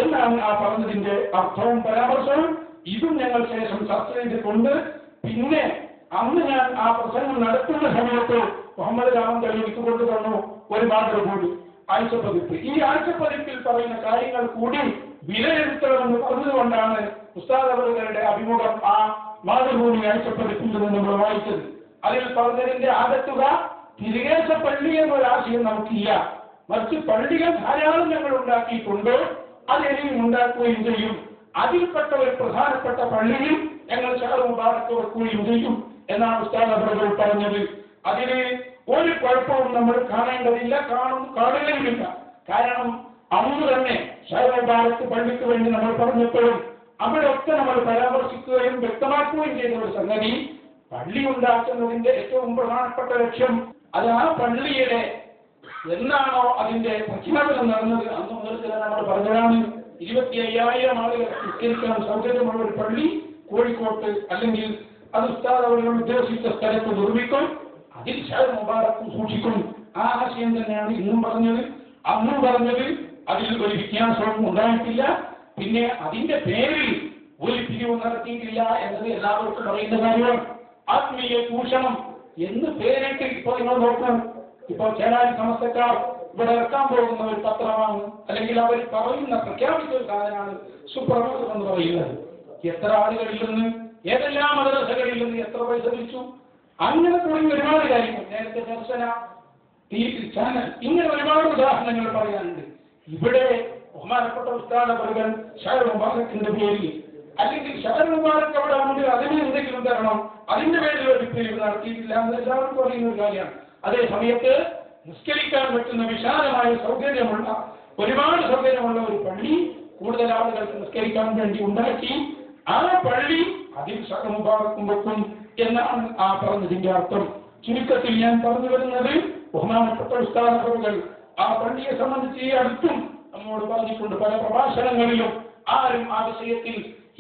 എന്നാണ് ആ പറഞ്ഞതിന്റെ അർത്ഥവും പരാമർശവും. ഇതും ഞങ്ങൾ ശേഷം ചർച്ച ചെയ്തിട്ടുണ്ട്. പിന്നെ അന്ന് ഞാൻ ആ പ്രസംഗം നടത്തുന്ന സമയത്ത് മുഹമ്മദ് രാമൻ എനിക്ക് കൊണ്ടു തന്നു ഒരു മാതൃഭൂമി ആഴ്ചപ്പതിപ്പ്. ഈ ആഴ്ചപ്പതിപ്പിൽ പറയുന്ന കാര്യങ്ങൾ കൂടി വിലയിരുത്തണമെന്ന് പറഞ്ഞതുകൊണ്ടാണ് ഉസ്താദ് അവരുടെ അഭിമുഖം ആ മാതൃഭൂമി ആഴ്ചപ്പതിപ്പിൽ നിന്ന് നമ്മൾ വായിച്ചത്. അതിൽ പറഞ്ഞതിന്റെ ആകത്തുക തിരികേശ പള്ളി എന്നൊരാശയം നമുക്കില്ല. മറിച്ച് പള്ളികൾ ധാരാളം ഞങ്ങൾ ഉണ്ടാക്കിയിട്ടുണ്ട്, അത് ഇനിയും ഉണ്ടാക്കുകയും ചെയ്യും. അതിൽപ്പെട്ട ഒരു പ്രധാനപ്പെട്ട പള്ളിയിൽ ഞങ്ങൾ ഷഹർ മുബാറക്ക് വെക്കുകയും ചെയ്യും എന്നാണ് ഉസ്താദ് അവറുകൾ പറഞ്ഞത്. അതിന് ഒരു കുഴപ്പവും നമ്മൾ കാണേണ്ടതില്ല, കാണുകയുമില്ല. കാരണം അന്ന് തന്നെ ഷഹർ മുബാറക്ക് പള്ളിക്ക് വേണ്ടി നമ്മൾ പറഞ്ഞപ്പോഴും അവിടെയൊക്കെ നമ്മൾ പരാമർശിക്കുകയും വ്യക്തമാക്കുകയും ചെയ്ത ഒരു സംഗതി, പള്ളി ഉണ്ടാക്കുന്നതിന്റെ ഏറ്റവും പ്രധാനപ്പെട്ട ലക്ഷ്യം അത് ആ പള്ളിയുടെ എന്നാണോ അതിന്റെ പ്രഖ്യാപനം നടന്നത് അന്ന് മുതൽ തന്നെ നമ്മൾ പറഞ്ഞതാണ്. 25,000 ആളുകൾ നിസ്കരിക്കാൻ സൗകര്യമുള്ള ഒരു പള്ളി കോഴിക്കോട്ട് അല്ലെങ്കിൽ അത് ഉസ്താദ് അവർ ഉദ്ദേശിച്ച സ്ഥലത്ത് നിർമ്മിക്കും, അതിൽ ഷഹർ മുബാറക്കും സൂക്ഷിക്കും. ആ ആശയം തന്നെയാണ് ഇന്നും പറഞ്ഞത്, അന്നും പറഞ്ഞത്. അതിൽ ഒരു വ്യത്യാസവും ഉണ്ടായിട്ടില്ല. പിന്നെ അതിന്റെ പേരിൽ ഒരു പിരിവ് നടത്തിയിട്ടില്ല എന്നത് എല്ലാവർക്കും അറിയുന്ന കാര്യമാണ്. ആത്മീയ ചൂഷണം എന്ന് പേരിട്ട് ഇപ്പൊ നിങ്ങൾ നോക്കൂ. ഇപ്പൊ ചേരാൻ സമസ്തക്കാർ ഇവിടെ ഇറക്കാൻ പോകുന്ന ഒരു പത്രമാണ്, അല്ലെങ്കിൽ അവർ പറയുന്ന പ്രഖ്യാപിച്ച ഒരു സാധനമാണ് സുപ്രഭാതം എന്ന് പറയുന്നത്. എത്ര ആളുകളിൽ നിന്ന് ഏതെല്ലാം മദ്രസകളിൽ നിന്ന് എത്ര പൈസ പിരിച്ചു, അങ്ങനെ തുടങ്ങി ഒരുപാട് കാര്യങ്ങൾ. നേരത്തെ ദർശന ചാനൽ ഇങ്ങനെ ഒരുപാട് ഉദാഹരണങ്ങൾ പറയാനുണ്ട്. ഇവിടെ ബഹുമാനപ്പെട്ട ഉസ്താദ് അവറുകൾ ഷഹർ മുബാറക്കിന്റെ പേരിൽ അല്ലെങ്കിൽ ഷഹർ മുബാറക്ക് അവിടെ ഉണ്ട്, അതിന് എന്തെങ്കിലും തരണം, അതിന്റെ പേരിൽ ഒരു പിരിവ് നടത്തിയിട്ടില്ല എന്ന് എല്ലാവർക്കും അറിയുന്ന ഒരു കാര്യമാണ്. അതേ സമയത്ത് നിസ്കരിക്കാൻ പറ്റുന്ന വിശാലമായ സൗകര്യമുള്ള ഒരുപാട് സൗകര്യമുള്ള ഒരു പള്ളി കൂടുതൽ ആളുകൾക്ക് നിസ്കരിക്കാൻ വേണ്ടി ഉണ്ടാക്കി. ആ പള്ളി അതിൽ ഷഹർ മുബാറക്കും വെക്കും എന്നാണ് ആ പറഞ്ഞതിന്റെ അർത്ഥം. ചുരുക്കത്തിൽ ഞാൻ പറഞ്ഞു വരുന്നത് ബഹുമാനപ്പെട്ട ഉസ്താദ് അവറുകൾ ആ പള്ളിയെ സംബന്ധിച്ച് ഈ അടുത്തും നമ്മോട് പറഞ്ഞിട്ടുണ്ട് പല പ്രഭാഷണങ്ങളിലും. ആരും ആ വിഷയത്തിൽ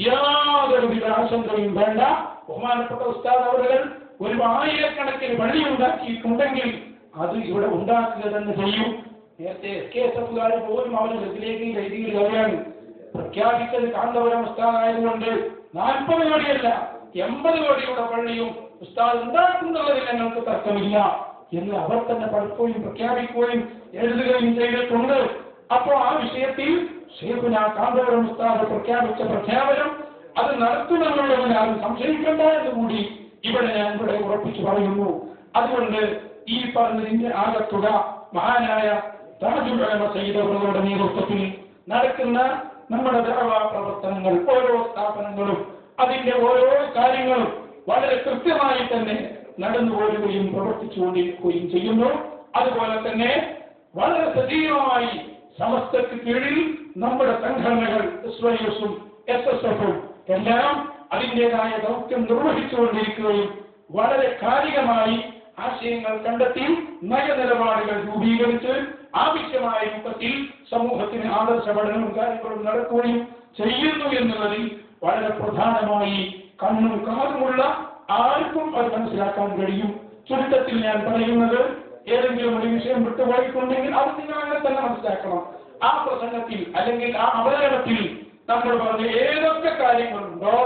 യാതൊരുവിധ ആശങ്കയും വേണ്ട. ബഹുമാനപ്പെട്ട ഉസ്താദ് അവറുകൾ ഒരു 1000കണക്കിന് പള്ളി ഉണ്ടാക്കിയിട്ടുണ്ടെങ്കിൽ അത് ഇവിടെ ഉണ്ടാക്കുക തന്നെ ചെയ്യും. നേരത്തെ SKSF പോലും അവരുടെ ഇതിലേക്ക് രീതിയിൽ അറിയാണ് പ്രഖ്യാപിച്ചത്. കാന്തപുരം ഉസ്താദ് ആയതുകൊണ്ട് 40 കോടിയല്ല 80 കോടിയുടെ പള്ളിയും ഉസ്താദ് ഉണ്ടാക്കുന്നതിൽ ഞങ്ങൾക്ക് തർക്കമില്ല എന്ന് അവർ തന്നെ പലപ്പോഴും പ്രഖ്യാപിക്കുകയും എഴുതുകയും ചെയ്തിട്ടുണ്ട്. അപ്പോ ആ വിഷയത്തിൽ ശൈഖുനാ കാന്തപുരം ഉസ്താദ് പ്രഖ്യാപിച്ച പ്രഖ്യാപനം അത് നടത്തുമെന്നുള്ളതിനാലും സംശയിക്കേണ്ട എന്നുകൂടി ഇവിടെ ഞാൻ ഉറപ്പിച്ചു പറയുന്നു. അതുകൊണ്ട് ഈ പറഞ്ഞതിന്റെ ആകത്തുക മഹാനായ താജുൽ ഉലമ സയ്യിദ് അവറുകളുടെ നേതൃത്വത്തിൽ നടക്കുന്ന നമ്മുടെ ദഅവാ പ്രവർത്തനങ്ങൾ, ഓരോ സ്ഥാപനങ്ങളും അതിന്റെ ഓരോ കാര്യങ്ങളും വളരെ കൃത്യമായി തന്നെ നടന്നു പോരുകയും പ്രവർത്തിച്ചുകൊണ്ടിരിക്കുകയും ചെയ്യുന്നു. അതുപോലെ തന്നെ വളരെ സജീവമായി സമസ്തക്ക് കീഴിൽ നമ്മുടെ സംഘടനകൾ SYS-ഉം SSF-ഉം എല്ലാം അതിൻ്റെതായ ദൗത്യം നിർവഹിച്ചുകൊണ്ടിരിക്കുകയും വളരെ കാലികമായി ആശയങ്ങൾ കണ്ടെത്തി നയനിലപാടുകൾ രൂപീകരിച്ച് ആവശ്യമായ രൂപത്തിൽ സമൂഹത്തിന് ആദർശ പഠനവും കാര്യങ്ങളും നടക്കുകയും ചെയ്യുന്നു എന്നുള്ളതിൽ വളരെ പ്രധാനമായി കണ്ണും കാതുമുള്ള ആർക്കും അത് മനസ്സിലാക്കാൻ കഴിയും. ചുരുക്കത്തിൽ ഞാൻ പറയുന്നത് ഏതെങ്കിലും ഒരു വിഷയം വിട്ടുപോയിട്ടുണ്ടെങ്കിൽ അത് നിങ്ങൾ അങ്ങനെ തന്നെ മനസ്സിലാക്കണം. ആ പ്രസംഗത്തിൽ അല്ലെങ്കിൽ ആ അവതരണത്തിൽ നമ്മൾ പറഞ്ഞ ഏതൊക്കെ കാര്യങ്ങളുണ്ടോ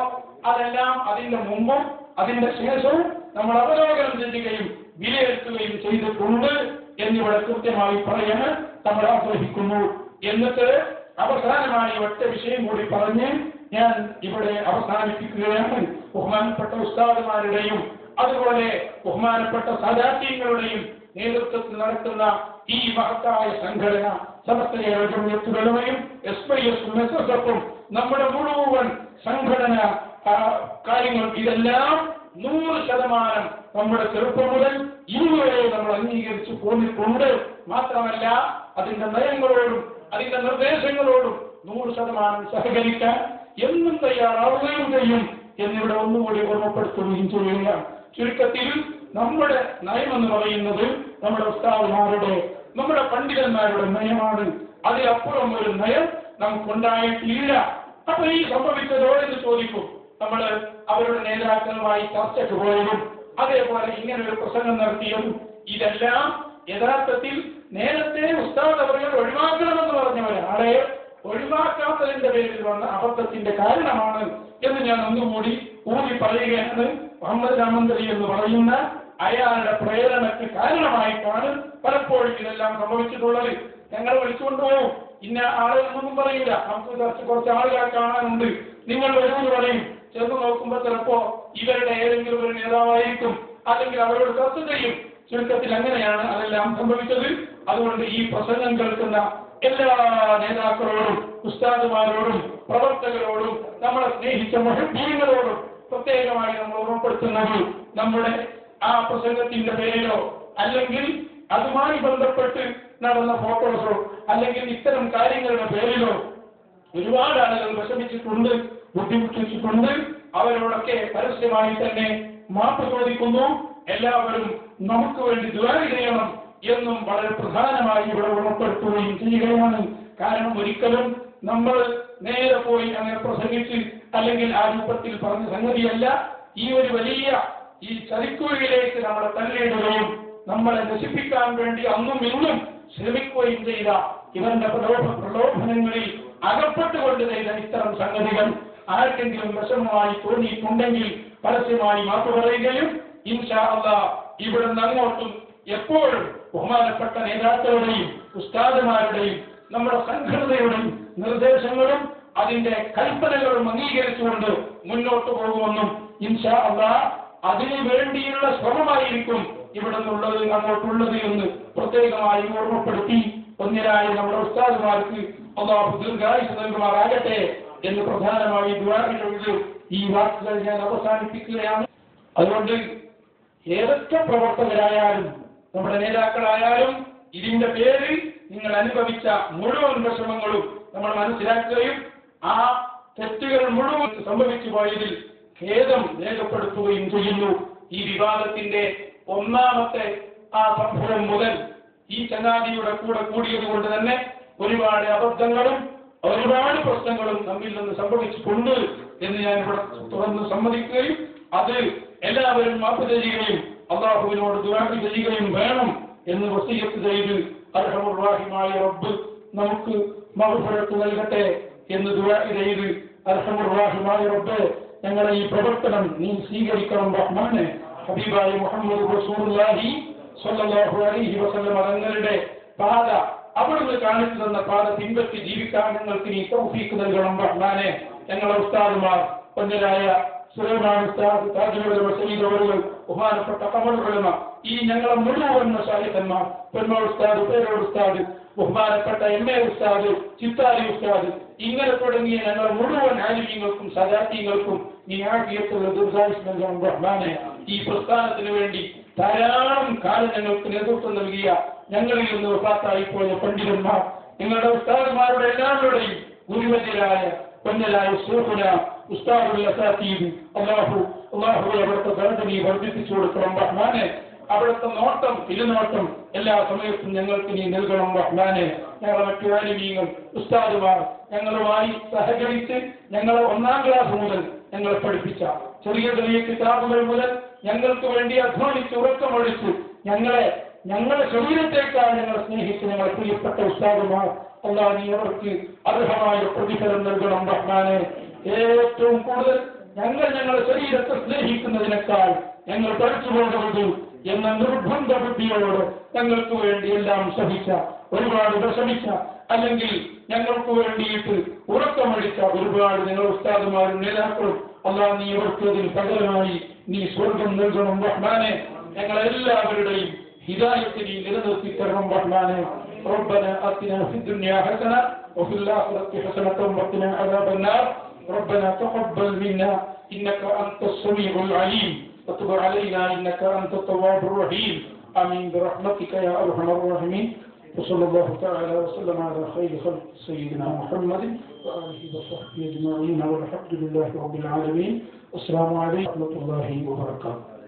അതെല്ലാം അതിന്റെ മുമ്പും അതിന്റെ ശേഷവും നമ്മൾ അവലോകനം ചെയ്യുകയും വിലയിരുത്തുകയും ചെയ്തിട്ടുണ്ട് എന്നിവിടെ കൃത്യമായി പറയാൻ നമ്മൾ ആഗ്രഹിക്കുന്നു. എന്നിട്ട് അവസാനമായി ഒറ്റ വിഷയം കൂടി പറഞ്ഞ് ഞാൻ ഇവിടെ അവസാനിപ്പിക്കുകയാണ്. ബഹുമാനപ്പെട്ട ഉസ്താദുമാരുടെയും അതുപോലെ ബഹുമാനപ്പെട്ട സദാത്യങ്ങളുടെയും നേതൃത്വത്തിൽ നടത്തുന്ന ഈ മഹത്തായ സംഘടന സമസ്ത ജമിഅത്തുൽ ഉലമയും SYS-ഉം SSF-ഉം നമ്മുടെ മുഴുവൻ സംഘടന കാര്യങ്ങൾ ഇതെല്ലാം 100% നമ്മുടെ ചെറുപ്പം മുതൽ ഇന്നുവരെ നമ്മൾ അംഗീകരിച്ചു പോന്നിട്ടുണ്ട്. മാത്രമല്ല അതിന്റെ നയങ്ങളോടും അതിന്റെ നിർദ്ദേശങ്ങളോടും 100% സഹകരിക്കാൻ എന്നും തയ്യാറാവുകയും ചെയ്യും എന്നിവിടെ ഒന്നുകൂടി ഓർമ്മപ്പെടുത്തുകയും ചെയ്യുകയാണ്. ചുരുക്കത്തിൽ നമ്മുടെ നയമെന്ന് പറയുന്നത് നമ്മുടെ ഉസ്താദുമാരുടെ നമ്മുടെ പണ്ഡിതന്മാരുടെ നയമാണ്. അതിലപ്പുറം ഒരു നയം നമുക്കുണ്ടായിട്ടില്ല. അപ്പൊ ഈ സംഭവിച്ചതോ എന്ന് ചോദിക്കും. നമ്മൾ അവരുടെ നേതാക്കളുമായി ചർച്ചയ്ക്ക് പോയതും അതേപോലെ ഇങ്ങനെ ഒരു പ്രസംഗം നടത്തിയതും ഇതെല്ലാം യഥാർത്ഥത്തിൽ നേരത്തെ ഉസ്താദ് അവർ ഒഴിവാക്കണമെന്ന് പറഞ്ഞ ഒരാളെ ഒഴിവാക്കാത്തതിന്റെ പേരിൽ വന്ന അബദ്ധത്തിന്റെ കാരണമാണ് എന്ന് ഞാൻ ഒന്നുകൂടി ഊന്നി പറയുകയാണ്. മുഹമ്മദ് രാമന്തരി എന്ന് പറയുന്ന അയാളുടെ പ്രേരണയ്ക്ക് കാരണമായിട്ടാണ് പലപ്പോഴും ഇതെല്ലാം സംഭവിച്ചിട്ടുള്ളത്. ഞങ്ങൾ വിളിച്ചുകൊണ്ടുപോകും, ഇന്ന ആളുകളൊന്നും പറയില്ല, നമുക്ക് കുറച്ച് ആളുകളെ കാണാനുണ്ട്, നിങ്ങൾ വരുമെന്ന് പറയും. ചെന്ന് നോക്കുമ്പോൾ ചിലപ്പോ ഇവരുടെ ഏതെങ്കിലും ഒരു നേതാവായിരിക്കും, അല്ലെങ്കിൽ അവരോട് ചർച്ച ചെയ്യും. ചുരുക്കത്തിൽ അങ്ങനെയാണ് അതെല്ലാം സംഭവിച്ചത്. അതുകൊണ്ട് ഈ പ്രസംഗം കേൾക്കുന്ന എല്ലാ നേതാക്കളോടും ഉസ്താദുമാരോടും പ്രവർത്തകരോടും നമ്മളെ സ്നേഹിച്ച മുഹബ്ബീങ്ങളോടും പ്രത്യേകമായി നമ്മൾ ഓർമ്മപ്പെടുത്തുന്നത്, നമ്മുടെ ആ പ്രസംഗത്തിന്റെ പേരിലോ അല്ലെങ്കിൽ അതുമായി ബന്ധപ്പെട്ട് നടന്ന ഫോട്ടോസോ അല്ലെങ്കിൽ ഇത്തരം കാര്യങ്ങളുടെ പേരിലോ ഒരുപാട് ആളുകൾ വിഷമിച്ചിട്ടുണ്ട്, ബുദ്ധിമുട്ടിച്ചിട്ടുണ്ട്. അവരോടൊക്കെ പരസ്യമായി തന്നെ മാപ്പ് ചോദിക്കുന്നു. എല്ലാവരും നമുക്ക് വേണ്ടി ദുആ ചെയ്യണം എന്നും വളരെ പ്രധാനമായി ഇവിടെ ഉറപ്പെടുത്തുകയും ചെയ്യുകയാണ്. കാരണം ഒരിക്കലും നമ്മൾ നേരെ പോയി അങ്ങനെ പ്രസംഗിച്ച് അല്ലെങ്കിൽ ആ രൂപത്തിൽ പറഞ്ഞ സംഗതിയല്ല. ഈ ഒരു വലിയ ഈ ചതിക്കുഴിയിലേക്ക് നമ്മളെ തള്ളിയിടുകയും നമ്മളെ നശിപ്പിക്കാൻ വേണ്ടി അന്നും ഇന്നും ശ്രമിക്കുകയും ചെയ്ത ഇവരുടെ പ്രലോഭനങ്ങളിൽ അകപ്പെട്ടുകൊണ്ട് ചെയ്ത ഇത്തരം സംഗതികൾ ആർക്കെങ്കിലും വിഷമമായി തോന്നിയിട്ടുണ്ടെങ്കിൽ പരസ്യമായി മാപ്പ് പറയുകയും ഇൻഷാ അല്ലാഹ് ഇവിടുന്ന് അങ്ങോട്ടും എപ്പോഴും ബഹുമാനപ്പെട്ട നേതാക്കളുടെയും ഉസ്താദുമാരുടെയും നമ്മുടെ സംഘടനയുടെയും നിർദ്ദേശങ്ങളും അതിന്റെ കൽപ്പനകളും അംഗീകരിച്ചുകൊണ്ട് മുന്നോട്ട് പോകുമെന്നും ഇൻഷാ അല്ലാഹ് അതിനു വേണ്ടിയുള്ള ശ്രമമായിരിക്കും ഇവിടെ നിന്നുള്ളത് അങ്ങോട്ടുള്ളത് എന്ന് പ്രത്യേകമായി ഓർമ്മപ്പെടുത്തി ഒന്നിനായ നമ്മുടെ ഉസ്താദുമാർക്ക് അല്ലാഹു ദീർഘായുസ്സ് നൽകുമാറാകട്ടെ എന്ന് പ്രധാനമായി ദുആ ചെയ്ത് ഈ വാക്കുകൾ ഞാൻ അവസാനിപ്പിക്കുകയാണ്. അതുകൊണ്ട് ഏതൊക്കെ പ്രവർത്തകരായാലും നമ്മുടെ നേതാക്കളായാലും ഇതിന്റെ പേരിൽ നിങ്ങൾ അനുഭവിച്ച മുഴുവൻ വിഷമങ്ങളും നമ്മൾ മനസ്സിലാക്കുകയും ആ തെറ്റുകൾ മുഴുവൻ സംഭവിച്ചു പോയതിൽ ഖേദം രേഖപ്പെടുത്തുകയും ചെയ്യുന്നു. ഈ വിവാദത്തിന്റെ ഒന്നാമത്തെ ആ സംഭവം മുതൽ ഈ ചങ്ങാതിയുടെ കൂടെ കൂടിയത് കൊണ്ട് തന്നെ ഒരുപാട് അബദ്ധങ്ങളും ഒരുപാട് പ്രശ്നങ്ങളും നമ്മിൽ നിന്ന് സംഭവിച്ചിട്ടുണ്ട് എന്ന് ഞാൻ ഇവിടെ തുറന്ന് സമ്മതിക്കുകയും അത് എല്ലാവരും മാപ്പ് ചെയ്യുകയും അല്ലാഹുവിനോട് ദുആ ചെയ്യുകയും വേണം എന്ന് വസിയത്ത് ചെയ്ത് അർഹമുർ റഹീമായ റബ്ബ് നമുക്ക് മഗ്ഫിറത്ത് നൽകട്ടെ എന്ന് ദുആ ചെയ്ത് അർഹമുർ റഹീമായ റബ്ബ് ഞങ്ങളുടെ ഈ പ്രവർത്തനം നീ സ്വീകരിക്കണം റഹ്മാനെ. ഹബീബായ മുഹമ്മദ് റസൂലുള്ളാഹി സ്വല്ലല്ലാഹു അലൈഹി വസല്ലം തങ്ങളുടെ പാത അവിടുന്ന് കാണിച്ചു തന്ന പാത പിൻപറ്റി ജീവിക്കാൻ ഞങ്ങൾക്ക് നീ തൗഫീഖ് നൽകണം റഹ്മാനെ. ഞങ്ങളുടെ ഉസ്താദുമാർ പൊന്നരായ സുലൈമാൻ ഉസ്താദ്, താജുൽ സയ്യിദ് അവറുകൾ, ബഹുമാനപ്പെട്ട ഖമർ ഉലമ, ഈ ഞങ്ങളെ മുഴുവൻ മശായിഖന്മാർ, പെരുമാൾ ഉസ്താദ്, പേരോട് ഉസ്താദ്, ബഹുമാനപ്പെട്ട എം.എ. ഉസ്താദ്, ചിത്താരി ഉസ്താദ്, ഇങ്ങനെ തുടങ്ങിയ ഞങ്ങളെ മുഴുവൻ ആലിമീങ്ങൾക്കും സദാത്യങ്ങൾക്കും നീ ആഫിയത്തുള്ള ദീർഘായുസ്സ് നൽകണം റഹ്മാനെ. ഈ പ്രസ്ഥാനത്തിന് വേണ്ടി ധാരാളം കാലം ഞങ്ങൾക്ക് നേതൃത്വം നൽകിയ ഞങ്ങളിൽ നിന്ന് വഫാത്തായി പോയ പണ്ഡിതന്മാർ, നിങ്ങളുടെ ഉസ്താദുമാരുടെ എല്ലാവരുടെയും ഗുരുവര്യരായ പൊന്നലായ ശൈഖുന ഉസ്താദുൽ അസാതീദ് അല്ലാഹുവേ അവിടുത്തെ ദർജ നീ വർദ്ധിപ്പിച്ചു കൊടുക്കണം റഹ്മാനെ. അവിടുത്തെ നോട്ടം തിരുനോട്ടം എല്ലാ സമയത്തും ഞങ്ങൾക്ക് നീ നൽകണം റഹ്മാനെ. ഞങ്ങളെ മറ്റു ആലിമീങ്ങൾ ഉസ്താദുമാർ ഞങ്ങളുമായി സഹകരിച്ച് ഞങ്ങളെ 1-ാം ക്ലാസ് മുതൽ ഞങ്ങളെ പഠിപ്പിച്ച ചെറിയ ചെറിയ കിതാബുകൾ മുതൽ ഞങ്ങൾക്ക് വേണ്ടി അധ്വാനിച്ച് ഉറക്കമൊഴിച്ച് ഞങ്ങളെ ശരീരത്തേക്കാൾ ഞങ്ങളെ സ്നേഹിച്ച് ഞങ്ങളെ പ്രിയപ്പെട്ട ഉസ്താദുമാർ അല്ലാഹ് നീ അവർക്ക് അർഹമായ പ്രതിഫലം നൽകണം റഹ്മാനെ. ഏറ്റവും കൂടുതൽ ഞങ്ങളുടെ ശരീരത്തെ സ്നേഹിക്കുന്നതിനേക്കാൾ ഞങ്ങൾ പഠിച്ചു പോകരുത് എന്ന നിർബന്ധ ബുദ്ധിയോട് ഞങ്ങൾക്ക് വേണ്ടി എല്ലാം സഹിച്ച, ഒരുപാട് വിഷമിച്ച, അല്ലെങ്കിൽ ഞങ്ങൾക്ക് വേണ്ടിയിട്ട് ഉറക്കമടിച്ച ഒരുപാട് ഞങ്ങൾ ഉസ്താദുമാരും നേതാക്കളും അല്ലാഹ് നീ അവർക്ക് അതിന് പകരമായി നീ സ്വർഗം നൽകണം റഹ്മാനെ. ഞങ്ങളെല്ലാവരുടെയും ഹിദായത്ത് നീ നിലനിർത്തി തരണം റഹ്മാനെ. ربنا آتنا في الدنيا حسنة وفي الآخرة حسنة وقنا عذاب النار. ربنا تقبل منا إنك أنت السميع العليم وتب علينا إنك أنت التواب الرحيم. آمين برحمتك يا أرحم الراحمين. وصلى الله تعالى وسلم على خير خلق سيدنا محمد وآله وصحبه أجمعين والحمد لله رب العالمين. السلام عليكم ورحمة الله وبركاته.